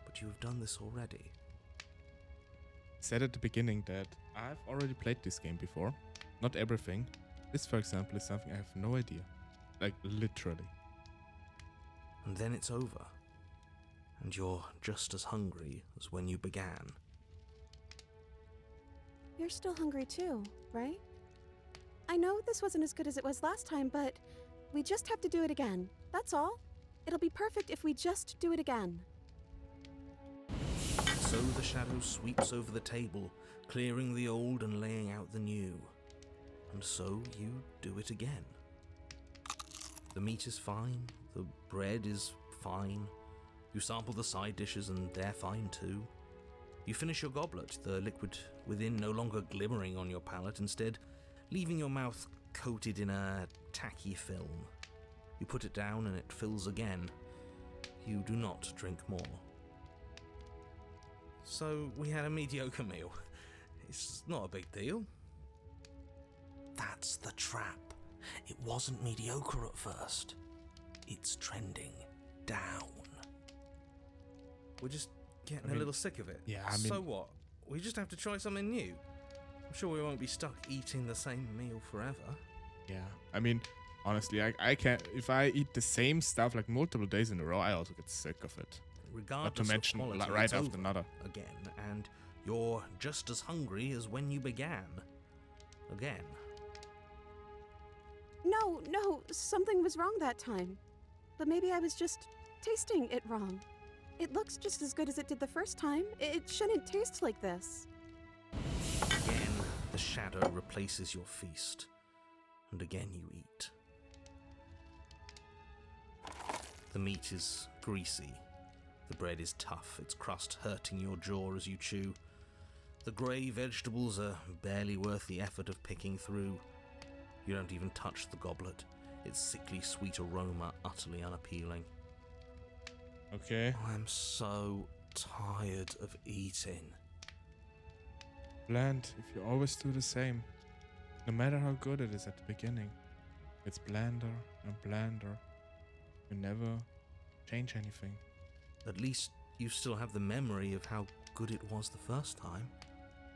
But you have done this already. Said at the beginning that I've already played this game before. Not everything. This, for example, is something I have no idea. Like, literally. And then it's over. And you're just as hungry as when you began. You're still hungry too, right? I know this wasn't as good as it was last time, but we just have to do it again. That's all. It'll be perfect if we just do it again. So the shadow sweeps over the table, clearing the old and laying out the new. And so you do it again. The meat is fine, the bread is fine. You sample the side dishes and they're fine too. You finish your goblet, the liquid within no longer glimmering on your palate, instead leaving your mouth coated in a tacky film. You put it down and it fills again. You do not drink more. So we had a mediocre meal. It's not a big deal. That's the trap. It wasn't mediocre at first. It's trending down. We're just getting a little sick of it. Yeah, I mean... So what? We just have to try something new. I'm sure we won't be stuck eating the same meal forever. Yeah, I mean, honestly, I can't... If I eat the same stuff like multiple days in a row, I also get sick of it. Regardless Not to mention of quality, right it's after over another. Again, and you're just as hungry as when you began. Again. No, something was wrong that time. But maybe I was just tasting it wrong. It looks just as good as it did the first time. It shouldn't taste like this. Again, the shadow replaces your feast. And again you eat. The meat is greasy. The bread is tough, its crust hurting your jaw as you chew. The grey vegetables are barely worth the effort of picking through. You don't even touch the goblet, its sickly sweet aroma utterly unappealing. Okay. I'm so tired of eating. Bland, if you always do the same. No matter how good it is at the beginning. It's blander and blander. You never change anything. At least you still have the memory of how good it was the first time.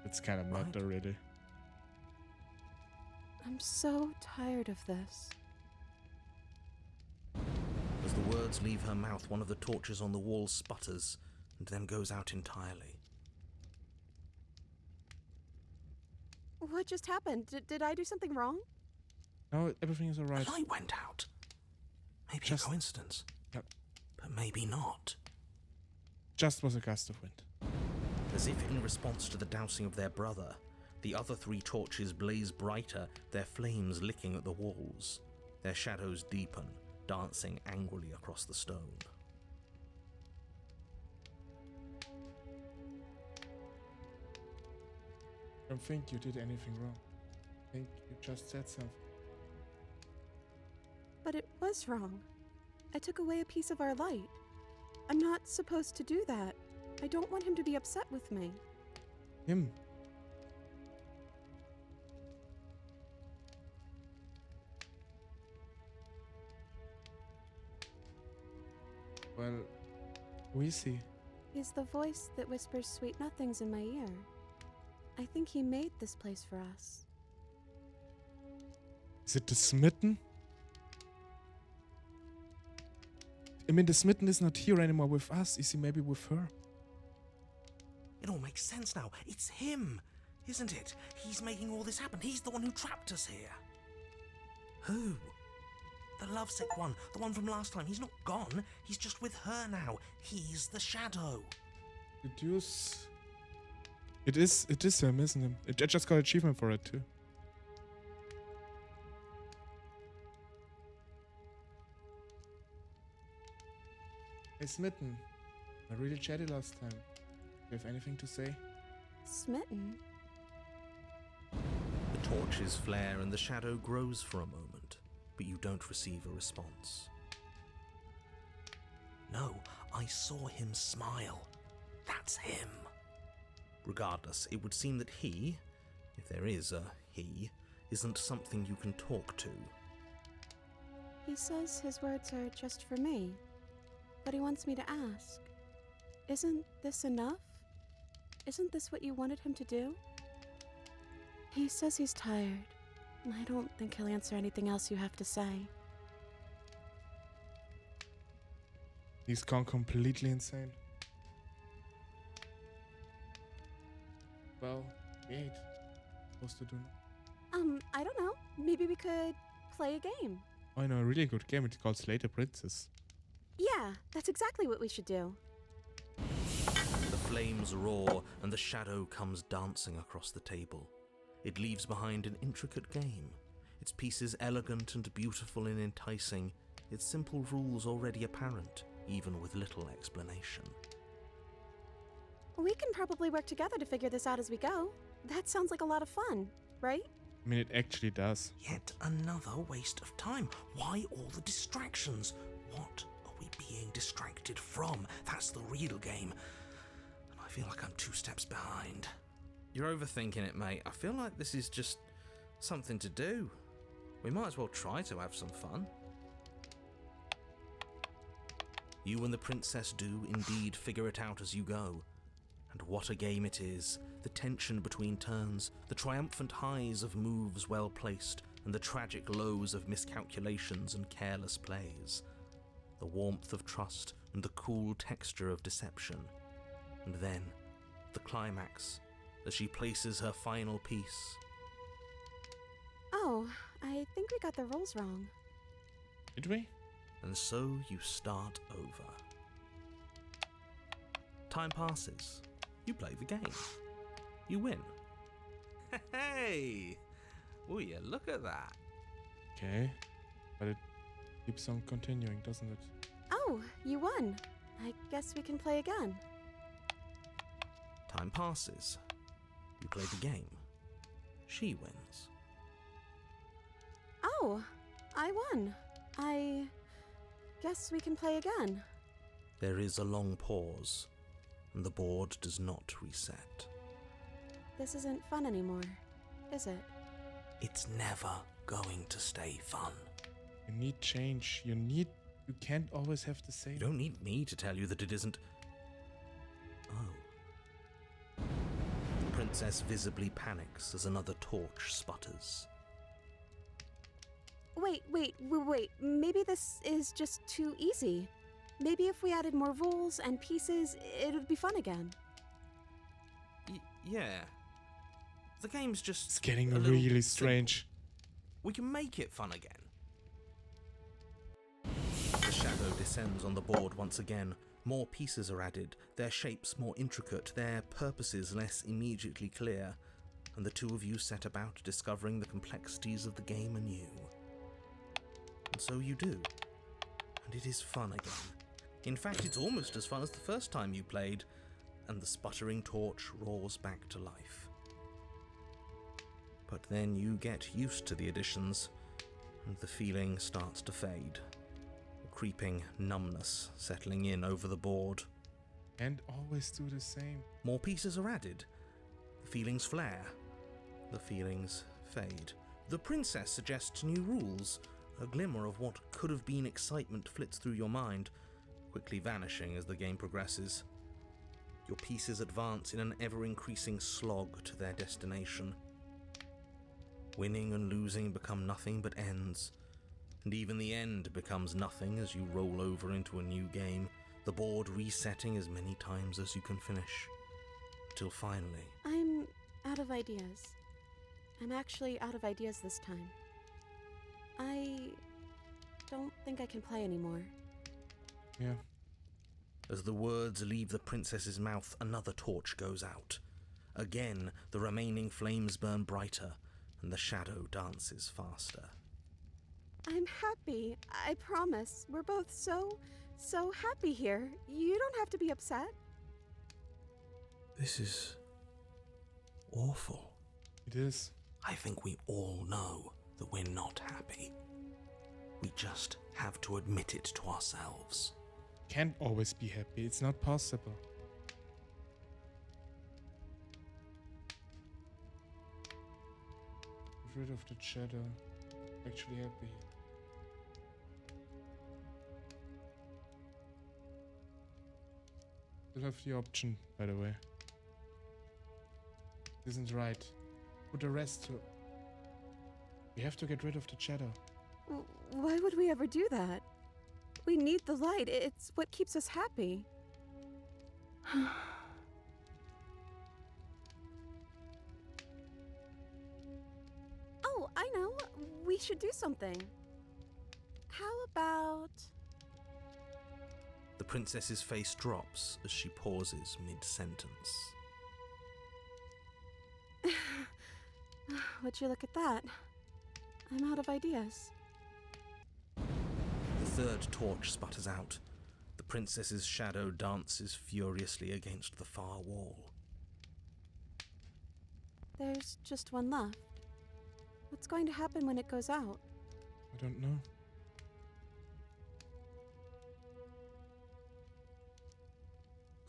It's kind of meta, really. I'm so tired of this. As the words leave her mouth, one of the torches on the wall sputters and then goes out entirely. What just happened? Did I do something wrong? No, everything is alright. The light went out. Maybe Just- a coincidence. Yep. But maybe not. Just was a gust of wind. As if in response to the dousing of their brother, the other three torches blaze brighter, their flames licking at the walls. Their shadows deepen, dancing angrily across the stone. I don't think you did anything wrong. I think you just said something. But it was wrong. I took away a piece of our light. I'm not supposed to do that. I don't want him to be upset with me. Him. Well, we see. He's the voice that whispers sweet nothings in my ear. I think he made this place for us. Is it the smitten? I mean, the smitten is not here anymore with us. Is he maybe with her? It all makes sense now. It's him, isn't it? He's making all this happen. He's the one who trapped us here. Who? The lovesick one. The one from last time. He's not gone. He's just with her now. He's the shadow. Deduce. It is him, isn't it? I just got achievement for it too. Hey, Smitten. I really chatted last time. Do you have anything to say? Smitten? The torches flare and the shadow grows for a moment. but you don't receive a response. No, I saw him smile. That's him. Regardless, it would seem that he, if there is a he, isn't something you can talk to. He says his words are just for me, but he wants me to ask. Isn't this enough? Isn't this what you wanted him to do? He says he's tired. I don't think he'll answer anything else you have to say. He's gone completely insane. Well, wait. Supposed to do now? I don't know. Maybe we could play a game. Oh, I know a really good game. It's called Slay the Princess. Yeah, that's exactly what we should do. The flames roar and the shadow comes dancing across the table. It leaves behind an intricate game, its pieces elegant and beautiful and enticing, its simple rules already apparent, even with little explanation. We can probably work together to figure this out as we go. That sounds like a lot of fun, right? I mean, it actually does. Yet another waste of time. Why all the distractions? What are we being distracted from? That's the real game. And I feel like I'm 2 steps behind. You're overthinking it, mate. I feel like this is just something to do. We might as well try to have some fun. You and the princess do indeed figure it out as you go. And what a game it is. The tension between turns, the triumphant highs of moves well placed, and the tragic lows of miscalculations and careless plays. The warmth of trust and the cool texture of deception. And then, the climax, as she places her final piece. Oh, I think we got the rules wrong. Did we? And so you start over. Time passes. You play the game. You win. Hey! Will you look at that? Okay. But it keeps on continuing, doesn't it? Oh, you won. I guess we can play again. Time passes. You play the game. She wins. Oh, I won. I guess we can play again. There is a long pause, and the board does not reset. This isn't fun anymore, is it? It's never going to stay fun. You need change. You can't always have the same. You don't need me to tell you that it isn't. Oh. The princess visibly panics as another torch sputters. Wait. Maybe this is just too easy. Maybe if we added more rules and pieces, it would be fun again. Yeah. The game's just... It's getting a little really strange. We can make it fun again. The shadow descends on the board once again. More pieces are added, their shapes more intricate, their purposes less immediately clear, and the two of you set about discovering the complexities of the game anew. And so you do. And it is fun again. In fact, it's almost as fun as the first time you played, and the sputtering torch roars back to life. But then you get used to the additions, and the feeling starts to fade. A creeping numbness settling in over the board. And always do the same. More pieces are added. The feelings flare. The feelings fade. The princess suggests new rules. A glimmer of what could have been excitement flits through your mind, quickly vanishing as the game progresses. Your pieces advance in an ever-increasing slog to their destination. Winning and losing become nothing but ends, and even the end becomes nothing as you roll over into a new game, the board resetting as many times as you can finish, till finally... I'm out of ideas. I'm actually out of ideas this time. I don't think I can play anymore. Yeah. As the words leave the princess's mouth, another torch goes out. Again, the remaining flames burn brighter, and the shadow dances faster. I'm happy, I promise. We're both so happy here. You don't have to be upset. This is... awful. It is. I think we all know that we're not happy. We just have to admit it to ourselves. Can't always be happy. It's not possible. Get rid of the shadow. Actually happy. Still have the option, by the way. Isn't right. Put the rest to. We have to get rid of the shadow. Why would we ever do that? We need the light. It's what keeps us happy. Oh, I know. We should do something. How about... The princess's face drops as she pauses mid-sentence. Would you look at that? I'm out of ideas. The third torch sputters out. The princess's shadow dances furiously against the far wall. There's just one left. What's going to happen when it goes out? I don't know.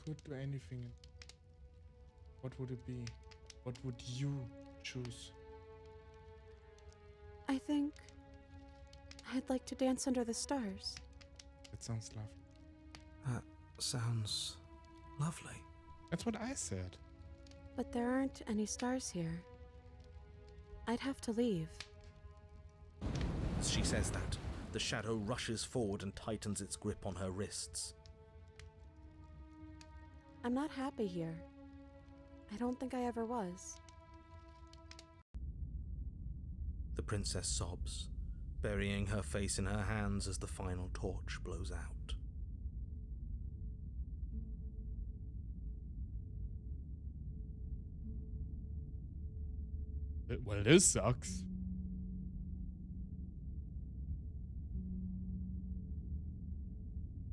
Could do anything. What would it be? What would you choose? I think I'd like to dance under the stars. That sounds lovely. That sounds lovely. That's what I said. But there aren't any stars here. I'd have to leave. As she says that, the shadow rushes forward and tightens its grip on her wrists. I'm not happy here. I don't think I ever was. The princess sobs, burying her face in her hands as the final torch blows out. Well, this sucks.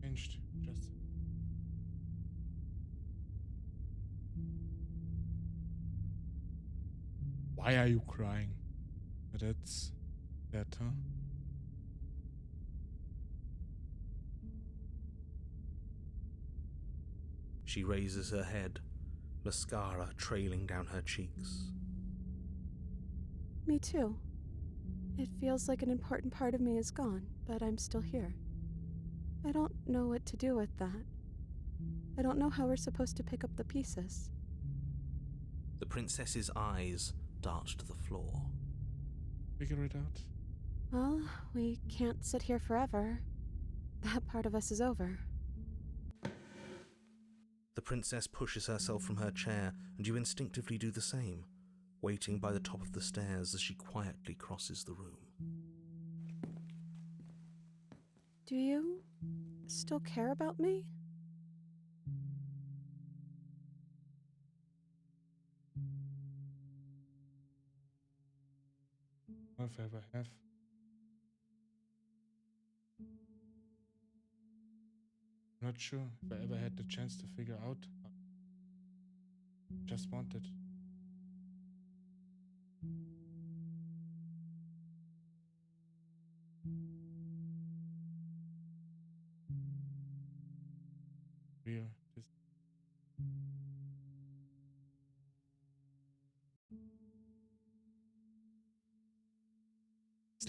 Changed. Just. Why are you crying? That's that, huh? She raises her head, mascara trailing down her cheeks. Me too. It feels like an important part of me is gone, but I'm still here. I don't know what to do with that. I don't know how we're supposed to pick up the pieces. The princess's eyes dart to the floor. Figure it out. Well, we can't sit here forever. That part of us is over. The princess pushes herself from her chair, and you instinctively do the same, waiting by the top of the stairs as she quietly crosses the room. Do you still care about me? If I ever have. Not sure if I ever had the chance to figure out. Just wanted. Real.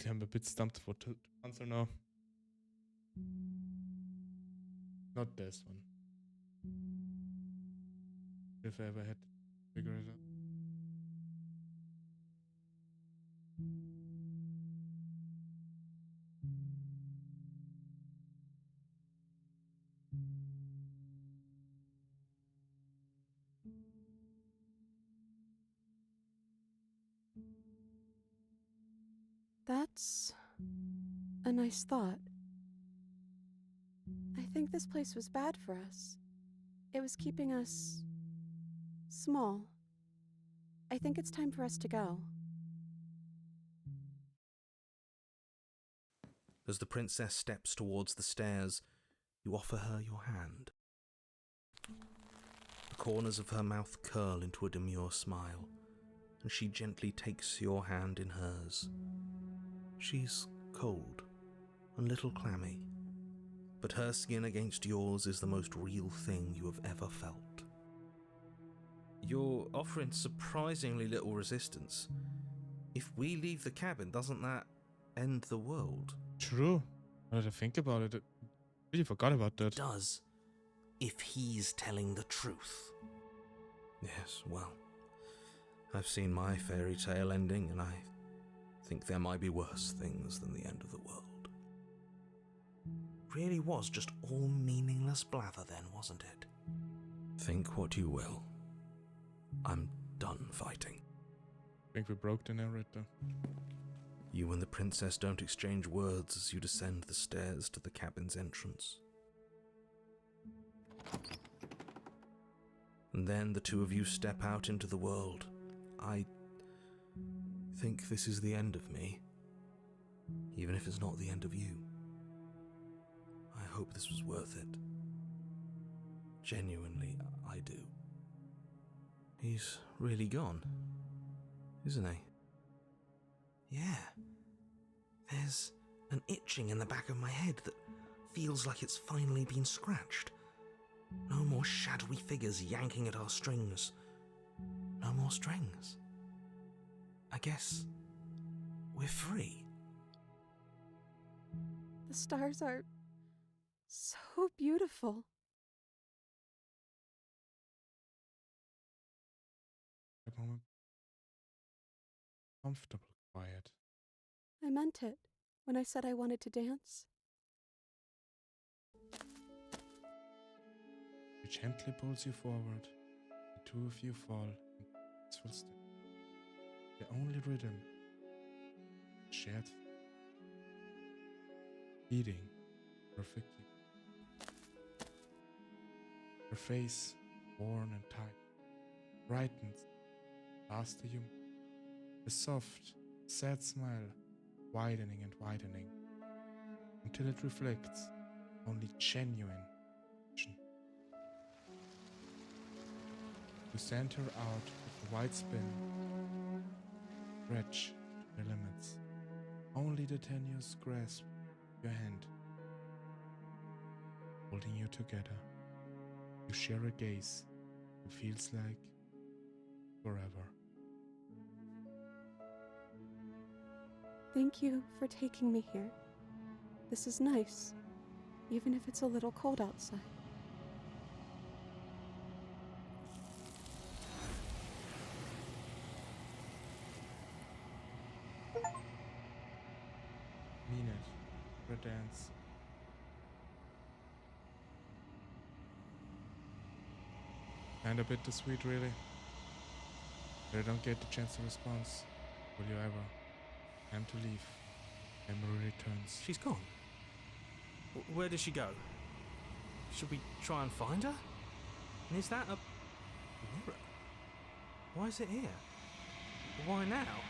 I'm a bit stumped for to answer now. Not this one. If I ever had to figure it out. That's a nice thought. I think this place was bad for us. It was keeping us small. I think it's time for us to go. As the princess steps towards the stairs, you offer her your hand. The corners of her mouth curl into a demure smile, and she gently takes your hand in hers. She's cold, and little clammy, but her skin against yours is the most real thing you have ever felt. You're offering surprisingly little resistance. If we leave the cabin, doesn't that end the world? True. Now that I think about it, I really forgot about that. Does, if he's telling the truth. Yes, well, I've seen my fairy tale ending, and I think there might be worse things than the end of the world. Really was just all meaningless blather then, wasn't it? Think what you will. I'm done fighting. I think we broke the narrator. You and the princess don't exchange words as you descend the stairs to the cabin's entrance. And then the two of you step out into the world. I think this is the end of me, even if it's not the end of you. I hope this was worth it. Genuinely, I do. He's really gone, isn't he? Yeah. There's an itching in the back of my head that feels like it's finally been scratched. No more shadowy figures yanking at our strings. No more strings. I guess we're free. The stars are so beautiful. A moment. Comfortable, quiet. I meant it when I said I wanted to dance. He gently pulls you forward. The two of you fall in peaceful step. The only rhythm, shared, beating perfectly. Her face, worn and tight, brightens faster you move. A soft, sad smile, widening and widening, until it reflects only genuine passion. You send her out with a wide spin, stretch to the limits. Only the tenuous grasp of your hand, holding you together. You share a gaze that feels like forever. Thank you for taking me here. This is nice, even if it's a little cold outside. Mean it. For a dance. Kinda bittersweet, really. But I don't get the chance to respond. Will you ever? Time to leave. Memory returns. She's gone. Where did she go? Should we try and find her? And is that a mirror? Why is it here? Why now?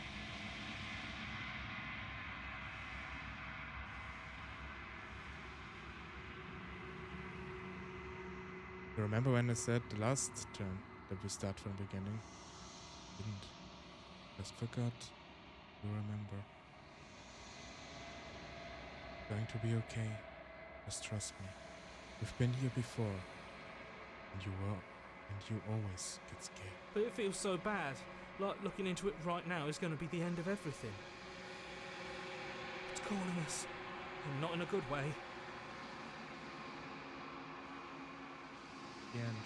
You remember when I said the last turn that we start from the beginning? Didn't. Just forgot. You remember. Going to be okay. Just trust me. We've been here before. And you always get scared. But it feels so bad. Like looking into it right now is going to be the end of everything. It's calling us. And not in a good way. The end.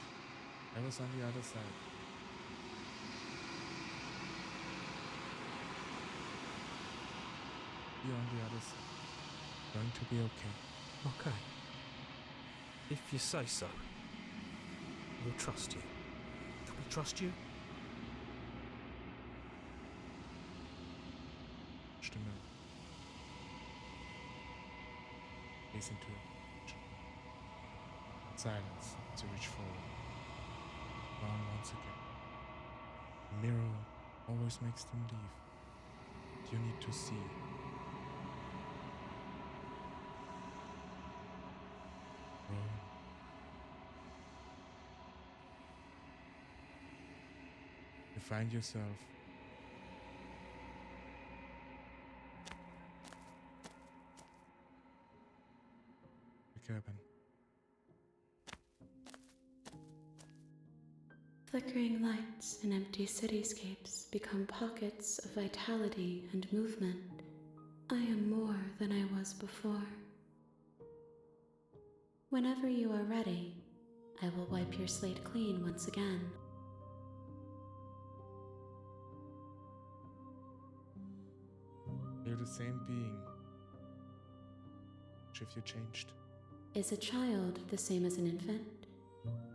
I was on the other side. You're on the other side. Going to be okay. Okay. If you say so. We'll trust you. Can we trust you? Watch the mirror. Gaze into it. Silence to reach forward. Down once again. The mirror always makes them leave. You need to see. Roll. You find yourself cabin. Flickering lights and empty cityscapes become pockets of vitality and movement. I am more than I was before. Whenever you are ready, I will wipe your slate clean once again. You're the same being. Which have you changed? Is a child the same as an infant?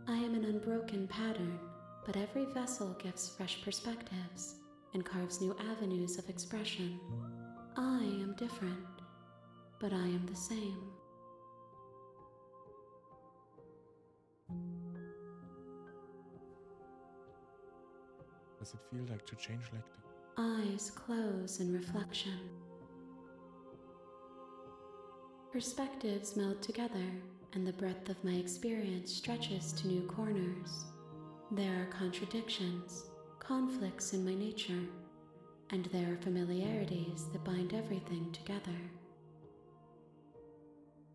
I am an unbroken pattern, but every vessel gives fresh perspectives and carves new avenues of expression. I am different, but I am the same. Does it feel like to change like that? Eyes close in reflection. Perspectives meld together, and the breadth of my experience stretches to new corners. There are contradictions, conflicts in my nature, and there are familiarities that bind everything together.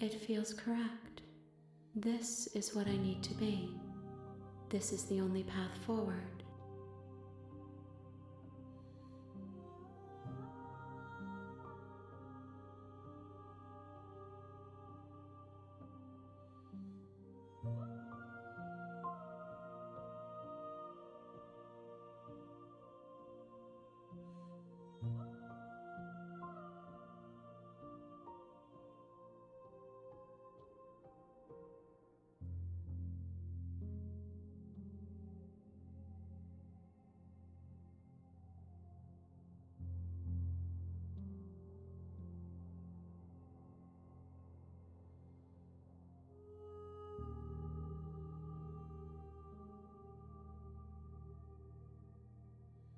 It feels correct. This is what I need to be. This is the only path forward.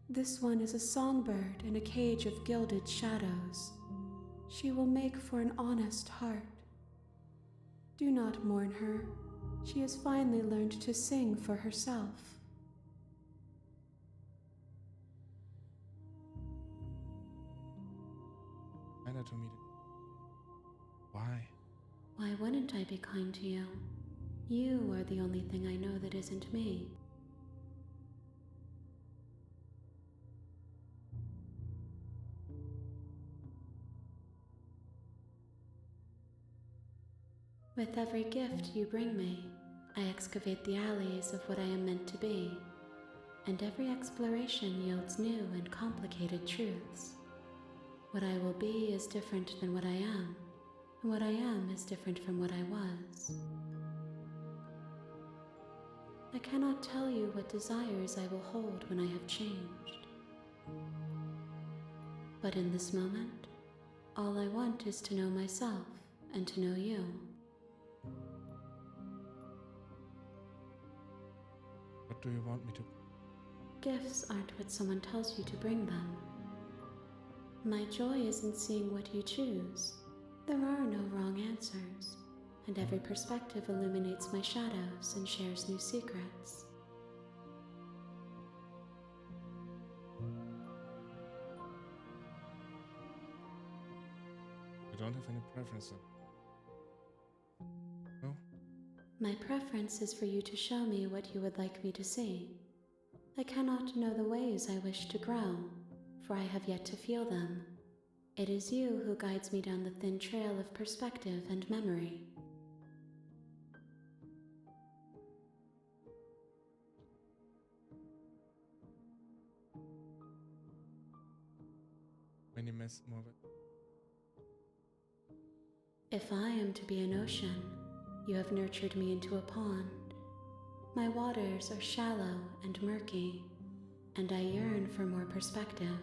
This one is a songbird in a cage of gilded shadows. She will make for an honest heart. Do not mourn her. She has finally learned to sing for herself. Anna to me. Why? Why wouldn't I be kind to you? You are the only thing I know that isn't me. With every gift you bring me, I excavate the alleys of what I am meant to be, and every exploration yields new and complicated truths. What I will be is different than what I am, and what I am is different from what I was. I cannot tell you what desires I will hold when I have changed. But in this moment, all I want is to know myself and to know you. What do you want me to? Gifts aren't what someone tells you to bring them. My joy is in seeing what you choose. There are no wrong answers, and every perspective illuminates my shadows and shares new secrets. You don't have any preference. No? My preference is for you to show me what you would like me to see. I cannot know the ways I wish to grow, for I have yet to feel them. It is you who guides me down the thin trail of perspective and memory. Many mess more. If I am to be an ocean, you have nurtured me into a pond. My waters are shallow and murky, and I yearn for more perspective.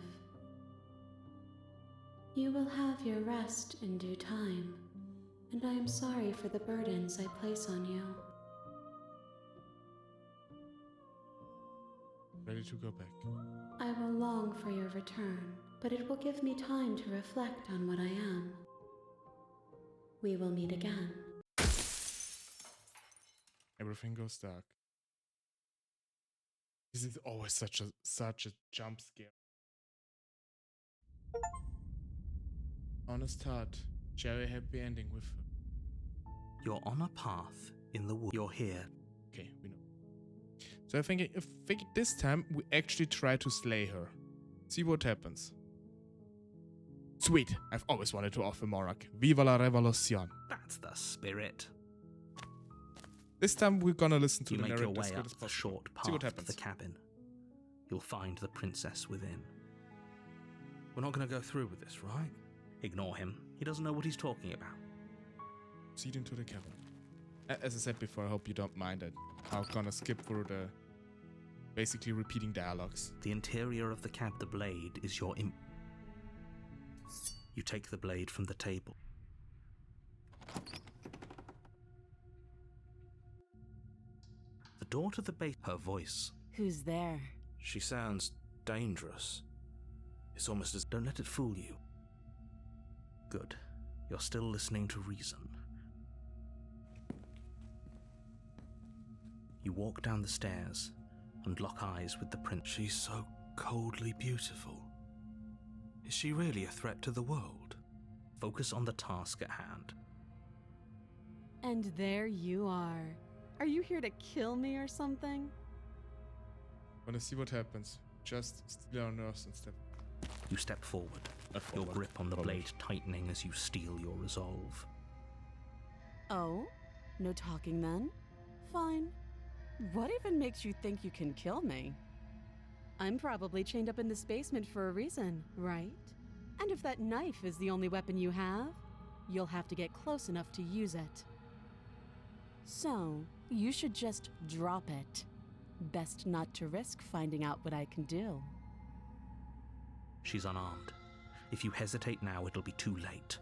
You will have your rest in due time, and I am sorry for the burdens I place on you. Ready to go back. I will long for your return, but it will give me time to reflect on what I am. We will meet again. Everything goes dark. This is always such a jump scare. Honest heart, share a happy ending with her. You're on a path in the wood. You're here. Okay, we know. So I think this time we actually try to slay her. See what happens. Sweet. I've always wanted to offer Morak. Viva la revolución. That's the spirit. This time we're gonna listen to You the make your narrative as way good up as the possible. short See what path to happens. the cabin. You'll find the princess within. We're not going to go through with this, right? Ignore him. He doesn't know what he's talking about. Proceed into the cabin. As I said before, I hope you don't mind it. I'm gonna skip through the basically repeating dialogues. The interior of the cab, the blade, is your You take the blade from the table. The door to the base. Her voice. Who's there? She sounds dangerous. It's almost as... Don't let it fool you. Good. You're still listening to reason. You walk down the stairs and lock eyes with the prince. She's so coldly beautiful. Is she really a threat to the world? Focus on the task at hand. And there you are. Are you here to kill me or something? Wanna see what happens. Just steal our nerves and step. You step forward, your Forward. grip on the Forward. blade tightening as you steel your resolve. Oh? No talking then? Fine. What even makes you think you can kill me? I'm probably chained up in this basement for a reason, right? And if that knife is the only weapon you have, you'll have to get close enough to use it. So, you should just drop it. Best not to risk finding out what I can do. She's unarmed. If you hesitate now, it'll be too late.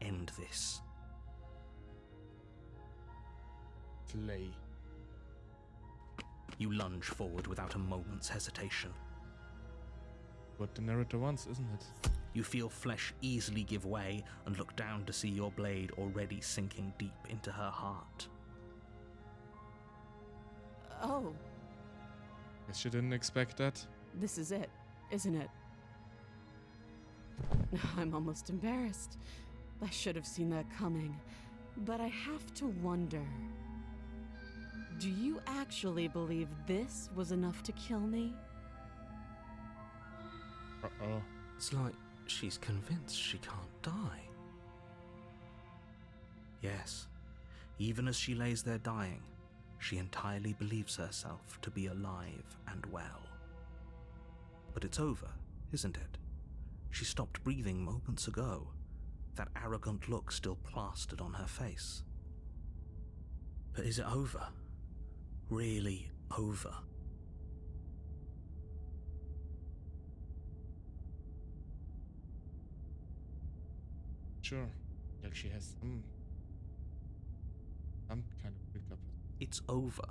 End this. Slay. You lunge forward without a moment's hesitation. What the narrator wants, isn't it? You feel flesh easily give way and look down to see your blade already sinking deep into her heart. Oh, Guess you didn't expect that. this is it, isn't it? I'm almost embarrassed. I should have seen that coming. But I have to wonder. Do you actually believe this was enough to kill me? Uh-oh. It's like she's convinced she can't die. Yes, even as she lays there dying, she entirely believes herself to be alive and well. But it's over, isn't it? She stopped breathing moments ago, that arrogant look still plastered on her face. But is it over? Really over? Sure. Like she has some kind of breakup. It's over.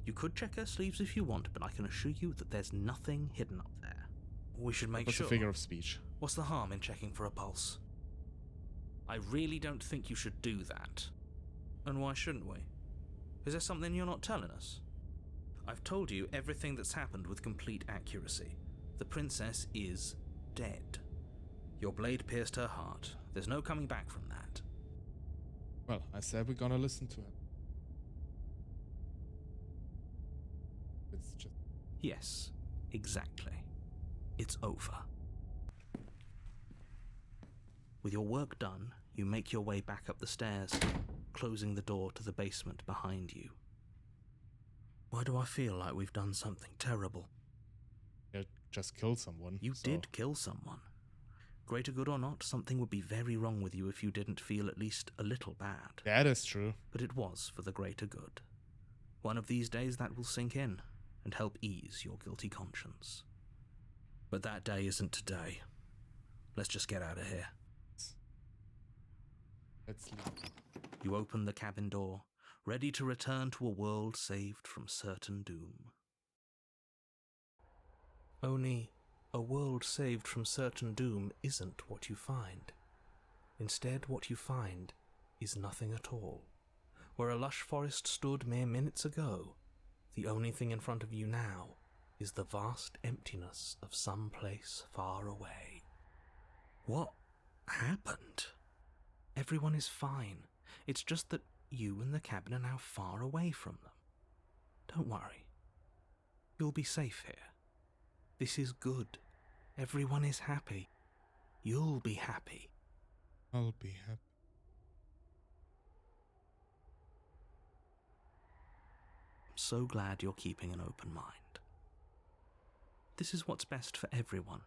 You could check her sleeves if you want, but I can assure you that there's nothing hidden up there. We should make What's sure. a figure of speech? What's the harm in checking for a pulse? I really don't think you should do that. And why shouldn't we? Is there something you're not telling us? I've told you everything that's happened with complete accuracy. The princess is dead. Your blade pierced her heart. There's no coming back from that. Well, I said we're gonna listen to him. It's just... Yes, exactly. It's over. With your work done, you make your way back up the stairs, closing the door to the basement behind you. Why do I feel like we've done something terrible? You just killed someone. You so- did kill someone. Greater good or not, something would be very wrong with you if you didn't feel at least a little bad. That is true. But it was for the greater good. One of these days that will sink in and help ease your guilty conscience. But that day isn't today. Let's just get out of here. Let's leave. You open the cabin door, ready to return to a world saved from certain doom. Only, a world saved from certain doom isn't what you find. Instead, what you find is nothing at all. Where a lush forest stood mere minutes ago, the only thing in front of you now is the vast emptiness of some place far away. What happened? Everyone is fine. It's just that you and the cabin are now far away from them. Don't worry. You'll be safe here. This is good. Everyone is happy. You'll be happy. I'll be happy. I'm so glad you're keeping an open mind. This is what's best for everyone.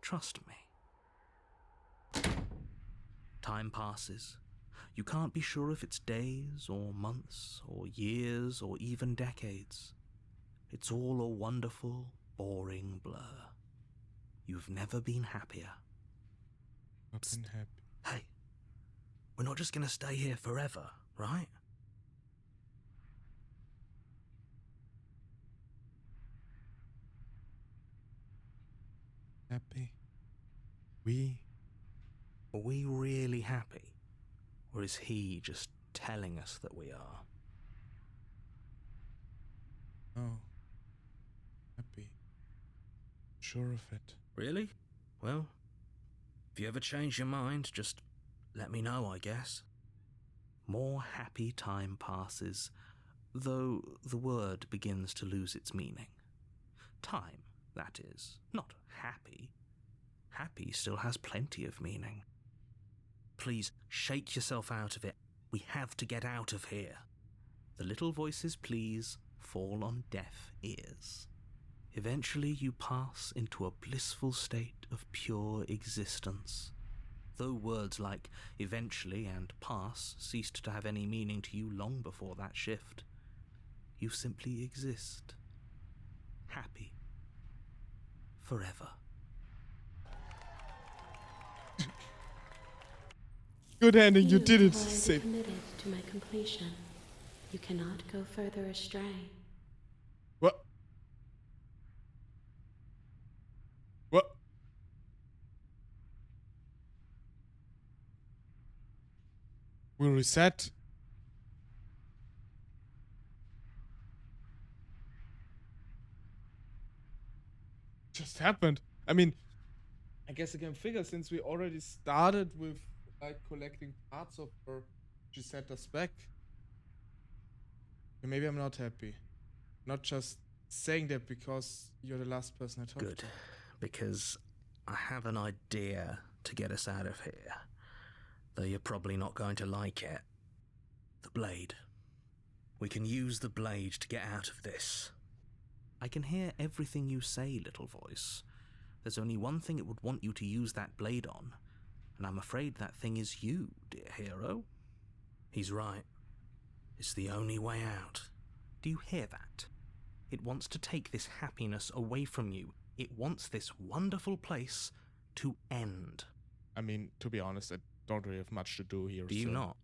Trust me. Time passes. You can't be sure if it's days or months or years or even decades. It's all a wonderful, boring blur. You've never been happier. I've been happy. Hey, we're not just going to stay here forever, right? Happy? Are we really happy? Or is he just telling us that we are? Oh. Happy. Sure of it. Really? Well, if you ever change your mind, just let me know, I guess. More happy time passes, though the word begins to lose its meaning. Time, that is, not happy. Happy still has plenty of meaning. Please, shake yourself out of it. We have to get out of here. The little voices, please, fall on deaf ears. Eventually you pass into a blissful state of pure existence. Though words like eventually and pass ceased to have any meaning to you long before that shift, you simply exist. Happy. Forever. Good ending, you did it. have already Safe. committed to my completion. You cannot go further astray. What? What? We'll reset. Just happened. I mean, I guess I can figure since we already started with like collecting parts of her, she set us back. And maybe I'm not happy. Not just saying that because you're the last person I talked Good, to. because I have an idea to get us out of here, though you're probably not going to like it. The blade. We can use the blade to get out of this. I can hear everything you say, little voice. There's only one thing it would want you to use that blade on, and I'm afraid that thing is you, dear hero. He's right. It's the only way out. Do you hear that? It wants to take this happiness away from you. It wants this wonderful place to end. I mean, to be honest, I don't really have much to do here. Do you so- not?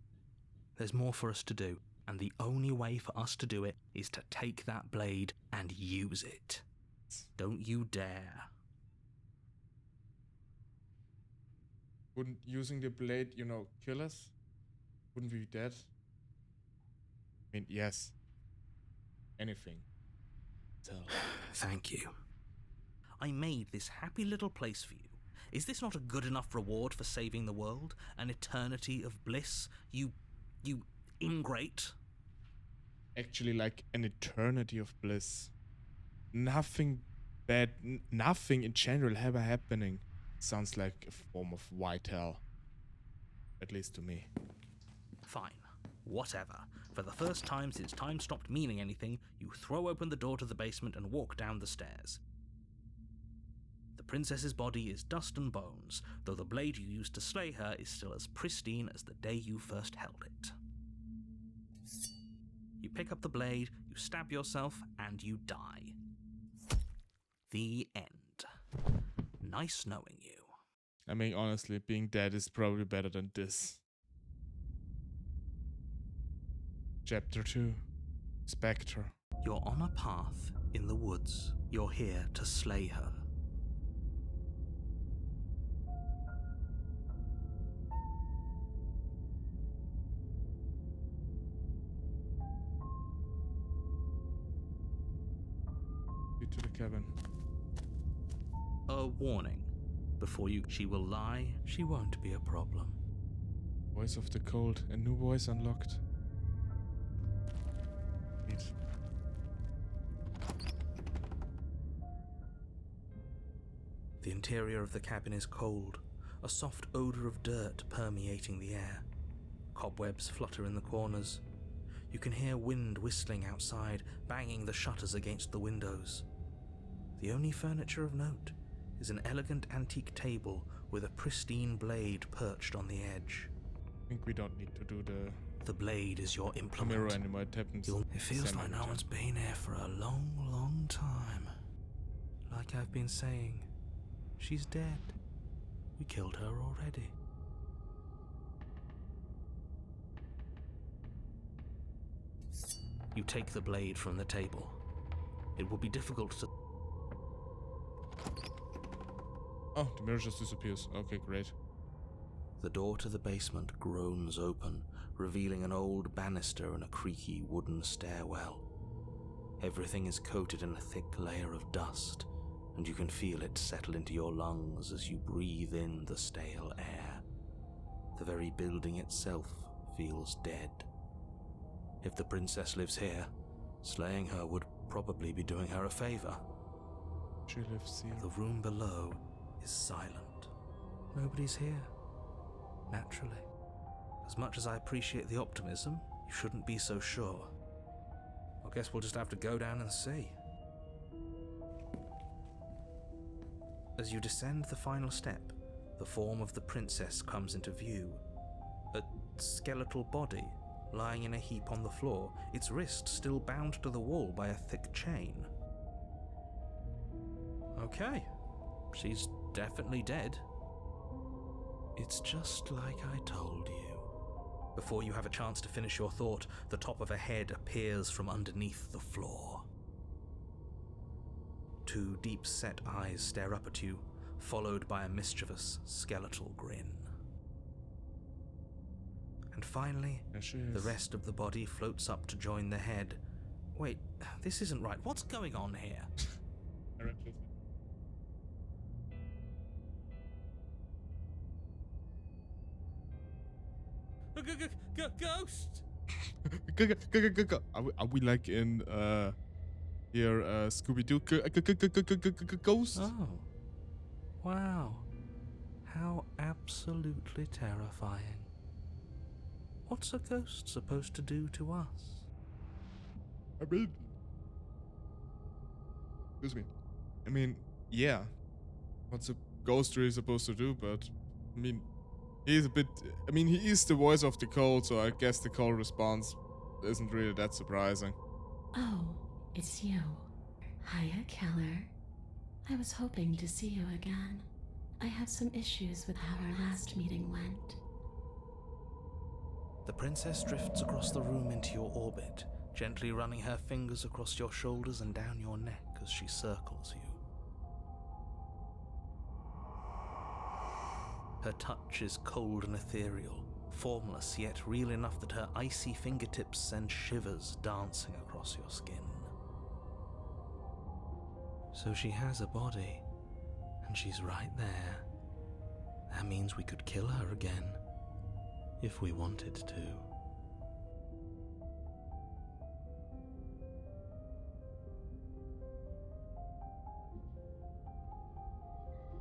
There's more for us to do, and the only way for us to do it is to take that blade and use it. Don't you dare. Wouldn't using the blade, kill us? Wouldn't we be dead? I mean, yes. Anything. So. Thank you. I made this happy little place for you. Is this not a good enough reward for saving the world? An eternity of bliss? You ingrate? Actually, like an eternity of bliss. Nothing bad, nothing in general ever happening. Sounds like a form of white hell. At least to me. Fine. Whatever. For the first time since time stopped meaning anything, you throw open the door to the basement and walk down the stairs. The princess's body is dust and bones, though the blade you used to slay her is still as pristine as the day you first held it. You pick up the blade, you stab yourself, and you die. The end. Nice knowing you. I mean, honestly, being dead is probably better than this. Chapter 2. Spectre. You're on a path in the woods. You're here to slay her. Get to the cabin. A warning. Before she will lie, she won't be a problem. Voice of the cold. A new voice unlocked. Neat. The interior of the cabin is cold, a soft odor of dirt permeating the air. Cobwebs flutter in the corners. You can hear wind whistling outside, banging the shutters against the windows. The only furniture of note is an elegant antique table with a pristine blade perched on the edge. I think we don't need to do The blade is your the implement. mirror anymore. It happens. It feels like no semi-time. one's been here for a long, long time. Like I've been saying, she's dead. We killed her already. You take the blade from the table. It will be difficult to... Oh, the mirror just disappears. Okay, great. The door to the basement groans open, revealing an old banister and a creaky wooden stairwell. Everything is coated in a thick layer of dust, and you can feel it settle into your lungs as you breathe in the stale air. The very building itself feels dead. If the princess lives here, slaying her would probably be doing her a favor. She lives here. The room below is silent. Nobody's here. Naturally. As much as I appreciate the optimism, you shouldn't be so sure. I guess we'll just have to go down and see. As you descend the final step, the form of the princess comes into view. A skeletal body lying in a heap on the floor, its wrist still bound to the wall by a thick chain. Okay, she's definitely dead. It's just like I told you. Before you have a chance to finish your thought, the top of a head appears from underneath the floor. Two deep-set eyes stare up at you, followed by a mischievous skeletal grin. And finally, There she the is. rest of the body floats up to join the head. Wait, this isn't right. What's going on here? Ghost! Are we like in here Scooby-Doo ghost? Oh. Wow. How absolutely terrifying. What's a ghost supposed to do to us? I mean, excuse me. I mean, yeah. What's a ghost really supposed to do? But I mean, he is the voice of the cult, so I guess the call response isn't really that surprising. Oh, it's you. Hiya, Keller. I was hoping to see you again. I have some issues with how our last meeting went. The princess drifts across the room into your orbit, gently running her fingers across your shoulders and down your neck as she circles you. Her touch is cold and ethereal, formless yet real enough that her icy fingertips send shivers dancing across your skin. So she has a body, and she's right there. That means we could kill her again, if we wanted to.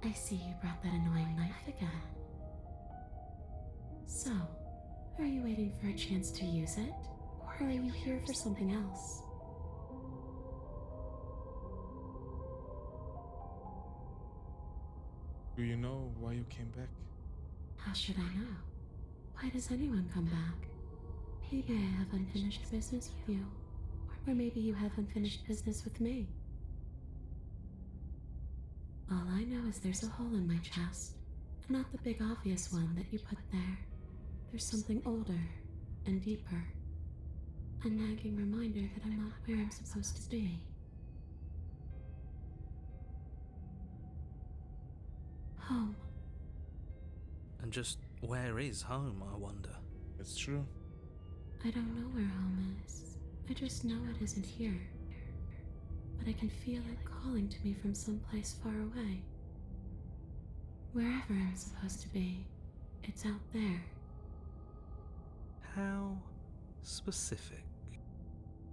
I see you brought that annoying knife again. So, are you waiting for a chance to use it? Or are you here for something else? Do you know why you came back? How should I know? Why does anyone come back? Maybe I have unfinished business with you. Or maybe you have unfinished business with me. All I know is there's a hole in my chest. Not the big obvious one that you put there. There's something older and deeper. A nagging reminder that I'm not where I'm supposed to be. Home. And just where is home, I wonder? It's true. I don't know where home is. I just know it isn't here. But I can feel it calling to me from someplace far away. Wherever I'm supposed to be, it's out there. How specific.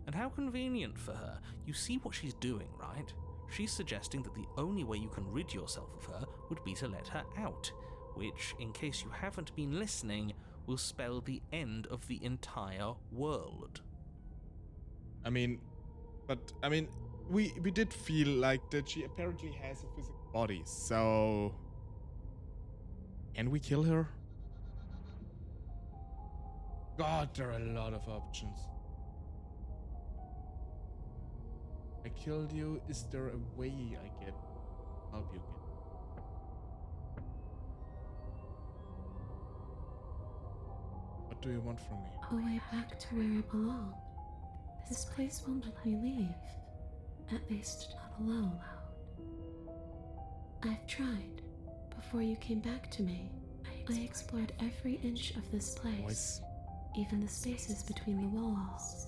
And how convenient for her. You see what she's doing, right? She's suggesting that the only way you can rid yourself of her would be to let her out, which, in case you haven't been listening, will spell the end of the entire world. We did feel like that she apparently has a physical body, so can we kill her? God, there are a lot of options. I killed you. Is there a way I can help you again? What do you want from me? A way back to where I belong. This place won't let me leave. At least not alone. I've tried. Before you came back to me, I explored every inch of this place, even the spaces between the walls.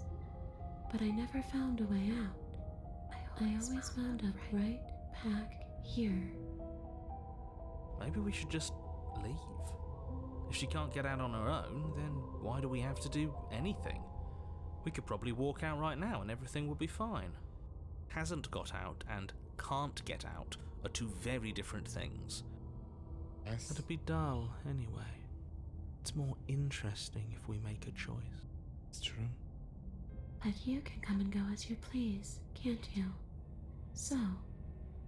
But I never found a way out. I always wound up right back here. Maybe we should just leave. If she can't get out on her own, then why do we have to do anything? We could probably walk out right now and everything would be fine. Hasn't got out and can't get out are two very different things. Yes. It'd be dull anyway. It's more interesting if we make a choice. It's true. But you can come and go as you please, can't you? So,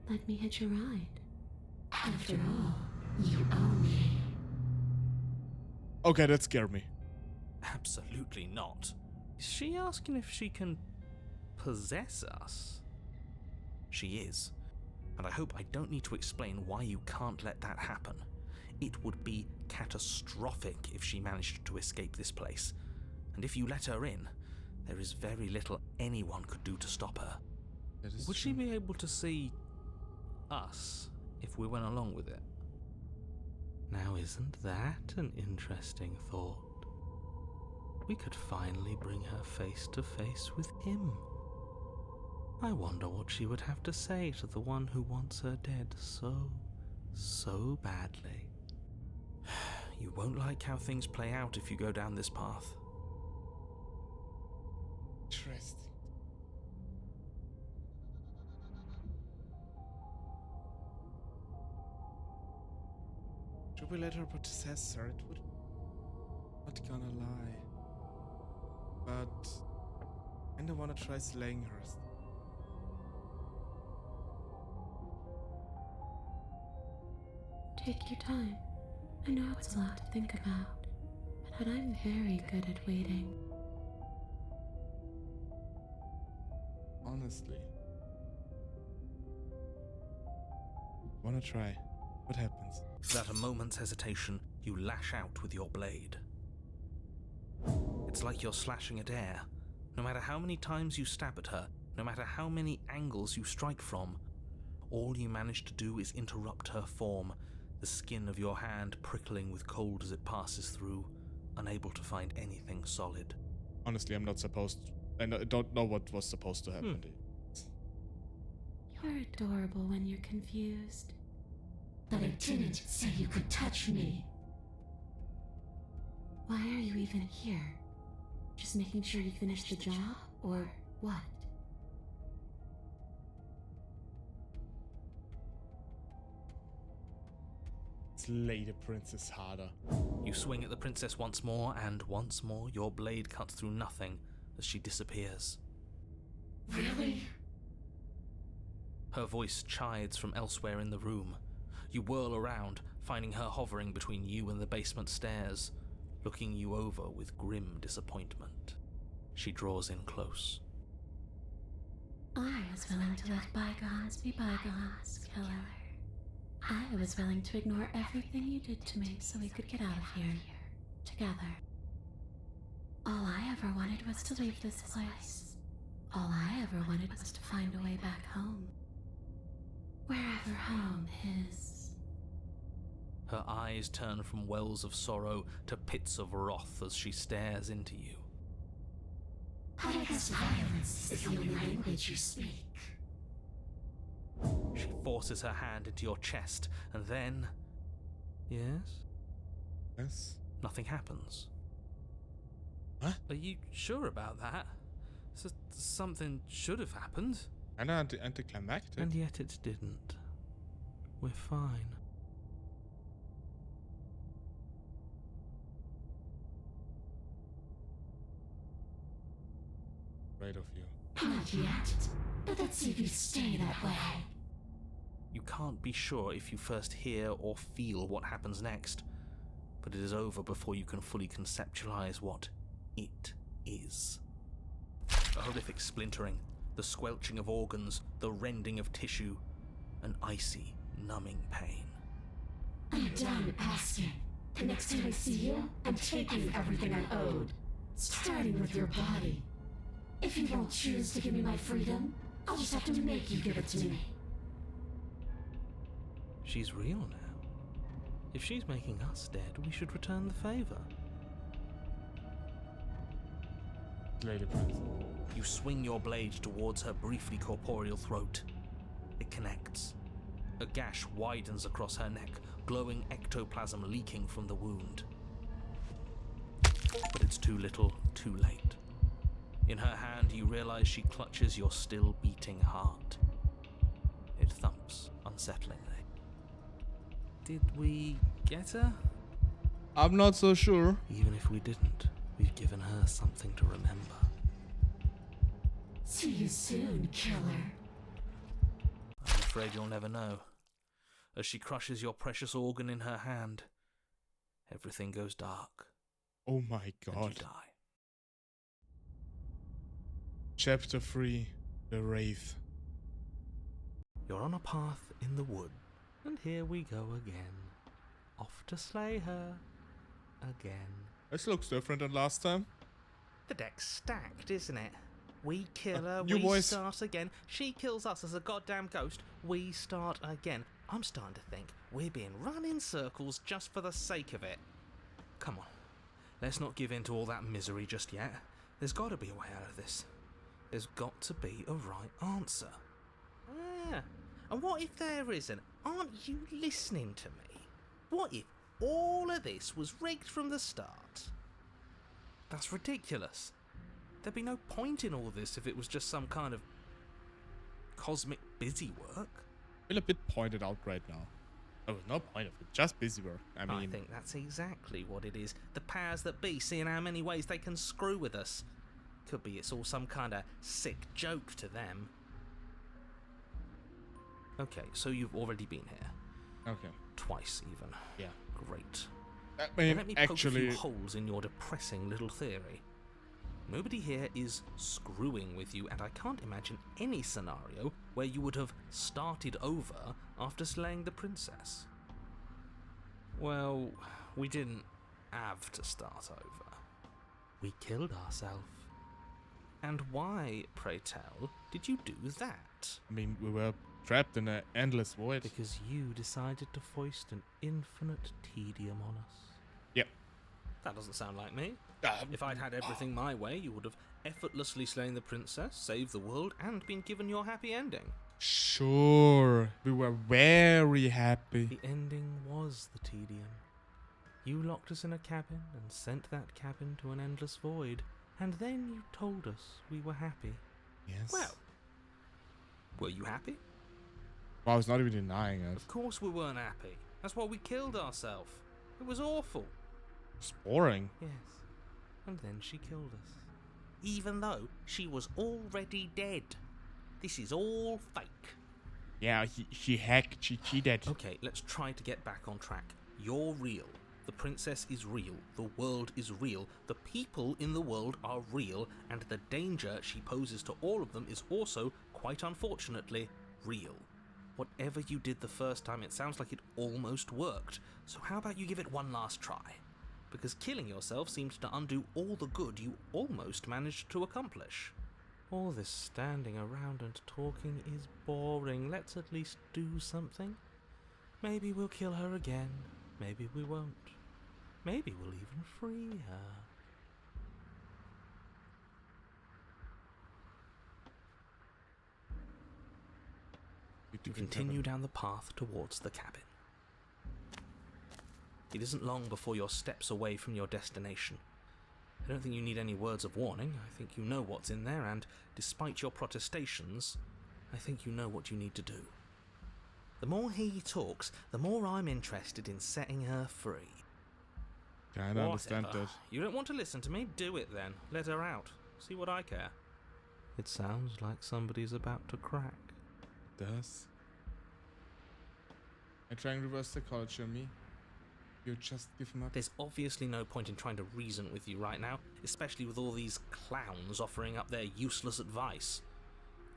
let me hitch a ride. After all, you own me. Okay, that scared me. Absolutely not. Is she asking if she can possess us? She is. And I hope I don't need to explain why you can't let that happen. It would be catastrophic if she managed to escape this place. And if you let her in, there is very little anyone could do to stop her. Would she be able to see us if we went along with it? Now, isn't that an interesting thought? We could finally bring her face to face with him. I wonder what she would have to say to the one who wants her dead so badly. You won't like how things play out if you go down this path. Interesting. Should we let her possess her? It would. Not gonna lie. But I kinda wanna try slaying her. Take your time. I know it's a lot to think about, but I'm very good at waiting. Honestly. Wanna try. What happens? Without a moment's hesitation, you lash out with your blade. It's like you're slashing at air. No matter how many times you stab at her, no matter how many angles you strike from, all you manage to do is interrupt her form, the skin of your hand prickling with cold as it passes through, unable to find anything solid. Honestly, I'm not supposed to. I don't know what was supposed to happen. You're adorable when you're confused. But I didn't say you could touch me. Why are you even here? Just making sure you finish the job, or what? Slay the princess harder. You swing at the princess once more, and once more your blade cuts through nothing as she disappears. Really? Her voice chides from elsewhere in the room. You whirl around, finding her hovering between you and the basement stairs, looking you over with grim disappointment. She draws in close. I was willing to let bygones be bygones, killer. I was willing to ignore everything you did to me so we could get out of here, together. All I ever wanted was to leave this place. All I ever wanted was to find a way back home. Wherever home is. Her eyes turn from wells of sorrow to pits of wrath as she stares into you. I guess violence is the only language you speak. She forces her hand into your chest, and then... Yes? Yes? Nothing happens. Huh? Are you sure about that? Something should have happened. Kinda anticlimactic. And yet it didn't. We're fine. Great of you. Not yet, but let's see if you stay that way. You can't be sure if you first hear or feel what happens next, but it is over before you can fully conceptualize what it is. A horrific splintering, the squelching of organs, the rending of tissue, an icy, numbing pain. I'm done asking. The next time I see you, I'm taking everything I owed. Starting with your body. If you won't choose to give me my freedom, I'll just have to make you give it to me. She's real now. If she's making us dead, we should return the favor. Lady Prince. You swing your blade towards her briefly corporeal throat. It connects. A gash widens across her neck, glowing ectoplasm leaking from the wound. But it's too little, too late. In her hand, you realize she clutches your still beating heart. It thumps unsettlingly. Did we get her? I'm not so sure. Even if we didn't, we've given her something to remember. See you soon, killer. I'm afraid you'll never know. As she crushes your precious organ in her hand, everything goes dark. Oh my And you god. die. Chapter 3. The Wraith. You're on a path in the wood, and here we go again. Off to slay her. Again. This looks different than last time. The deck's stacked, isn't it? We kill her, new we voice. start again. She kills us as a goddamn ghost, we start again. I'm starting to think we're being run in circles just for the sake of it. Come on, let's not give in to all that misery just yet. There's got to be a way out of this. There's got to be a right answer. Yeah, and what if there isn't? Aren't you listening to me? What if all of this was rigged from the start? That's ridiculous. There'd be no point in all this if it was just some kind of cosmic busy work. I feel a bit pointed out right now. Oh, no point of it, just busy work. I mean, I think that's exactly what it is. The powers that be seeing how many ways they can screw with us. Could be it's all some kind of sick joke to them. Okay, so you've already been here. okay. Twice even. Yeah. Great. I Now mean, let me poke a actually, few holes in your depressing little theory. Nobody here is screwing with you, and I can't imagine any scenario where you would have started over after slaying the princess. Well, we didn't have to start over. We killed ourselves. And why, pray tell, did you do that? I mean, we were trapped in an endless void. Because you decided to foist an infinite tedium on us. Yep. That doesn't sound like me. If I'd had everything my way, you would have effortlessly slain the princess, saved the world, and been given your happy ending. Sure, we were very happy. The ending was the tedium. You locked us in a cabin and sent that cabin to an endless void, and then you told us we were happy. Yes. Well, were you happy? Well, I was not even denying it. Of course we weren't happy. That's why we killed ourselves. It was awful. It's boring. Yes. And then she killed us. Even though she was already dead. This is all fake. Yeah, she hacked, she cheated. Okay, let's try to get back on track. You're real. The princess is real. The world is real. The people in the world are real. And the danger she poses to all of them is also, quite unfortunately, real. Whatever you did the first time, it sounds like it almost worked. So how about you give it one last try? Because killing yourself seems to undo all the good you almost managed to accomplish. All this standing around and talking is boring. Let's at least do something. Maybe we'll kill her again. Maybe we won't. Maybe we'll even free her. You continue down the path towards the cabin. It isn't long before you're steps away from your destination. I don't think you need any words of warning. I think you know what's in there, and despite your protestations, I think you know what you need to do. The more he talks, the more I'm interested in setting her free. Yeah, I don't understand Whatever. that. You don't want to listen to me? Do it then. Let her out. See what I care. It sounds like somebody's about to crack. Does? I try and reverse psychology on me. You just give him up. There's obviously no point in trying to reason with you right now, especially with all these clowns offering up their useless advice.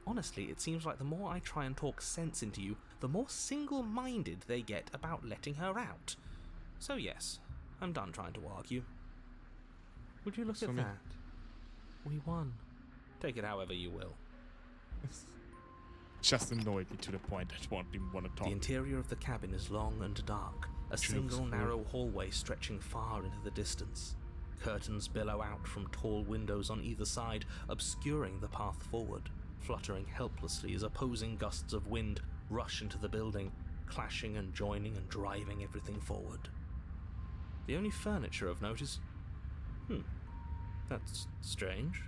Honestly, it seems like the more I try and talk sense into you, the more single-minded they get about letting her out. So yes, I'm done trying to argue. Would you look at that? We won. Take it however you will. Just annoyed me to the point I won't even want to talk. The interior of the cabin is long and dark, a single narrow hallway stretching far into the distance. Curtains billow out from tall windows on either side, obscuring the path forward, fluttering helplessly as opposing gusts of wind rush into the building, clashing and joining and driving everything forward. The only furniture of note is... that's strange.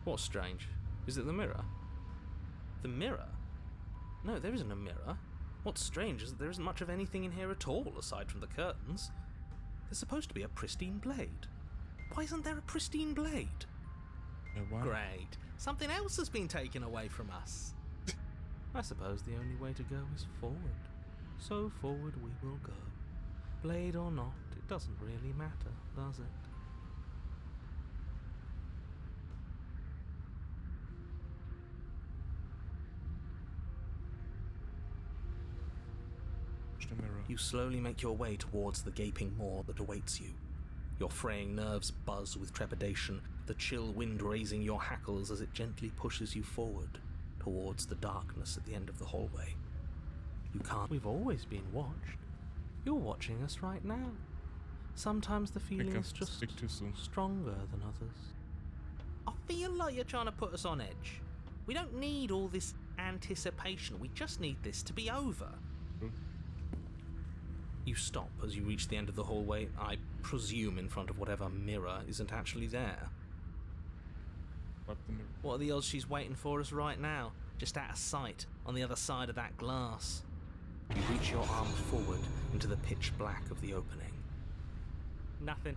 What's strange? Is it the mirror? The mirror? No, there isn't a mirror. What's strange is that there isn't much of anything in here at all, aside from the curtains. There's supposed to be a pristine blade. Why isn't there a pristine blade? Great. Something else has been taken away from us. I suppose the only way to go is forward. So forward we will go. Blade or not, it doesn't really matter, does it? The mirror. You slowly make your way towards the gaping maw that awaits you. Your fraying nerves buzz with trepidation, the chill wind raising your hackles as it gently pushes you forward, towards the darkness at the end of the hallway. You can't... We've always been watched. You're watching us right now. Sometimes the feeling is just too soon. stronger than others. I feel like you're trying to put us on edge. We don't need all this anticipation. We just need this to be over. You stop as you reach the end of the hallway, I presume in front of whatever mirror isn't actually there. What the mirror? What are the odds she's waiting for us right now, just out of sight, on the other side of that glass? You reach your arm forward into the pitch black of the opening. Nothing.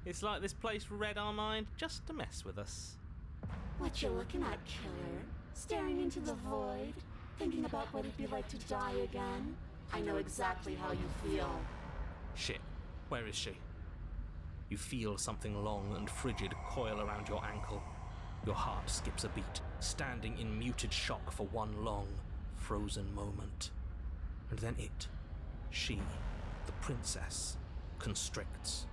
It's like this place read our mind just to mess with us. What you looking at, killer? Staring into the void? Thinking about what it'd be like to die again? I know exactly how you feel. Shit, where is she? You feel something long and frigid coil around your ankle. Your heart skips a beat, standing in muted shock for one long, frozen moment. And then she, the princess, constricts.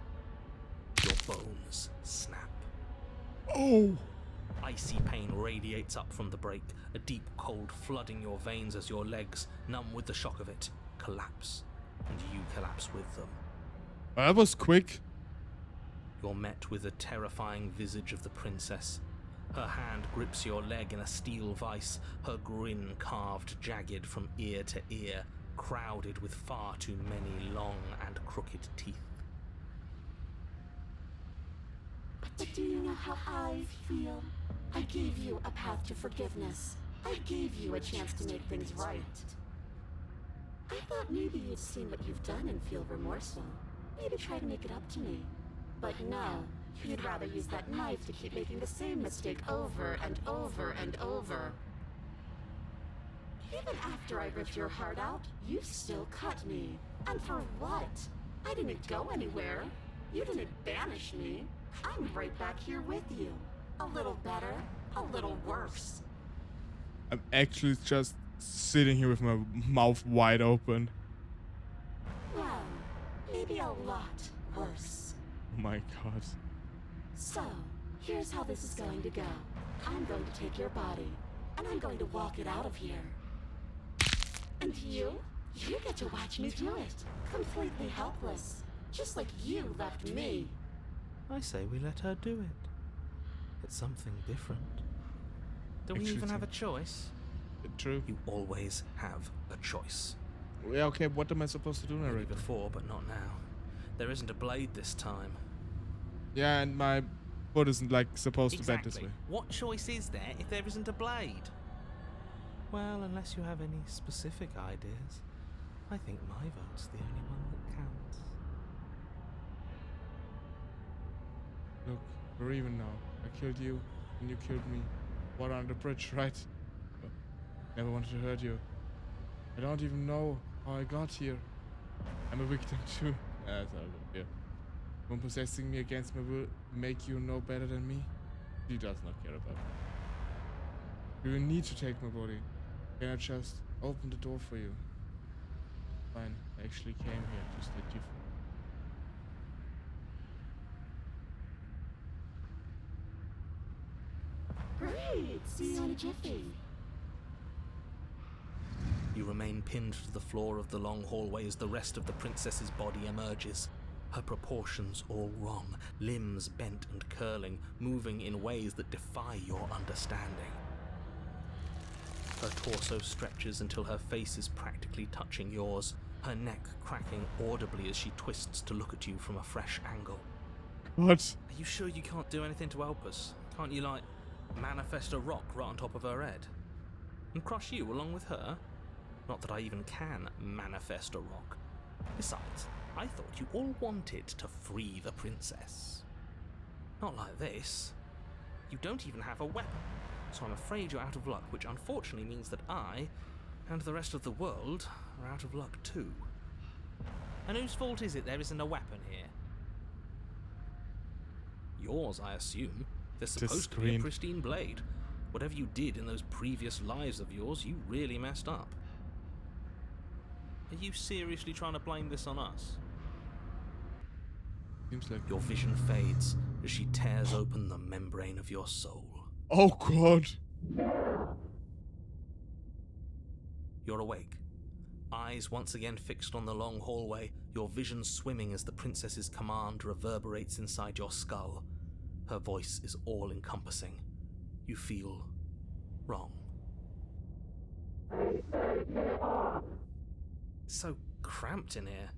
Your bones snap. Oh! Icy pain radiates up from the break, a deep cold flooding your veins as your legs, numb with the shock of it, collapse, and you collapse with them. That was quick. You're met with the terrifying visage of the princess. Her hand grips your leg in a steel vice, her grin carved jagged from ear to ear, crowded with far too many long and crooked teeth. But do you know how I feel? I gave you a path to forgiveness. I gave you a chance to make things right. I thought maybe you'd seen what you've done and feel remorseful. Maybe try to make it up to me. But no, you'd rather use that knife to keep making the same mistake over and over and over. Even after I ripped your heart out, you still cut me. And for what? I didn't go anywhere. You didn't banish me. I'm right back here with you. A little better, a little worse. I'm actually just sitting here with my mouth wide open. Well, maybe a lot worse. Oh my god. So, here's how this is going to go. I'm going to take your body, and I'm going to walk it out of here. And you get to watch me do it. Completely helpless. Just like you left me. I say we let her do it. It's something different. Do we Actually, even have a it's choice? True. You always have a choice. Yeah, okay, what am I supposed to do now? Maybe Right? before, but not now. There isn't a blade this time. Yeah, and my foot isn't like supposed to bend this Exactly. way. What choice is there if there isn't a blade? Well, unless you have any specific ideas, I think my vote's the only one that counts. Look, we're even now. I killed you, and you killed me. Water under the bridge, right? Never wanted to hurt you. I don't even know how I got here. I'm a victim too. That's all good. Yeah. When possessing me against my will make you no better than me? She does not care about me. You need to take my body. Can I just open the door for you? Fine, I actually came here to set you free. Great! See you in a jiffy. You remain pinned to the floor of the long hallway as the rest of the princess's body emerges. Her proportions all wrong, limbs bent and curling, moving in ways that defy your understanding. Her torso stretches until her face is practically touching yours, her neck cracking audibly as she twists to look at you from a fresh angle. What? Are you sure you can't do anything to help us? Can't you, like, manifest a rock right on top of her head? And crush you along with her? Not that I even can manifest a rock. Besides, I thought you all wanted to free the princess. Not like this. You don't even have a weapon, so I'm afraid you're out of luck, which unfortunately means that I, and the rest of the world, are out of luck too. And whose fault is it there isn't a weapon here? Yours, I assume. There's supposed to be a pristine blade. Whatever you did in those previous lives of yours, you really messed up. Are you seriously trying to blame this on us? Seems like your vision fades as she tears open the membrane of your soul. Oh god. You're awake. Eyes once again fixed on the long hallway, your vision swimming as the princess's command reverberates inside your skull. Her voice is all-encompassing. You feel wrong. It's so cramped in here.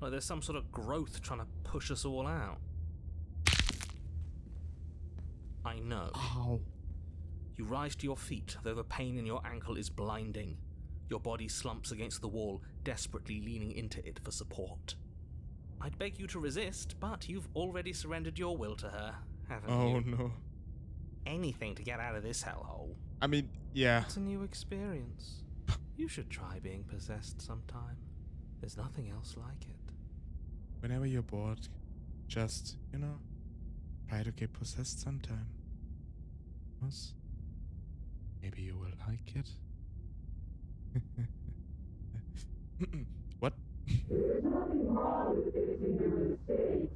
Like there's some sort of growth trying to push us all out. I know. Ow. You rise to your feet, though the pain in your ankle is blinding. Your body slumps against the wall, desperately leaning into it for support. I'd beg you to resist, but you've already surrendered your will to her, haven't you? Oh no. Anything to get out of this hellhole. I mean, yeah. It's a new experience. You should try being possessed sometime. There's nothing else like it. Whenever you're bored, just, try to get possessed sometime. Yes? Maybe you will like it. What? There's nothing wrong with fixing your mistakes.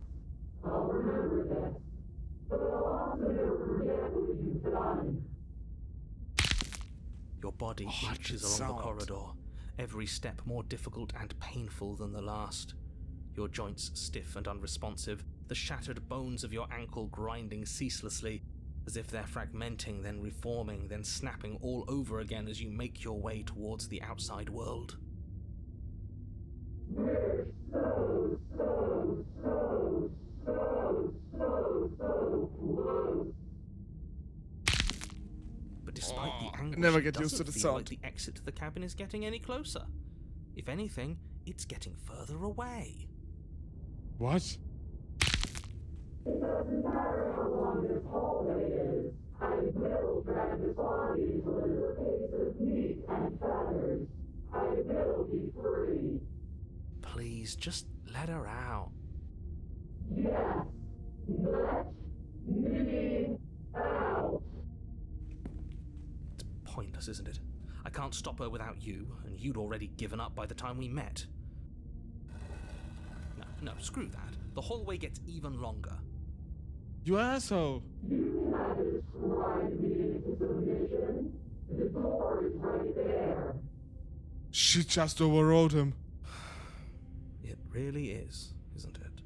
I'll remember this. But I'll also never forget what you've done. Your body inches along the corridor, every step more difficult and painful than the last. Your joints stiff and unresponsive, the shattered bones of your ankle grinding ceaselessly, as if they're fragmenting, then reforming, then snapping all over again as you make your way towards the outside world. We're so close. But despite the anguish, never it get used to doesn't the feel sound. like the exit to the cabin is getting any closer. If anything, it's getting further away. What? It doesn't matter how long this hallway is. I will drag this body into a little case of meat and feathers. I will be free. Please, just let her out. Yes. Let me out. It's pointless, isn't it? I can't stop her without you, and you'd already given up by the time we met. No, screw that. The hallway gets even longer. You asshole! You had described me into submission. The door is right there. She just overrode him. It really is, isn't it?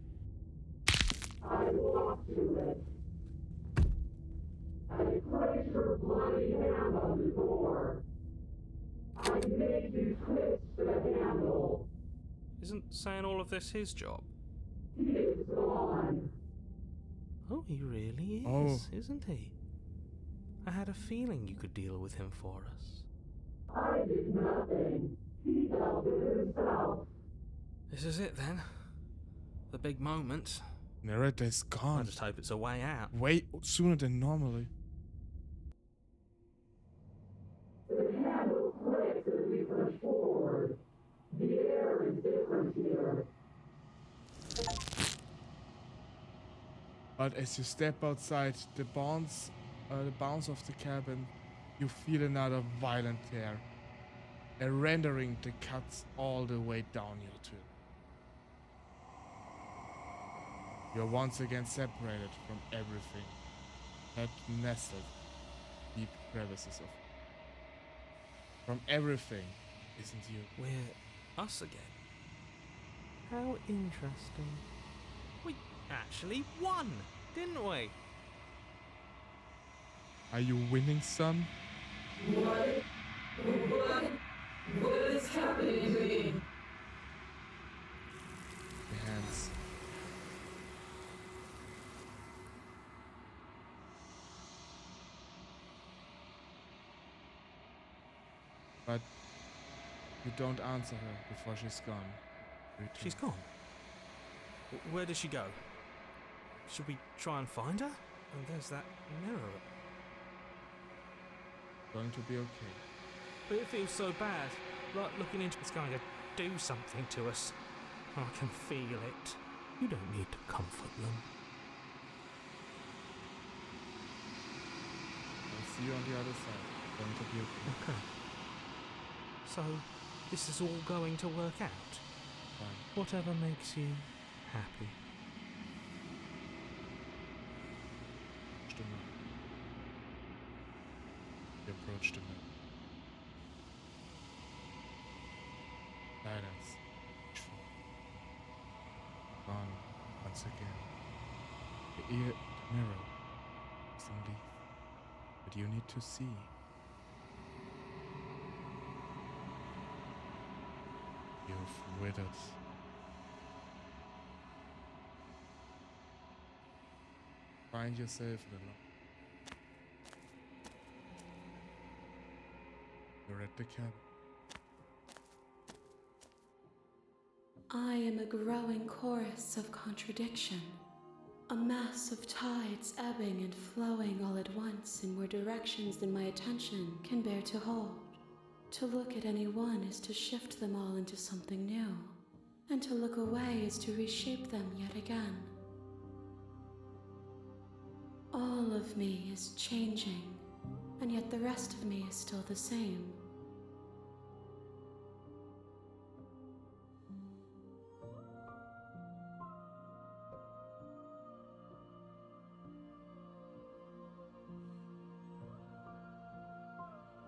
I walked to it. I placed your bloody hand on the door. I made you twist the handle. Isn't saying all of this his job? It's gone. Oh, he really is, Oh. isn't he? I had a feeling you could deal with him for us. I did nothing. He dealt with himself. This is it then. The big moment. Narrator is I gone. just hope it's a way out. Way sooner than normally. The candle clicks as we push forward. The air is different here. But as you step outside the bounce of the cabin, you feel another violent tear. A rendering that cuts all the way down your tooth. You're once again separated from everything that nestled deep crevices of. From everything isn't you. We're us again. How interesting. We actually won, didn't we? Are you winning, son? What is happening to me? The hands. But you don't answer her before she's gone. Return. She's gone. Where did she go? Should we try and find her? Oh, there's that mirror. Going to be okay. But it feels so bad. Like looking into it's going to do something to us. I can feel it. You don't need to comfort them. I'll see you on the other side. Going to be okay. Okay. So, this is all going to work out? Fine. Whatever makes you happy. Approach the moon. You approach the moon. Silence. Gone once again. The ear, the mirror, some leaf. But you need to see. You've withered. Find yourself alone. You're at the camp. I am a growing chorus of contradiction, a mass of tides ebbing and flowing all at once in more directions than my attention can bear to hold. To look at any one is to shift them all into something new, and to look away is to reshape them yet again. All of me is changing, and yet the rest of me is still the same.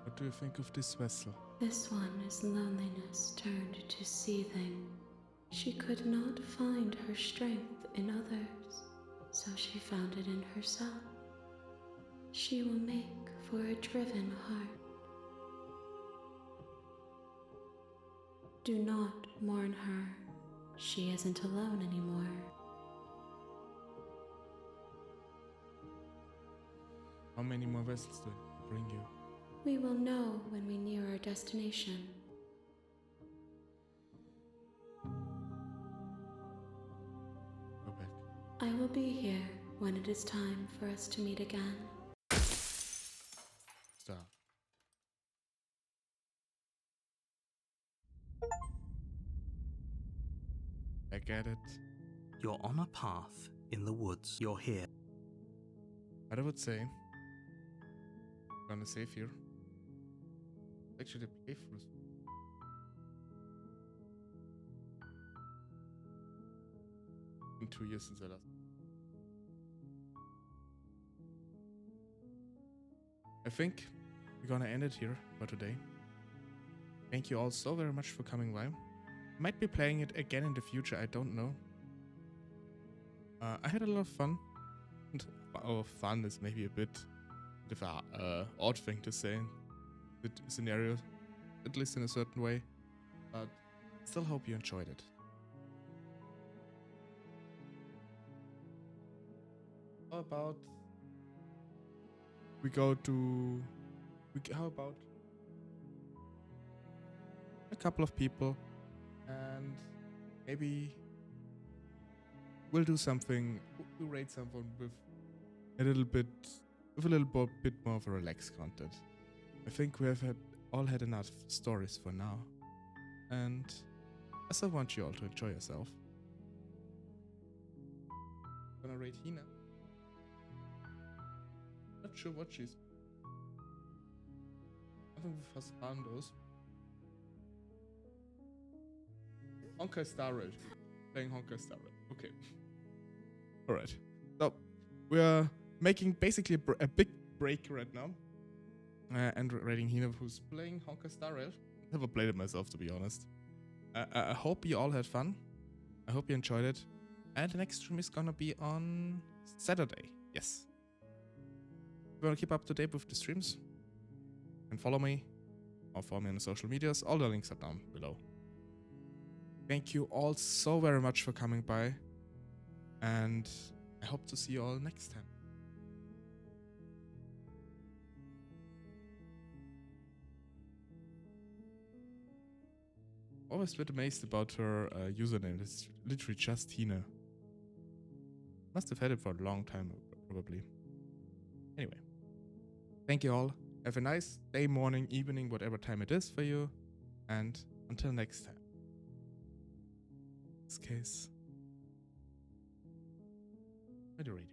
What do you think of this vessel? This one is loneliness turned to seething. She could not find her strength in others, so she found it in herself. She will make for a driven heart. Do not mourn her. She isn't alone anymore. How many more vessels do it bring you? We will know when we near our destination. Go back. I will be here when it is time for us to meet again. Stop. I get it. You're on a path in the woods. You're here. But I would say, gonna save here. Actually, the playthroughs. In 2 years since I last. I think we're gonna end it here for today. Thank you all so very much for coming by. Might be playing it again in the future, I don't know. I had a lot of fun. And fun is maybe a bit of a odd thing to say in the scenario, at least in a certain way. But still hope you enjoyed it. How about we go to... how about a couple of people, and maybe we'll do something, we'll rate someone with a little bit more of a relaxed content. I think we have all had enough stories for now, and I still want you all to enjoy yourself. I'm gonna rate Hina. Not sure what she's... Nothing with Husbandos. Honkai Star Rail. Playing Honkai Star Rail. Okay. Alright. So, we are making basically a big break right now. And rating Hina, who's playing Honkai Star Rail. Never played it myself, to be honest. I hope you all had fun. I hope you enjoyed it. And the next stream is gonna be on Saturday. Yes. If you want to keep up to date with the streams, and follow me or follow me on the social medias. All the links are down below. Thank you all so very much for coming by, and I hope to see you all next time. Always a bit amazed about her username. It's literally just Hina. Must have had it for a long time, probably. Anyway, thank you all. Have a nice day, morning, evening, whatever time it is for you. And until next time. In this case, I do rate